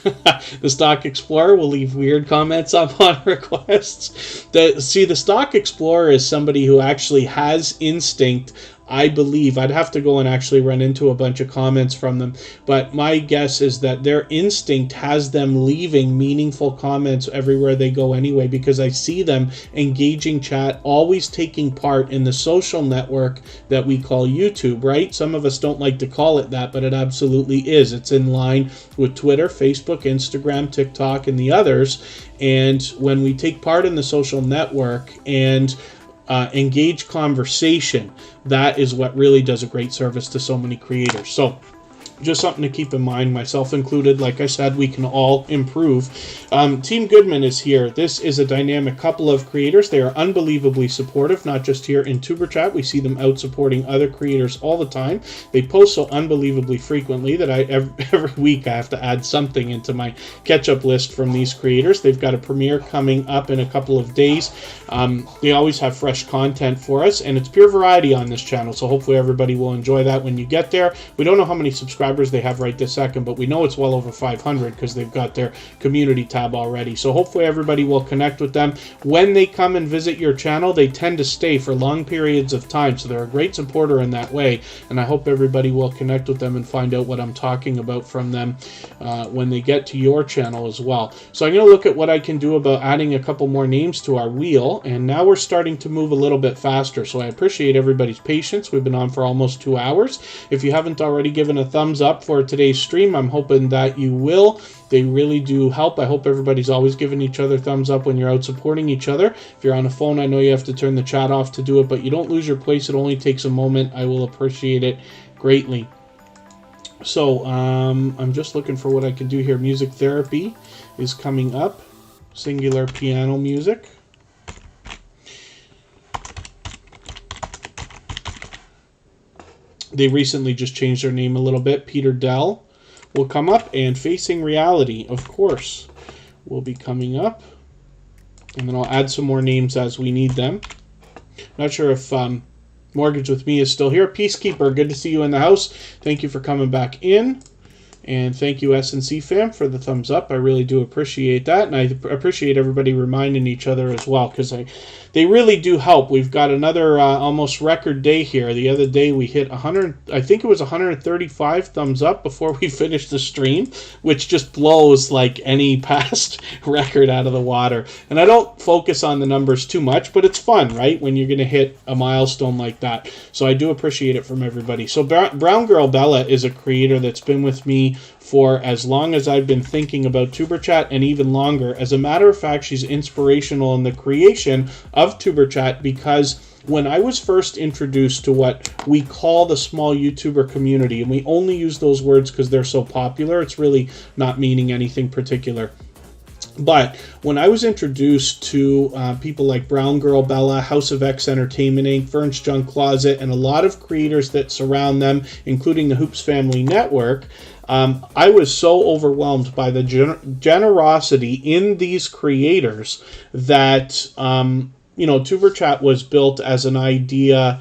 A: The Stock Explorer will leave weird comments up on requests. The Stock Explorer is somebody who actually has instinct. I believe I'd have to go and actually run into a bunch of comments from them, but my guess is that their instinct has them leaving meaningful comments everywhere they go anyway, because I see them engaging chat, always taking part in the social network that we call YouTube, right? Some of us don't like to call it that, but it absolutely is. It's in line with Twitter, Facebook, Instagram, TikTok, and the others. And when we take part in the social network and engage conversation, that is what really does a great service to so many creators. So just something to keep in mind, myself included. Like I said, we can all improve. Team Goodman is here. This is a dynamic couple of creators. They are unbelievably supportive, not just here in Tuber Chat. We see them out supporting other creators all the time. They post so unbelievably frequently that every week I have to add something into my catch-up list from these creators. They've got a premiere coming up in a couple of days. They always have fresh content for us, and it's pure variety on this channel, so hopefully everybody will enjoy that when you get there. We don't know how many subscribers they have right this second, but we know it's well over 500 because they've got their community tab already. So hopefully everybody will connect with them. When they come and visit your channel, they tend to stay for long periods of time, so they're a great supporter in that way, and I hope everybody will connect with them and find out what I'm talking about from them when they get to your channel as well. So I'm going to look at what I can do about adding a couple more names to our wheel, and now we're starting to move a little bit faster, so I appreciate everybody's patience. We've been on for almost 2 hours. If you haven't already given a thumbs up for today's stream, I'm hoping that you will. They really do help. I hope everybody's always giving each other thumbs up when you're out supporting each other. If you're on a phone, I know you have to turn the chat off to do it, but you don't lose your place. It only takes a moment. I will appreciate it greatly. So I'm just looking for what I can do here. Music therapy is coming up. Singular piano music. They recently just changed their name a little bit. Peter Dell will come up, and Facing Reality, of course, will be coming up. And then I'll add some more names as we need them. Not sure if Mortgage With Me is still here. Peacekeeper, good to see you in the house. Thank you for coming back in. And thank you, SNC fam, for the thumbs up. I really do appreciate that. And I appreciate everybody reminding each other as well, because they really do help. We've got another almost record day here. The other day we hit 100, I think it was 135 thumbs up before we finished the stream, which just blows like any past record out of the water. And I don't focus on the numbers too much, but it's fun, right, when you're going to hit a milestone like that. So I do appreciate it from everybody. So Brown Girl Bella is a creator that's been with me for as long as I've been thinking about Tuber Chat, and even longer. As a matter of fact, she's inspirational in the creation of Tuber Chat, because when I was first introduced to what we call the small YouTuber community, and we only use those words because they're so popular, it's really not meaning anything particular. But when I was introduced to people like Brown Girl Bella, House of X Entertainment Inc., Fern's Junk Closet, and a lot of creators that surround them, including the Hoops Family Network, I was so overwhelmed by the generosity in these creators that, you know, Tuber Chat was built as an idea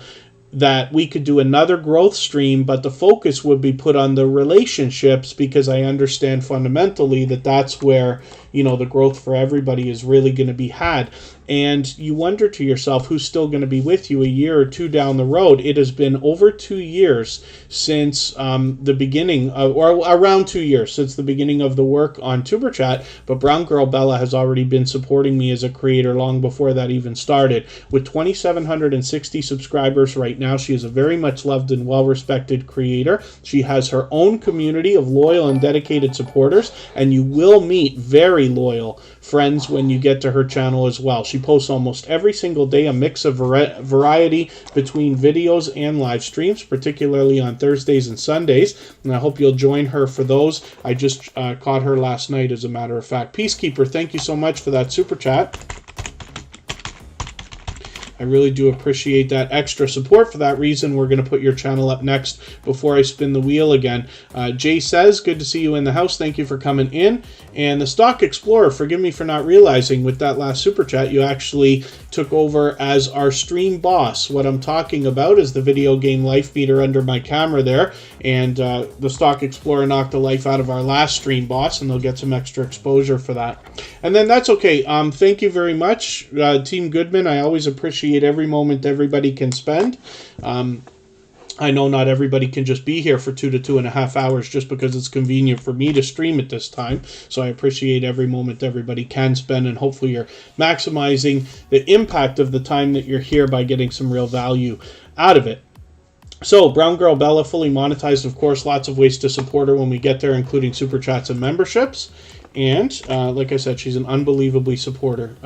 A: that we could do another growth stream, but the focus would be put on the relationships, because I understand fundamentally that that's where, you know, the growth for everybody is really going to be had. And you wonder to yourself, who's still going to be with you a year or two down the road? It has been over 2 years since the beginning, or around 2 years since the beginning of the work on Tuber Chat, but Brown Girl Bella has already been supporting me as a creator long before that even started. With 2,760 subscribers right now, she is a very much loved and well-respected creator. She has her own community of loyal and dedicated supporters, and you will meet very loyal friends when you get to her channel as well. She posts almost every single day a mix of variety between videos and live streams, particularly on Thursdays and Sundays, and I hope you'll join her for those. I just caught her last night, as a matter of fact. Peacekeeper, thank you so much for that super chat. I really do appreciate that extra support. For that reason, we're going to put your channel up next before I spin the wheel again. Jay says, good to see you in the house. Thank you for coming in. And the Stock Explorer, forgive me for not realizing with that last super chat, you actually took over as our stream boss. What I'm talking about is the video game life meter under my camera there. And the Stock Explorer knocked the life out of our last stream boss, and they'll get some extra exposure for that. And then that's okay. Thank you very much, Team Goodman. I always appreciate every moment everybody can spend. I know not everybody can just be here for 2 to 2.5 hours just because it's convenient for me to stream at this time. So I appreciate every moment everybody can spend, and hopefully you're maximizing the impact of the time that you're here by getting some real value out of it. So, Brown Girl Bella, fully monetized, of course. Lots of ways to support her when we get there, including super chats and memberships. And, like I said, she's an unbelievably supportive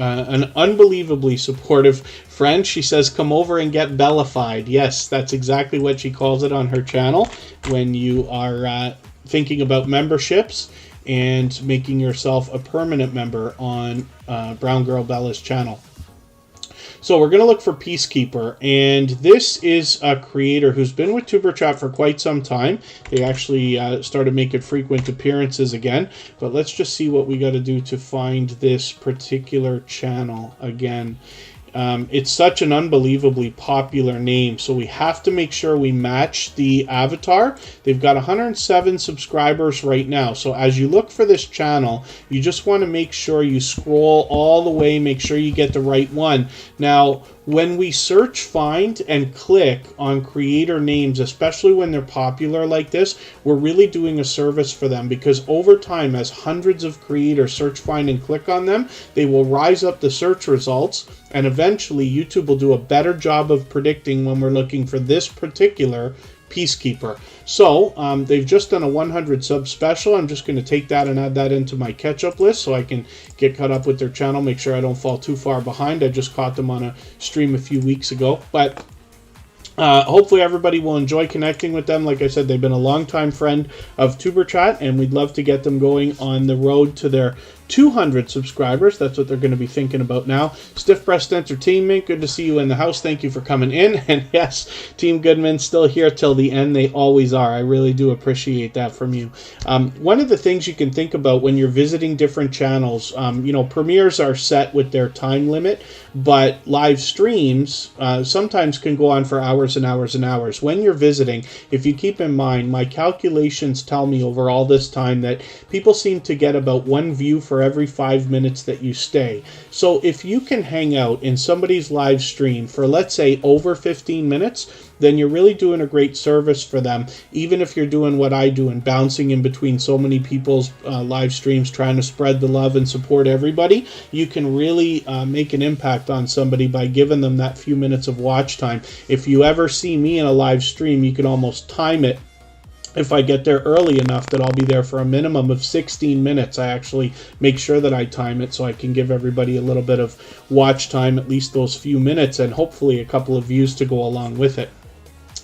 A: friend. She says, come over and get Bellafied. Yes, that's exactly what she calls it on her channel when you are thinking about memberships and making yourself a permanent member on Brown Girl Bella's channel. So we're going to look for Peacekeeper, and this is a creator who's been with Tuber Chat for quite some time. They actually started making frequent appearances again, but let's just see what we got to do to find this particular channel again. It's such an unbelievably popular name, so we have to make sure we match the avatar. They've got 107 subscribers right now, so as you look for this channel, you just want to make sure you scroll all the way, make sure you get the right one. Now, when we search, find, and click on creator names, especially when they're popular like this, we're really doing a service for them, because over time, as hundreds of creators search, find, and click on them, they will rise up the search results, and eventually YouTube will do a better job of predicting when we're looking for this particular Peacekeeper. So they've just done a 100 sub special. I'm just going to take that and add that into my catch-up list so I can get caught up with their channel, make sure I don't fall too far behind. I just caught them on a stream a few weeks ago, but hopefully everybody will enjoy connecting with them. Like I said, they've been a longtime friend of Tuber Chat, and we'd love to get them going on the road to their 200 subscribers. That's what they're going to be thinking about now. Stiff Breast Entertainment, good to see you in the house. Thank you for coming in. And yes, Team Goodman still here till the end. They always are. I really do appreciate that from you. One of the things you can think about when you're visiting different channels, you know, premieres are set with their time limit, but live streams sometimes can go on for hours and hours and hours. When you're visiting, if you keep in mind, my calculations tell me over all this time that people seem to get about 1 view for every 5 minutes that you stay. So if you can hang out in somebody's live stream for, let's say, over 15 minutes, then you're really doing a great service for them, even if you're doing what I do and bouncing in between so many people's live streams, trying to spread the love and support everybody. You can really make an impact on somebody by giving them that few minutes of watch time. If you ever see me in a live stream, you can almost time it. If I get there early enough that I'll be there for a minimum of 16 minutes. I actually make sure that I time it so I can give everybody a little bit of watch time, at least those few minutes, and hopefully a couple of views to go along with it.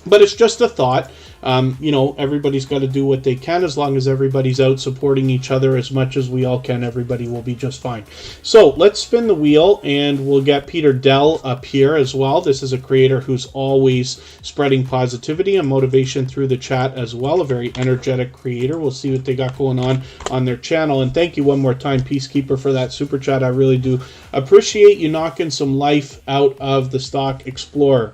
A: But it's just a thought. you know, everybody's got to do what they can. As long as everybody's out supporting each other as much as we all can, everybody will be just fine. So let's spin the wheel, and we'll get Peter Dell up here as well. This is a creator who's always spreading positivity and motivation through the chat as well. A very energetic creator. We'll see what they got going on their channel. And thank you one more time, Peacekeeper, for that super chat. I really do appreciate you knocking some life out of the Stock Explorer.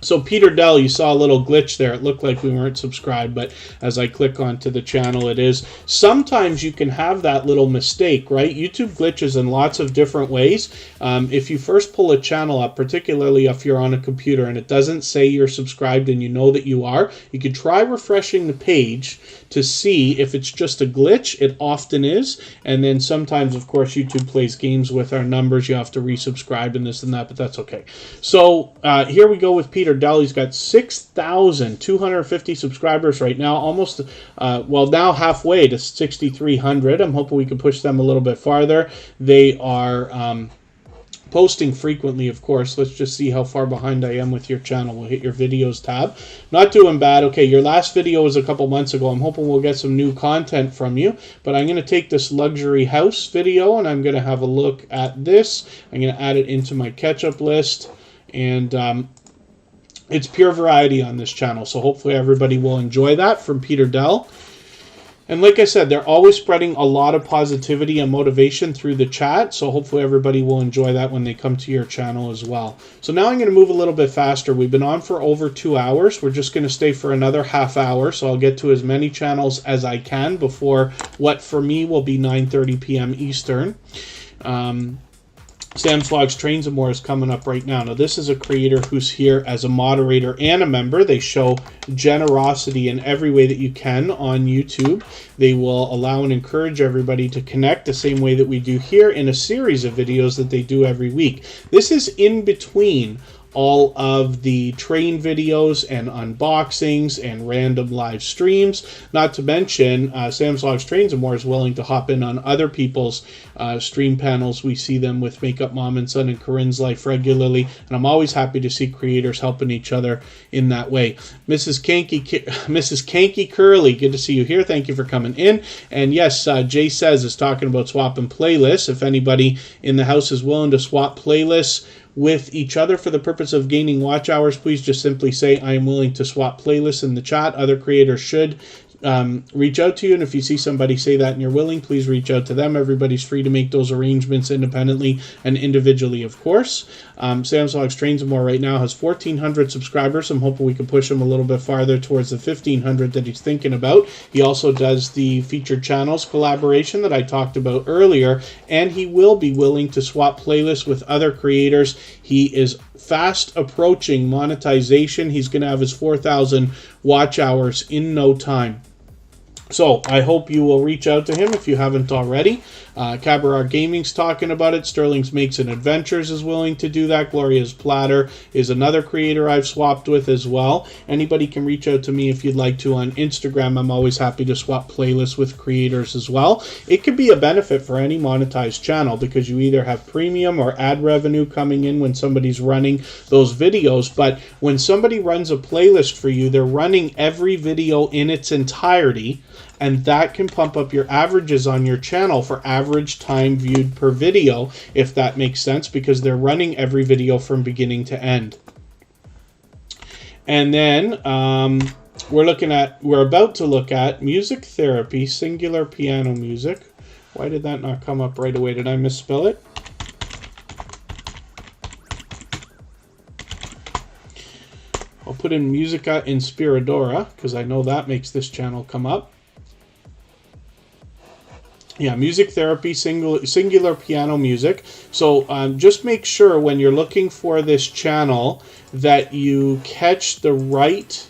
A: So Peter Dell, you saw a little glitch there. It looked like we weren't subscribed, but as I click onto the channel, it is. Sometimes you can have that little mistake, right? YouTube glitches in lots of different ways. If you first pull a channel up, particularly if you're on a computer and it doesn't say you're subscribed and you know that you are, you could try refreshing the page to see if it's just a glitch. It often is. And then sometimes, of course, YouTube plays games with our numbers. You have to resubscribe and this and that, but that's okay. So here we go with Peter Dell. He's got 6,250 subscribers right now, almost, well, now halfway to 6,300. I'm hoping we can push them a little bit farther. They are posting frequently, of course. Let's just see how far behind I am with your channel. We'll hit your videos tab. Not doing bad. Okay, your last video was a couple months ago. I'm hoping we'll get some new content from you, but I'm going to take this luxury house video and I'm going to have a look at this. I'm going to add it into my catch-up list, and it's pure variety on this channel, so hopefully everybody will enjoy that from Peter Dell. And like I said, they're always spreading a lot of positivity and motivation through the chat, so hopefully everybody will enjoy that when they come to your channel as well. So now I'm going to move a little bit faster. We've been on for over 2 hours. We're just going to stay for another half hour, so I'll get to as many channels as I can before what for me will be 9:30 p.m. Eastern. Sam's Vlogs Trains and More is coming up right now. Now, this is a creator who's here as a moderator and a member. They show generosity in every way that you can on YouTube. They will allow and encourage everybody to connect the same way that we do here in a series of videos that they do every week. This is in between all of the train videos and unboxings and random live streams. Not to mention, Sam's Vlogs Trains and More is willing to hop in on other people's stream panels. We see them with Makeup Mom and Son and Corinne's Life regularly, and I'm always happy to see creators helping each other in that way. Mrs. Kanky Curly, good to see you here. Thank you for coming in. And yes, Jay Says is talking about swapping playlists. If anybody in the house is willing to swap playlists with each other for the purpose of gaining watch hours, please just simply say I am willing to swap playlists in the chat. Other creators should reach out to you, and if you see somebody say that and you're willing, please reach out to them. Everybody's free to make those arrangements independently and individually, of course. Sam's Vlogs Trains and More right now has 1,400 subscribers. I'm hoping we can push him a little bit farther towards the 1,500 that he's thinking about. He also does the featured channels collaboration that I talked about earlier, and he will be willing to swap playlists with other creators. He is fast approaching monetization. He's going to have his 4,000 watch hours in no time. So I hope you will reach out to him if you haven't already. Cabaret Gaming's talking about it. Sterling's Makes and Adventures is willing to do that. Gloria's Platter is another creator I've swapped with as well. Anybody can reach out to me if you'd like to on Instagram. I'm always happy to swap playlists with creators as well. It could be a benefit for any monetized channel because you either have premium or ad revenue coming in when somebody's running those videos. But when somebody runs a playlist for you, they're running every video in its entirety, and that can pump up your averages on your channel for average time viewed per video, if that makes sense, because they're running every video from beginning to end. And then we're about to look at music therapy, singular piano music. Why did that not come up right away? Did I misspell it? I'll put in Musica Inspiradora because I know that makes this channel come up. Yeah, music therapy, singular piano music. So just make sure when you're looking for this channel that you catch the right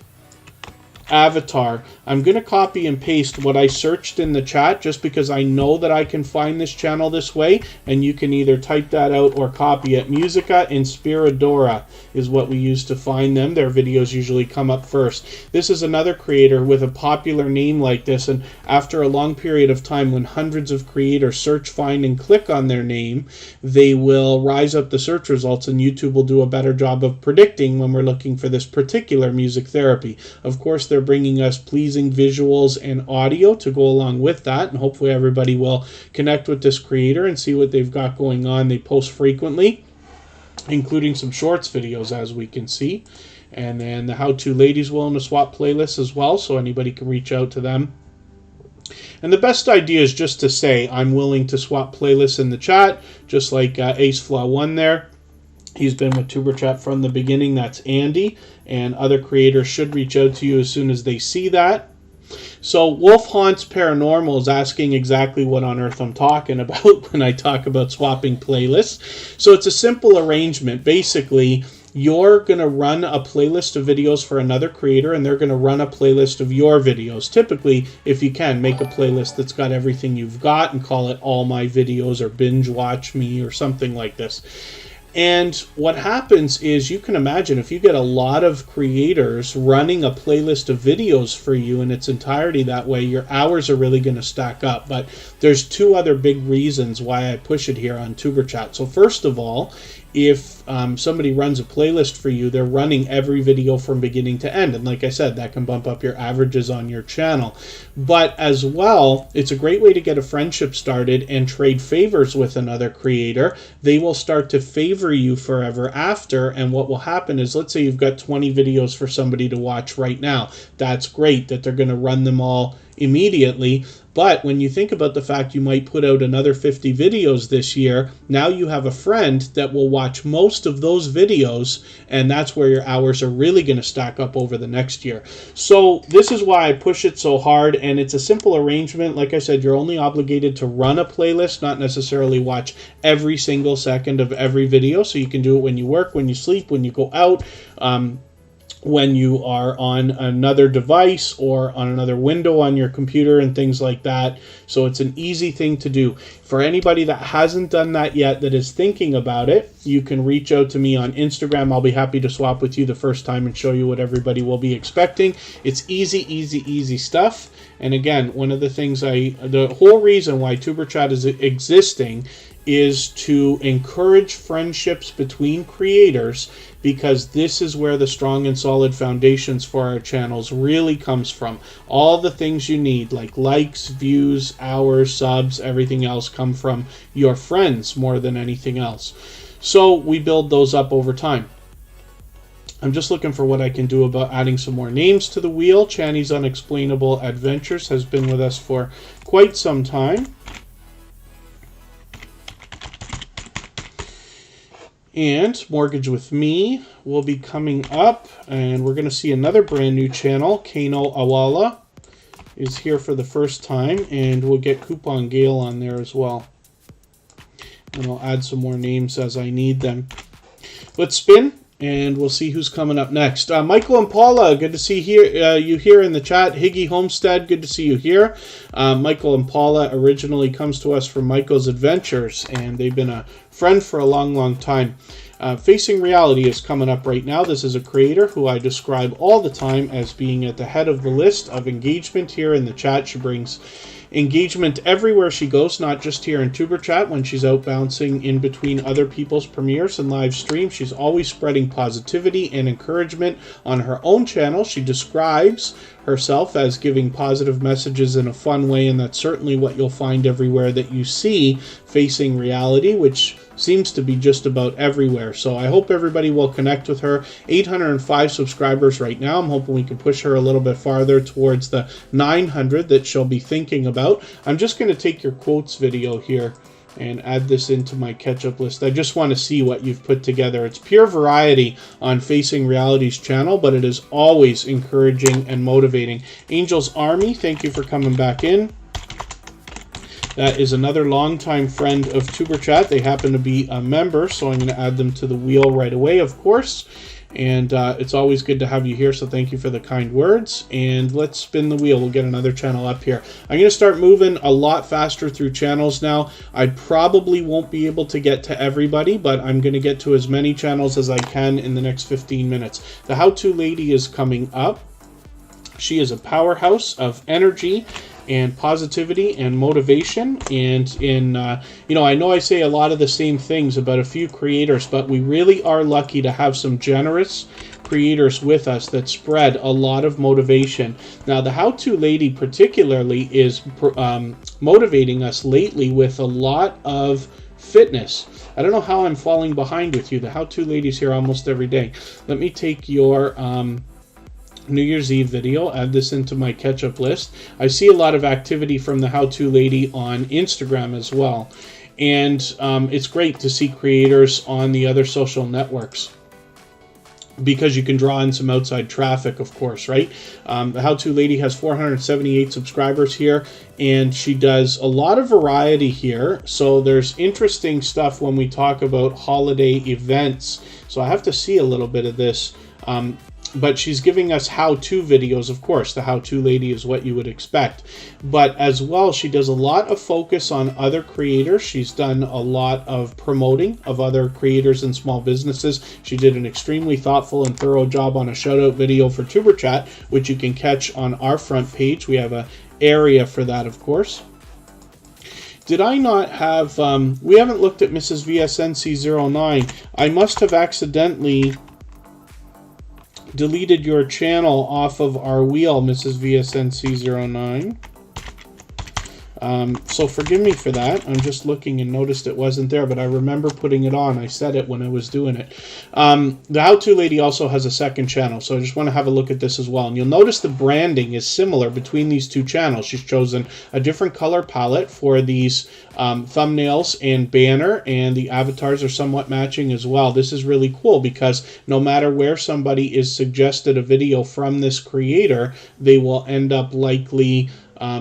A: avatar. I'm going to copy and paste what I searched in the chat just because I know that I can find this channel this way, and you can either type that out or copy it. Musica Inspiradora is what we use to find them. Their videos usually come up first. This is another creator with a popular name like this, and after a long period of time when hundreds of creators search, find, and click on their name, they will rise up the search results, and YouTube will do a better job of predicting when we're looking for this particular music therapy. Of course, there they're bringing us pleasing visuals and audio to go along with that. And hopefully everybody will connect with this creator and see what they've got going on. They post frequently, including some shorts videos, as we can see. And then the How To Ladies willing to swap playlists as well, so anybody can reach out to them. And the best idea is just to say, I'm willing to swap playlists in the chat, just like AceFlaw1 there. He's been with Superchat from the beginning. That's Andy. And other creators should reach out to you as soon as they see that. So Wolf Haunts Paranormal is asking exactly what on earth I'm talking about when I talk about swapping playlists. So it's a simple arrangement. Basically, you're going to run a playlist of videos for another creator, and they're going to run a playlist of your videos. Typically, if you can, make a playlist that's got everything you've got and call it All My Videos or Binge Watch Me or something like this. And what happens is, you can imagine, if you get a lot of creators running a playlist of videos for you in its entirety that way, your hours are really going to stack up. But there's two other big reasons why I push it here on TuberChat. So first of all, if somebody runs a playlist for you, they're running every video from beginning to end. And like I said, that can bump up your averages on your channel. But as well, it's a great way to get a friendship started and trade favors with another creator. They will start to favor you forever after. And what will happen is, let's say you've got 20 videos for somebody to watch right now. That's great that they're going to run them all immediately. But when you think about the fact you might put out another 50 videos this year, now you have a friend that will watch most of those videos, and that's where your hours are really going to stack up over the next year. So this is why I push it so hard, and it's a simple arrangement. Like I said, you're only obligated to run a playlist, not necessarily watch every single second of every video. So you can do it when you work, when you sleep, when you go out, when you are on another device or on another window on your computer and things like that. So it's an easy thing to do. For anybody that hasn't done that yet, that is thinking about it, you can reach out to me on Instagram. I'll be happy to swap with you the first time and show you what everybody will be expecting. It's easy stuff. And again, one of the things the whole reason why TuberChat is existing is to encourage friendships between creators, because this is where the strong and solid foundations for our channels really comes from. All the things you need, like likes, views, hours, subs, everything else, come from your friends more than anything else. So we build those up over time. I'm just looking for what I can do about adding some more names to the wheel. Channy's Unexplainable Adventures has been with us for quite some time. And Mortgage With Me will be coming up, and we're going to see another brand new channel. Kano Awala is here for the first time, and we'll get Coupon Gale on there as well. And I'll add some more names as I need them. Let's spin, and we'll see who's coming up next. Michael and Paula, good to see you here in the chat. Higgy Homestead, good to see you here. Michael and Paula originally comes to us from Michael's Adventures, and they've been a friend for a long time. Facing Reality is coming up right now. This is a creator who I describe all the time as being at the head of the list of engagement here in the chat. She brings engagement everywhere she goes, not just here in TuberChat. When she's out bouncing in between other people's premieres and live streams, she's always spreading positivity and encouragement on her own channel. She describes herself as giving positive messages in a fun way, and that's certainly what you'll find everywhere that you see Facing Reality, which seems to be just about everywhere. So I hope everybody will connect with her. 805 subscribers right now. I'm hoping we can push her a little bit farther towards the 900 that she'll be thinking about. I'm just going to take your quotes video here and add this into my catch-up list. I just want to see what you've put together. It's pure variety on Facing Reality's channel, but it is always encouraging and motivating. Angel's Army, thank you for coming back in. That is another longtime friend of TuberChat. They happen to be a member, so I'm going to add them to the wheel right away, of course. And it's always good to have you here, so thank you for the kind words. And let's spin the wheel. We'll get another channel up here. I'm going to start moving a lot faster through channels now. I probably won't be able to get to everybody, but I'm going to get to as many channels as I can in the next 15 minutes. The How To Lady is coming up. She is a powerhouse of energy and positivity and motivation. And I know I say a lot of the same things about a few creators, but we really are lucky to have some generous, creators with us that spread a lot of motivation. Now, the How-To Lady particularly is motivating us lately with a lot of fitness. I don't know how I'm falling behind with you. The How-To Lady's here almost every day. Let me take your New Year's Eve video, add this into my catch-up list. I see a lot of activity from the How-To Lady on Instagram as well. And it's great to see creators on the other social networks, because you can draw in some outside traffic, of course, right? The How-To Lady has 478 subscribers here, and she does a lot of variety here. So there's interesting stuff when we talk about holiday events. So I have to see a little bit of this. But she's giving us how-to videos, of course. The How-To Lady is what you would expect. But as well, she does a lot of focus on other creators. She's done a lot of promoting of other creators and small businesses. She did an extremely thoughtful and thorough job on a shout-out video for Tuber Chat, which you can catch on our front page. We have an area for that, of course. Did I not have... we haven't looked at Mrs. VSNC09. I must have accidentally deleted your channel off of our wheel, Mrs. VSNC09. So forgive me for that. I'm just looking and noticed it wasn't there, but I remember putting it on. I said it when I was doing it. The How-To Lady also has a second channel, so I just want to have a look at this as well. And you'll notice the branding is similar between these two channels. She's chosen a different color palette for these thumbnails and banner, and the avatars are somewhat matching as well. This is really cool because no matter where somebody is suggested a video from this creator, they will end up likely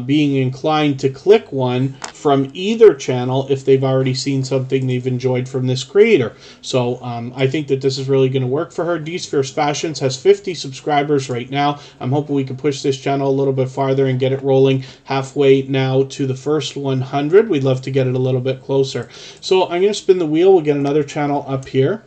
A: being inclined to click one from either channel if they've already seen something they've enjoyed from this creator. So I think that this is really going to work for her. D's Fierce Fashions has 50 subscribers right now. I'm hoping we can push this channel a little bit farther and get it rolling halfway now to the first 100. We'd love to get it a little bit closer. So I'm going to spin the wheel. We'll get another channel up here.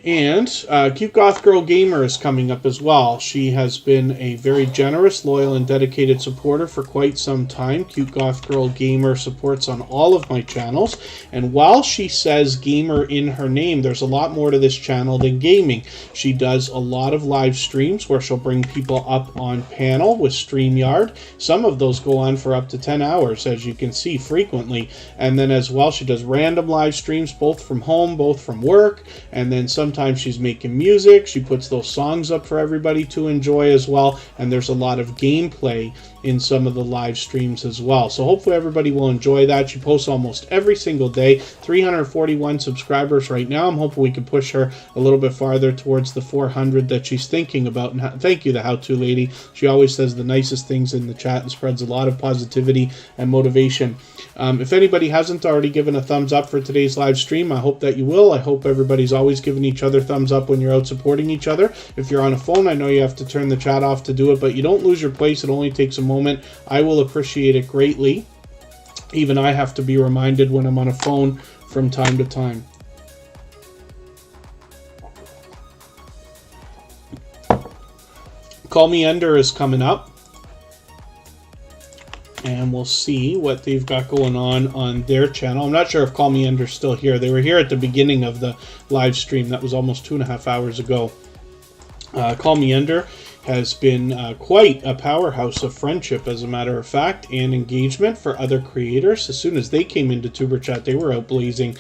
A: And Cute Goth Girl Gamer is coming up as well. She has been a very generous, loyal, and dedicated supporter for quite some time. Cute Goth Girl Gamer supports on all of my channels. And while she says gamer in her name, there's a lot more to this channel than gaming. She does a lot of live streams where she'll bring people up on panel with StreamYard. Some of those go on for up to 10 hours, as you can see frequently. And then as well, she does random live streams, both from home, both from work, and then sometimes she's making music. She puts those songs up for everybody to enjoy as well, and there's a lot of gameplay in some of the live streams as well. So hopefully everybody will enjoy that. She posts almost every single day. 341 subscribers right now. I'm hoping we can push her a little bit farther towards the 400 that she's thinking about. And thank you, the How-To Lady. She always says the nicest things in the chat and spreads a lot of positivity and motivation. If anybody hasn't already given a thumbs up for today's live stream, I hope that you will. I hope everybody's always giving each other thumbs up when you're out supporting each other. If you're on a phone, I know you have to turn the chat off to do it, but you don't lose your place. It only takes a moment. I will appreciate it greatly. Even I have to be reminded when I'm on a phone from time to time. Call Me Ender is coming up, and we'll see what they've got going on their channel. I'm not sure if Call Me Ender's still here. They were here at the beginning of the live stream. That was almost 2.5 hours ago. Call Me Ender has been quite a powerhouse of friendship, as a matter of fact, and engagement for other creators. As soon as they came into Tuber Chat, they were out blazing,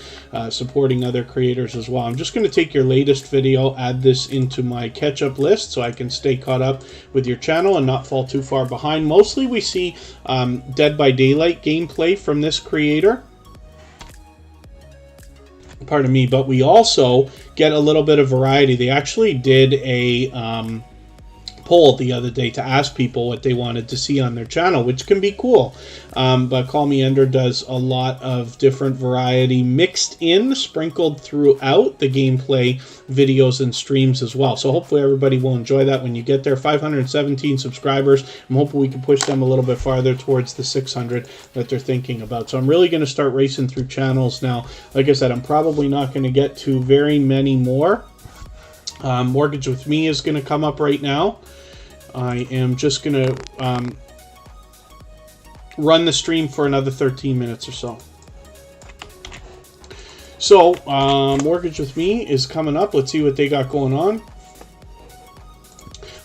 A: supporting other creators as well. I'm just going to take your latest video, add this into my catch-up list so I can stay caught up with your channel and not fall too far behind. Mostly we see Dead by Daylight gameplay from this creator. Pardon me, but we also get a little bit of variety. They actually did a poll the other day to ask people what they wanted to see on their channel, which can be cool. But Call Me Ender does a lot of different variety mixed in, sprinkled throughout the gameplay videos and streams as well. So hopefully everybody will enjoy that when you get there. 517 subscribers. I'm hoping we can push them a little bit farther towards the 600 that they're thinking about. So I'm really going to start racing through channels now. Like I said, I'm probably not going to get to very many more. Mortgage with Me is going to come up right now. I am just going to run the stream for another 13 minutes or so. So, Mortgage With Me is coming up. Let's see what they got going on.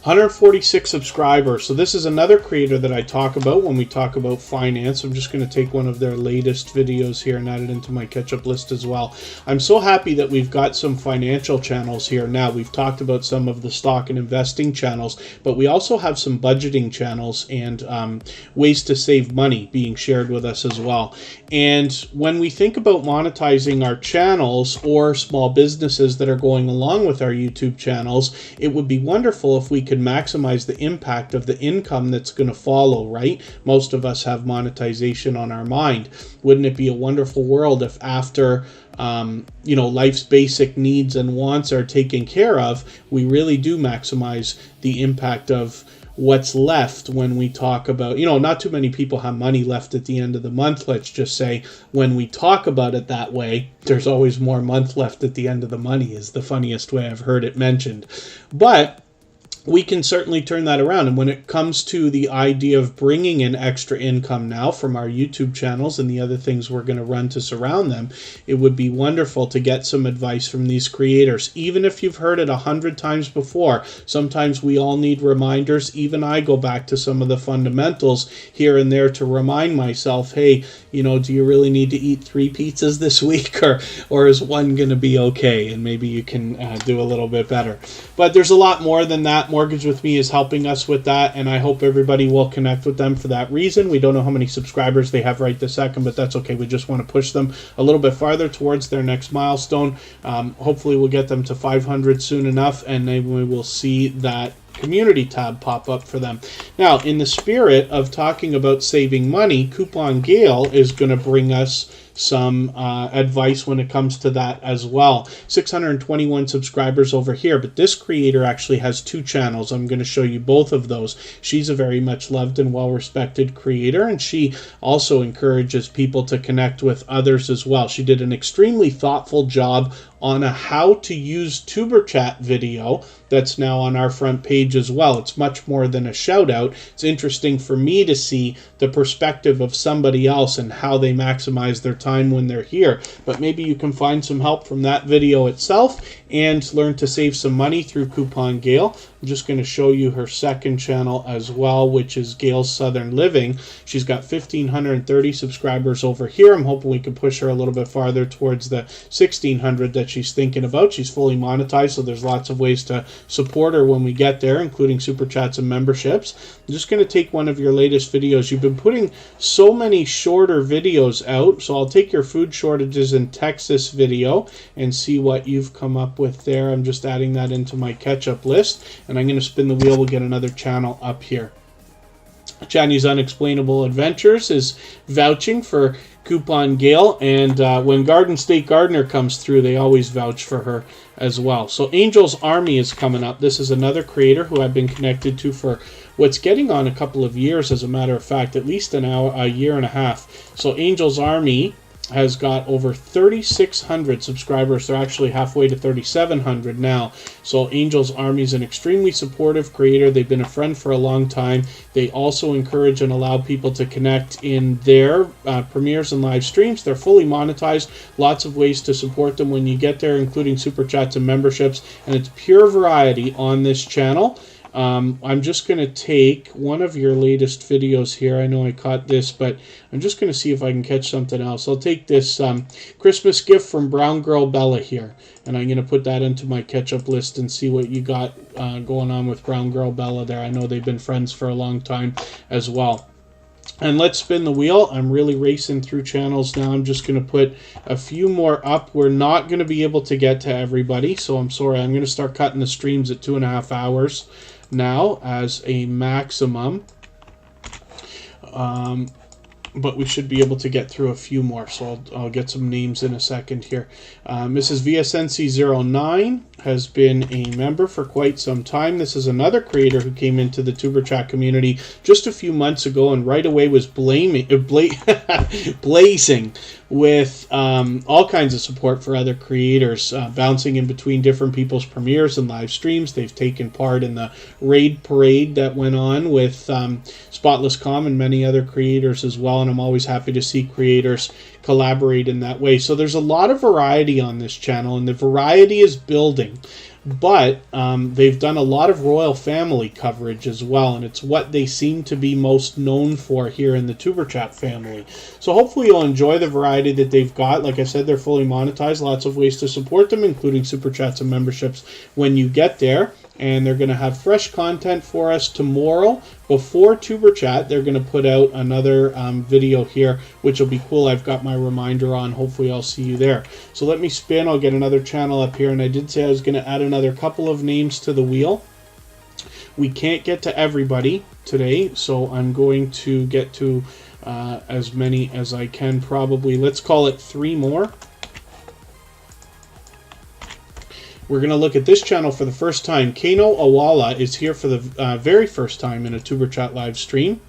A: 146 subscribers. So this is another creator that I talk about when we talk about finance. I'm just going to take one of their latest videos here and add it into my catch-up list as well. I'm so happy that we've got some financial channels here now. We've talked about some of the stock and investing channels, but we also have some budgeting channels and ways to save money being shared with us as well. And when we think about monetizing our channels or small businesses that are going along with our YouTube channels, it would be wonderful if we could maximize the impact of the income that's going to follow, right? Most of us have monetization on our mind. Wouldn't it be a wonderful world if after life's basic needs and wants are taken care of, we really do maximize the impact of what's left when we talk about, not too many people have money left at the end of the month, let's just say. When we talk about it that way, there's always more month left at the end of the money, is the funniest way I've heard it mentioned. But we can certainly turn that around. And when it comes to the idea of bringing in extra income now from our YouTube channels and the other things we're going to run to surround them, it would be wonderful to get some advice from these creators. Even if you've heard it 100 times before, sometimes we all need reminders. Even I go back to some of the fundamentals here and there to remind myself, hey, do you really need to eat 3 pizzas this week, or is one going to be okay? And maybe you can do a little bit better. But there's a lot more than that. Mortgage With Me is helping us with that, and I hope everybody will connect with them for that reason. We don't know how many subscribers they have right this second, but that's okay. We just want to push them a little bit farther towards their next milestone. Hopefully we'll get them to 500 soon enough, and then we will see that community tab pop up for them. Now, in the spirit of talking about saving money, Coupon Gale is going to bring us some advice when it comes to that as well. 621 subscribers over here, but this creator actually has 2 channels. I'm going to show you both of those. She's a very much loved and well-respected creator, and she also encourages people to connect with others as well. She did an extremely thoughtful job on a how to use Superchat video that's now on our front page as well. It's much more than a shout out. It's interesting for me to see the perspective of somebody else and how they maximize their time when they're here. But maybe you can find some help from that video itself and learn to save some money through Coupon Gale. I'm just going to show you her second channel as well, which is Gail's Southern Living. She's got 1,530 subscribers over here. I'm hoping we can push her a little bit farther towards the 1,600 that she's thinking about. She's fully monetized, so there's lots of ways to support her when we get there, including super chats and memberships. I'm just going to take one of your latest videos. You've been putting so many shorter videos out, so I'll take your food shortages in Texas video and see what you've come up with there. I'm just adding that into my catch-up list, and I'm going to spin the wheel. We'll get another channel up here. Channy's Unexplainable Adventures is vouching for Coupon Gale, and when Garden State Gardener comes through, they always vouch for her as well. So Angel's Army is coming up. This is another creator who I've been connected to for what's getting on a couple of years, as a matter of fact, at least a year and a half. So Angel's Army has got over 3,600 subscribers. They're actually halfway to 3,700 now. So Angel's Army is an extremely supportive creator. They've been a friend for a long time. They also encourage and allow people to connect in their premieres and live streams. They're fully monetized. Lots of ways to support them when you get there, including super chats and memberships. And it's pure variety on this channel. I'm just going to take one of your latest videos here. I know I caught this, but I'm just going to see if I can catch something else. I'll take this Christmas gift from Brown Girl Bella here, and I'm going to put that into my catch-up list and see what you got going on with Brown Girl Bella there. I know they've been friends for a long time as well. And let's spin the wheel. I'm really racing through channels now. I'm just going to put a few more up. We're not going to be able to get to everybody, so I'm sorry. I'm going to start cutting the streams at 2.5 hours now as a maximum. But we should be able to get through a few more, so I'll get some names in a second here. Mrs. VSNC09 has been a member for quite some time. This is another creator who came into the Tuber Chat community just a few months ago and right away was blazing with all kinds of support for other creators, bouncing in between different people's premieres and live streams. They've taken part in the raid parade that went on with Spotless Com and many other creators as well, and I'm always happy to see creators collaborate in that way. So there's a lot of variety on this channel, and the variety is building. But they've done a lot of royal family coverage as well, and it's what they seem to be most known for here in the Tuberchat family. So hopefully you'll enjoy the variety that they've got. Like I said, they're fully monetized. Lots of ways to support them, including super chats and memberships when you get there. And they're going to have fresh content for us tomorrow. Before Tuber Chat, they're going to put out another video here, which will be cool. I've got my reminder on. Hopefully I'll see you there. So let me spin. I'll get another channel up here. And I did say I was going to add another couple of names to the wheel. We can't get to everybody today, so I'm going to get to as many as I can probably. Let's call it 3 more. We're going to look at this channel for the first time. Kano Awala is here for the very first time in a Tuber Chat live stream.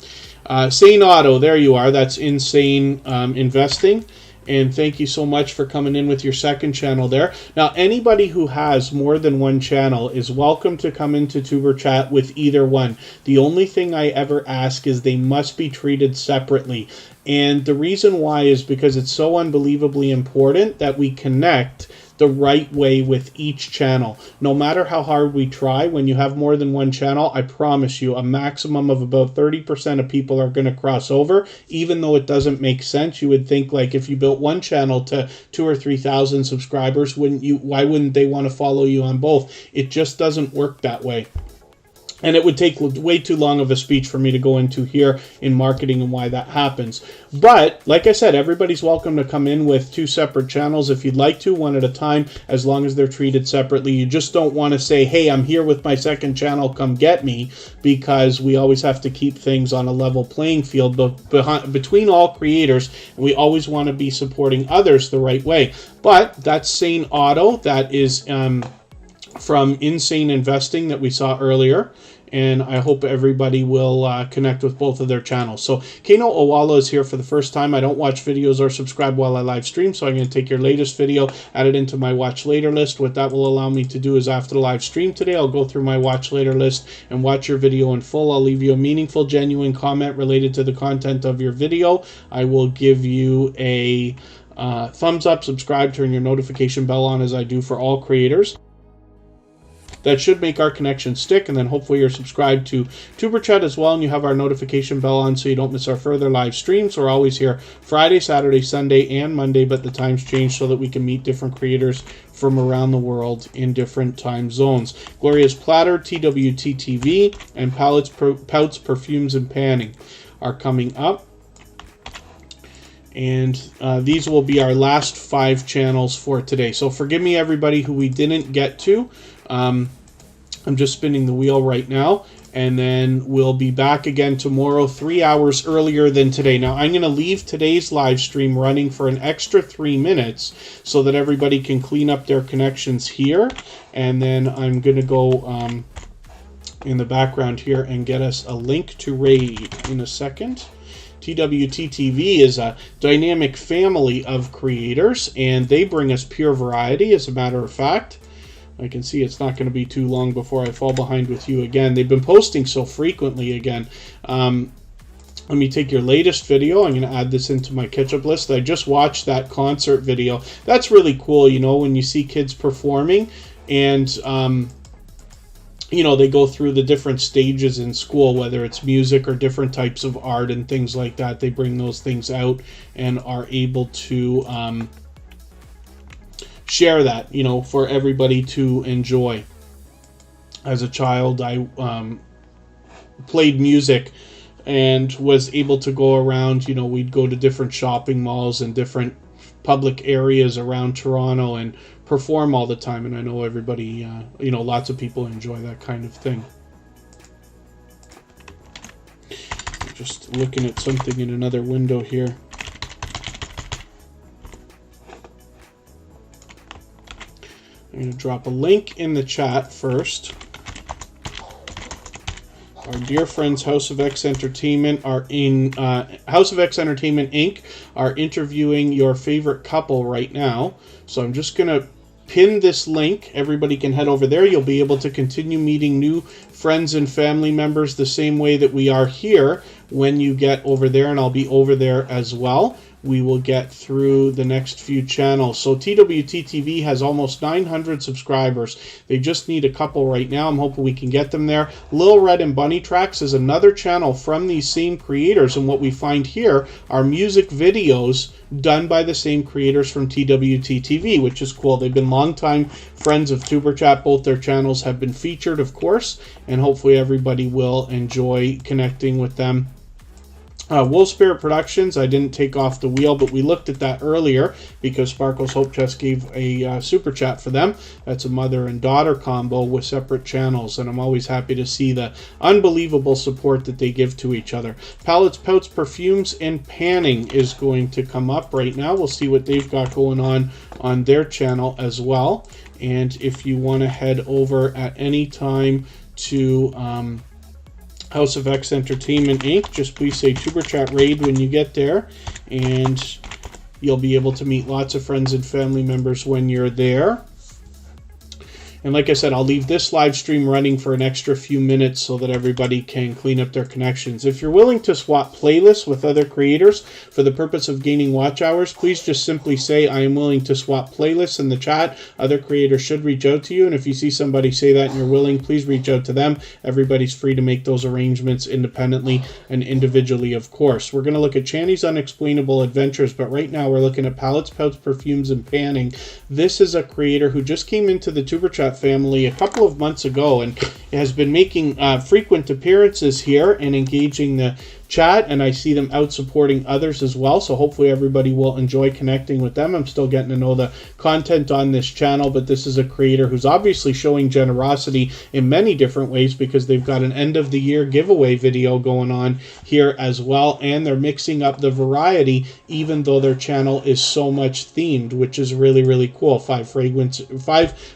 A: Sane Auto, there you are. That's Insane Investing. And thank you so much for coming in with your second channel there. Now, anybody who has more than one channel is welcome to come into Tuber Chat with either one. The only thing I ever ask is they must be treated separately. And the reason why is because it's so unbelievably important that we connect the right way with each channel. No matter how hard we try, when you have more than one channel, I promise you a maximum of about 30% of people are going to cross over, even though it doesn't make sense. You would think, like, if you built one channel to 2,000 or 3,000 subscribers, why wouldn't they want to follow you on both? It just doesn't work that way. And it would take way too long of a speech for me to go into here in marketing and why that happens. But, like I said, everybody's welcome to come in with 2 separate channels if you'd like to, one at a time, as long as they're treated separately. You just don't want to say, hey, I'm here with my second channel, come get me, because we always have to keep things on a level playing field between all creators, and we always want to be supporting others the right way. But that's Sane Auto. That is from Insane Investing that we saw earlier, and I hope everybody will connect with both of their channels. So Kano Awala is here for the first time. I don't watch videos or subscribe while I live stream, so I'm going to take your latest video, add it into my watch later list. What that will allow me to do is after the live stream today, I'll go through my watch later list and watch your video in full. I'll leave you a meaningful, genuine comment related to the content of your video. I will give you a thumbs up, subscribe, turn your notification bell on, as I do for all creators. That should make our connection stick, and then hopefully you're subscribed to Tuber Chat as well, and you have our notification bell on so you don't miss our further live streams. We're always here Friday, Saturday, Sunday, and Monday, but the times change so that we can meet different creators from around the world in different time zones. Gloria's Platter, TWTTV, and Pouts, Perfumes, and Panning are coming up. And these will be our last 5 channels for today. So forgive me, everybody who we didn't get to. I'm just spinning the wheel right now, and then we'll be back again tomorrow 3 hours earlier than today. Now, I'm going to leave today's live stream running for an extra 3 minutes so that everybody can clean up their connections here, and then I'm going to go in the background here and get us a link to raid in a second. TWTTV is a dynamic family of creators, and they bring us pure variety, as a matter of fact. I can see it's not going to be too long before I fall behind with you again. They've been posting so frequently again. Let me take your latest video. I'm going to add this into my catch-up list. I just watched that concert video. That's really cool, you know, when you see kids performing and, you know, they go through the different stages in school, whether it's music or different types of art and things like that. They bring those things out and are able to share that, you know, for everybody to enjoy. As a child, I played music and was able to go around, you know, we'd go to different shopping malls and different public areas around Toronto and perform all the time, and I know everybody, you know, lots of people enjoy that kind of thing. Just looking at something in another window here. I'm going to drop a link in the chat first. our dear friends House of X Entertainment are in House of X Entertainment Inc. are interviewing your favorite couple right now. So I'm just going to pin this link. Everybody can head over there. You'll be able to continue meeting new friends and family members the same way that we are here when you get over there, and I'll be over there as well. We will get through the next few channels. So TWT-TV has almost 900 subscribers. They just need a couple right now. I'm hoping we can get them there. Lil Red and Bunny Tracks is another channel from these same creators, and what we find here are music videos done by the same creators from TWT-TV, which is cool. They've been longtime friends of Superchat. Both their channels have been featured, of course, and hopefully everybody will enjoy connecting with them. Wolf Spirit Productions, I didn't take off the wheel, but we looked at that earlier because Sparkle's Hope Chest gave a super chat for them. That's a mother and daughter combo with separate channels, and I'm always happy to see the unbelievable support that they give to each other. Palettes, Pouts, Perfumes, and Panning is going to come up right now. We'll see what they've got going on their channel as well. And if you want to head over at any time to House of X Entertainment Inc., just please say Superchat Raid when you get there, and you'll be able to meet lots of friends and family members when you're there. And like I said, I'll leave this live stream running for an extra few minutes so that everybody can clean up their connections. If you're willing to swap playlists with other creators for the purpose of gaining watch hours, please just simply say, I am willing to swap playlists in the chat. Other creators should reach out to you. And if you see somebody say that and you're willing, please reach out to them. Everybody's free to make those arrangements independently and individually, of course. We're going to look at Channy's Unexplainable Adventures, but right now we're looking at Palettes, Pouts, Perfumes, and Panning. This is a creator who just came into the Superchat family a couple of months ago and has been making frequent appearances here and engaging the chat, and I see them out supporting others as well, so hopefully everybody will enjoy connecting with them. I'm still getting to know the content on this channel, but this is a creator who's obviously showing generosity in many different ways because they've got an end of the year giveaway video going on here as well, and they're mixing up the variety even though their channel is so much themed, which is really, really cool. 5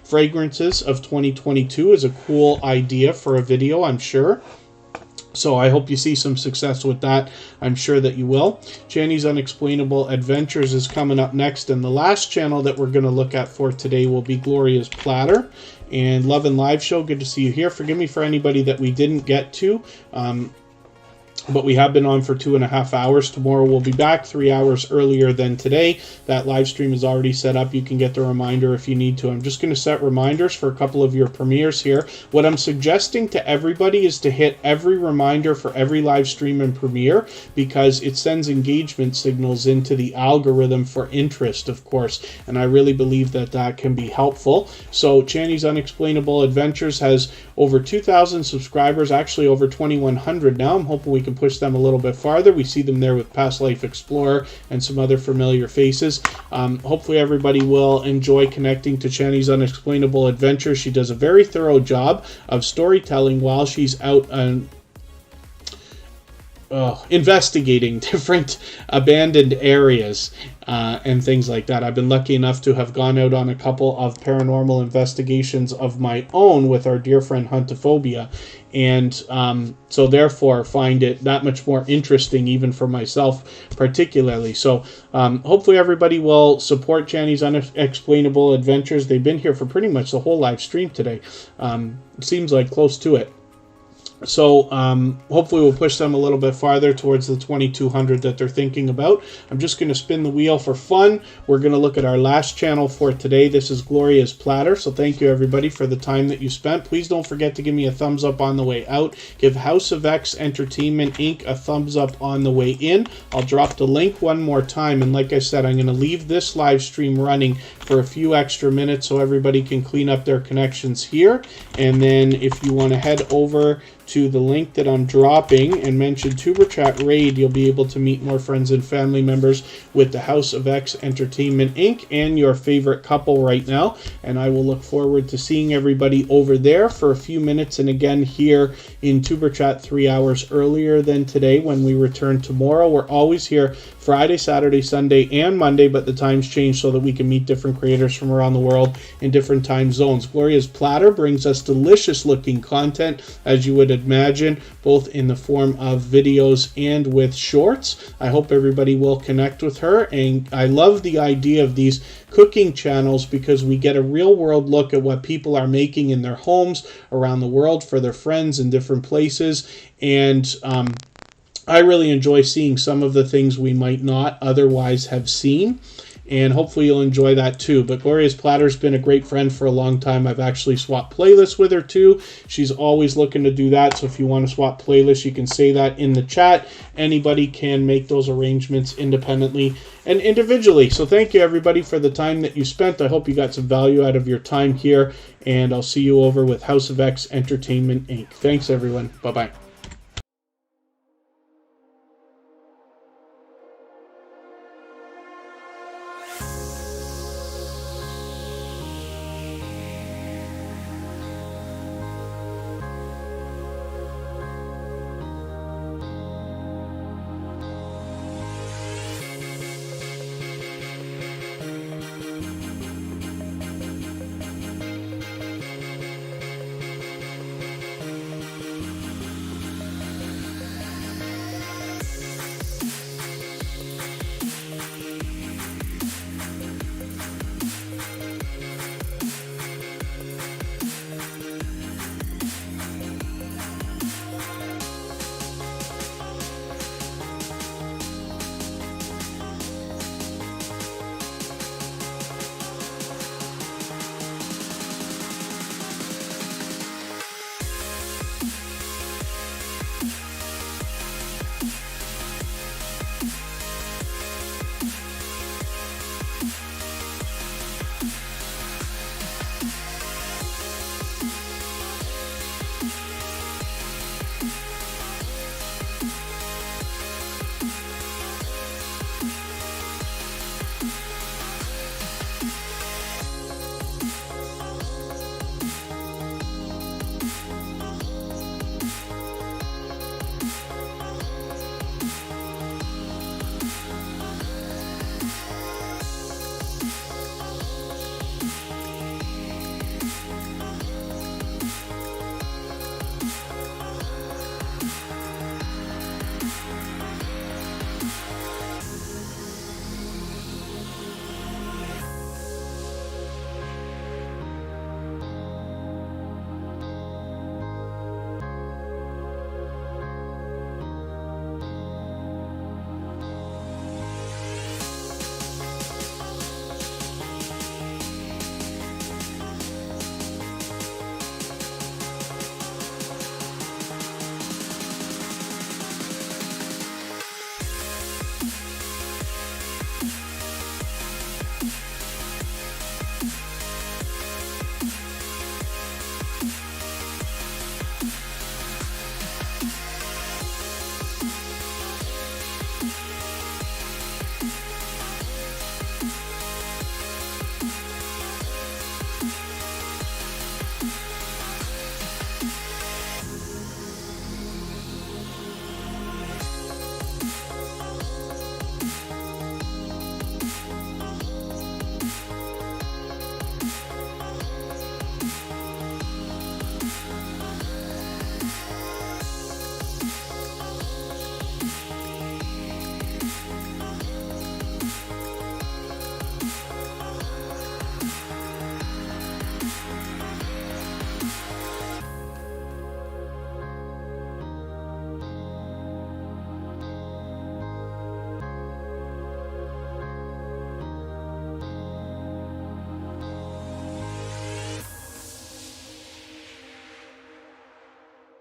A: fragrances of 2022 is a cool idea for a video, I'm sure. So I hope you see some success with that. I'm sure that you will. Channy's Unexplainable Adventures is coming up next. And the last channel that we're going to look at for today will be Gloria's Platter. And Love and Live Show, good to see you here. Forgive me for anybody that we didn't get to. But we have been on for 2.5 hours. Tomorrow we'll be back 3 hours earlier than today. That live stream is already set up. You can get the reminder if you need to. I'm just going to set reminders for a couple of your premieres here. What I'm suggesting to everybody is to hit every reminder for every live stream and premiere because it sends engagement signals into the algorithm for interest, of course. And I really believe that that can be helpful. So Channy's Unexplainable Adventures has over 2,000 subscribers, actually over 2,100 now. I'm hoping we can push them a little bit farther. We see them there with Past Life Explorer and some other familiar faces. Hopefully everybody will enjoy connecting to Channy's Unexplainable Adventure. She does a very thorough job of storytelling while she's out investigating different abandoned areas and things like that. I've been lucky enough to have gone out on a couple of paranormal investigations of my own with our dear friend Huntophobia, and so therefore find it that much more interesting even for myself particularly. So hopefully everybody will support Channy's Unexplainable Adventures. They've been here for pretty much the whole live stream today. Seems like close to it. So hopefully we'll push them a little bit farther towards the 2,200 that they're thinking about. I'm just going to spin the wheel for fun. We're going to look at our last channel for today. This is Gloria's Platter. So thank you everybody for the time that you spent. Please don't forget to give me a thumbs up on the way out. Give House of X Entertainment Inc. a thumbs up on the way in. I'll drop the link one more time. And like I said, I'm going to leave this live stream running for a few extra minutes so everybody can clean up their connections here. And then if you want to head over to the link that I'm dropping and mention Superchat Raid, you'll be able to meet more friends and family members with the House of X Entertainment Inc. and your favorite couple right now. And I will look forward to seeing everybody over there for a few minutes, and again here in Superchat 3 hours earlier than today when we return tomorrow. We're always here Friday, Saturday, Sunday, and Monday, but the times change so that we can meet different creators from around the world in different time zones. Gloria's Platter brings us delicious looking content, as you would imagine, both in the form of videos and with shorts. I hope everybody will connect with her, and I love the idea of these cooking channels because we get a real world look at what people are making in their homes around the world for their friends in different places. And I really enjoy seeing some of the things we might not otherwise have seen, and hopefully you'll enjoy that too. But Gloria's Platter's been a great friend for a long time. I've actually swapped playlists with her too. She's always looking to do that, so if you want to swap playlists, you can say that in the chat. Anybody can make those arrangements independently and individually. So thank you everybody for the time that you spent. I hope you got some value out of your time here, and I'll see you over with House of X Entertainment Inc. Thanks everyone. Bye-bye.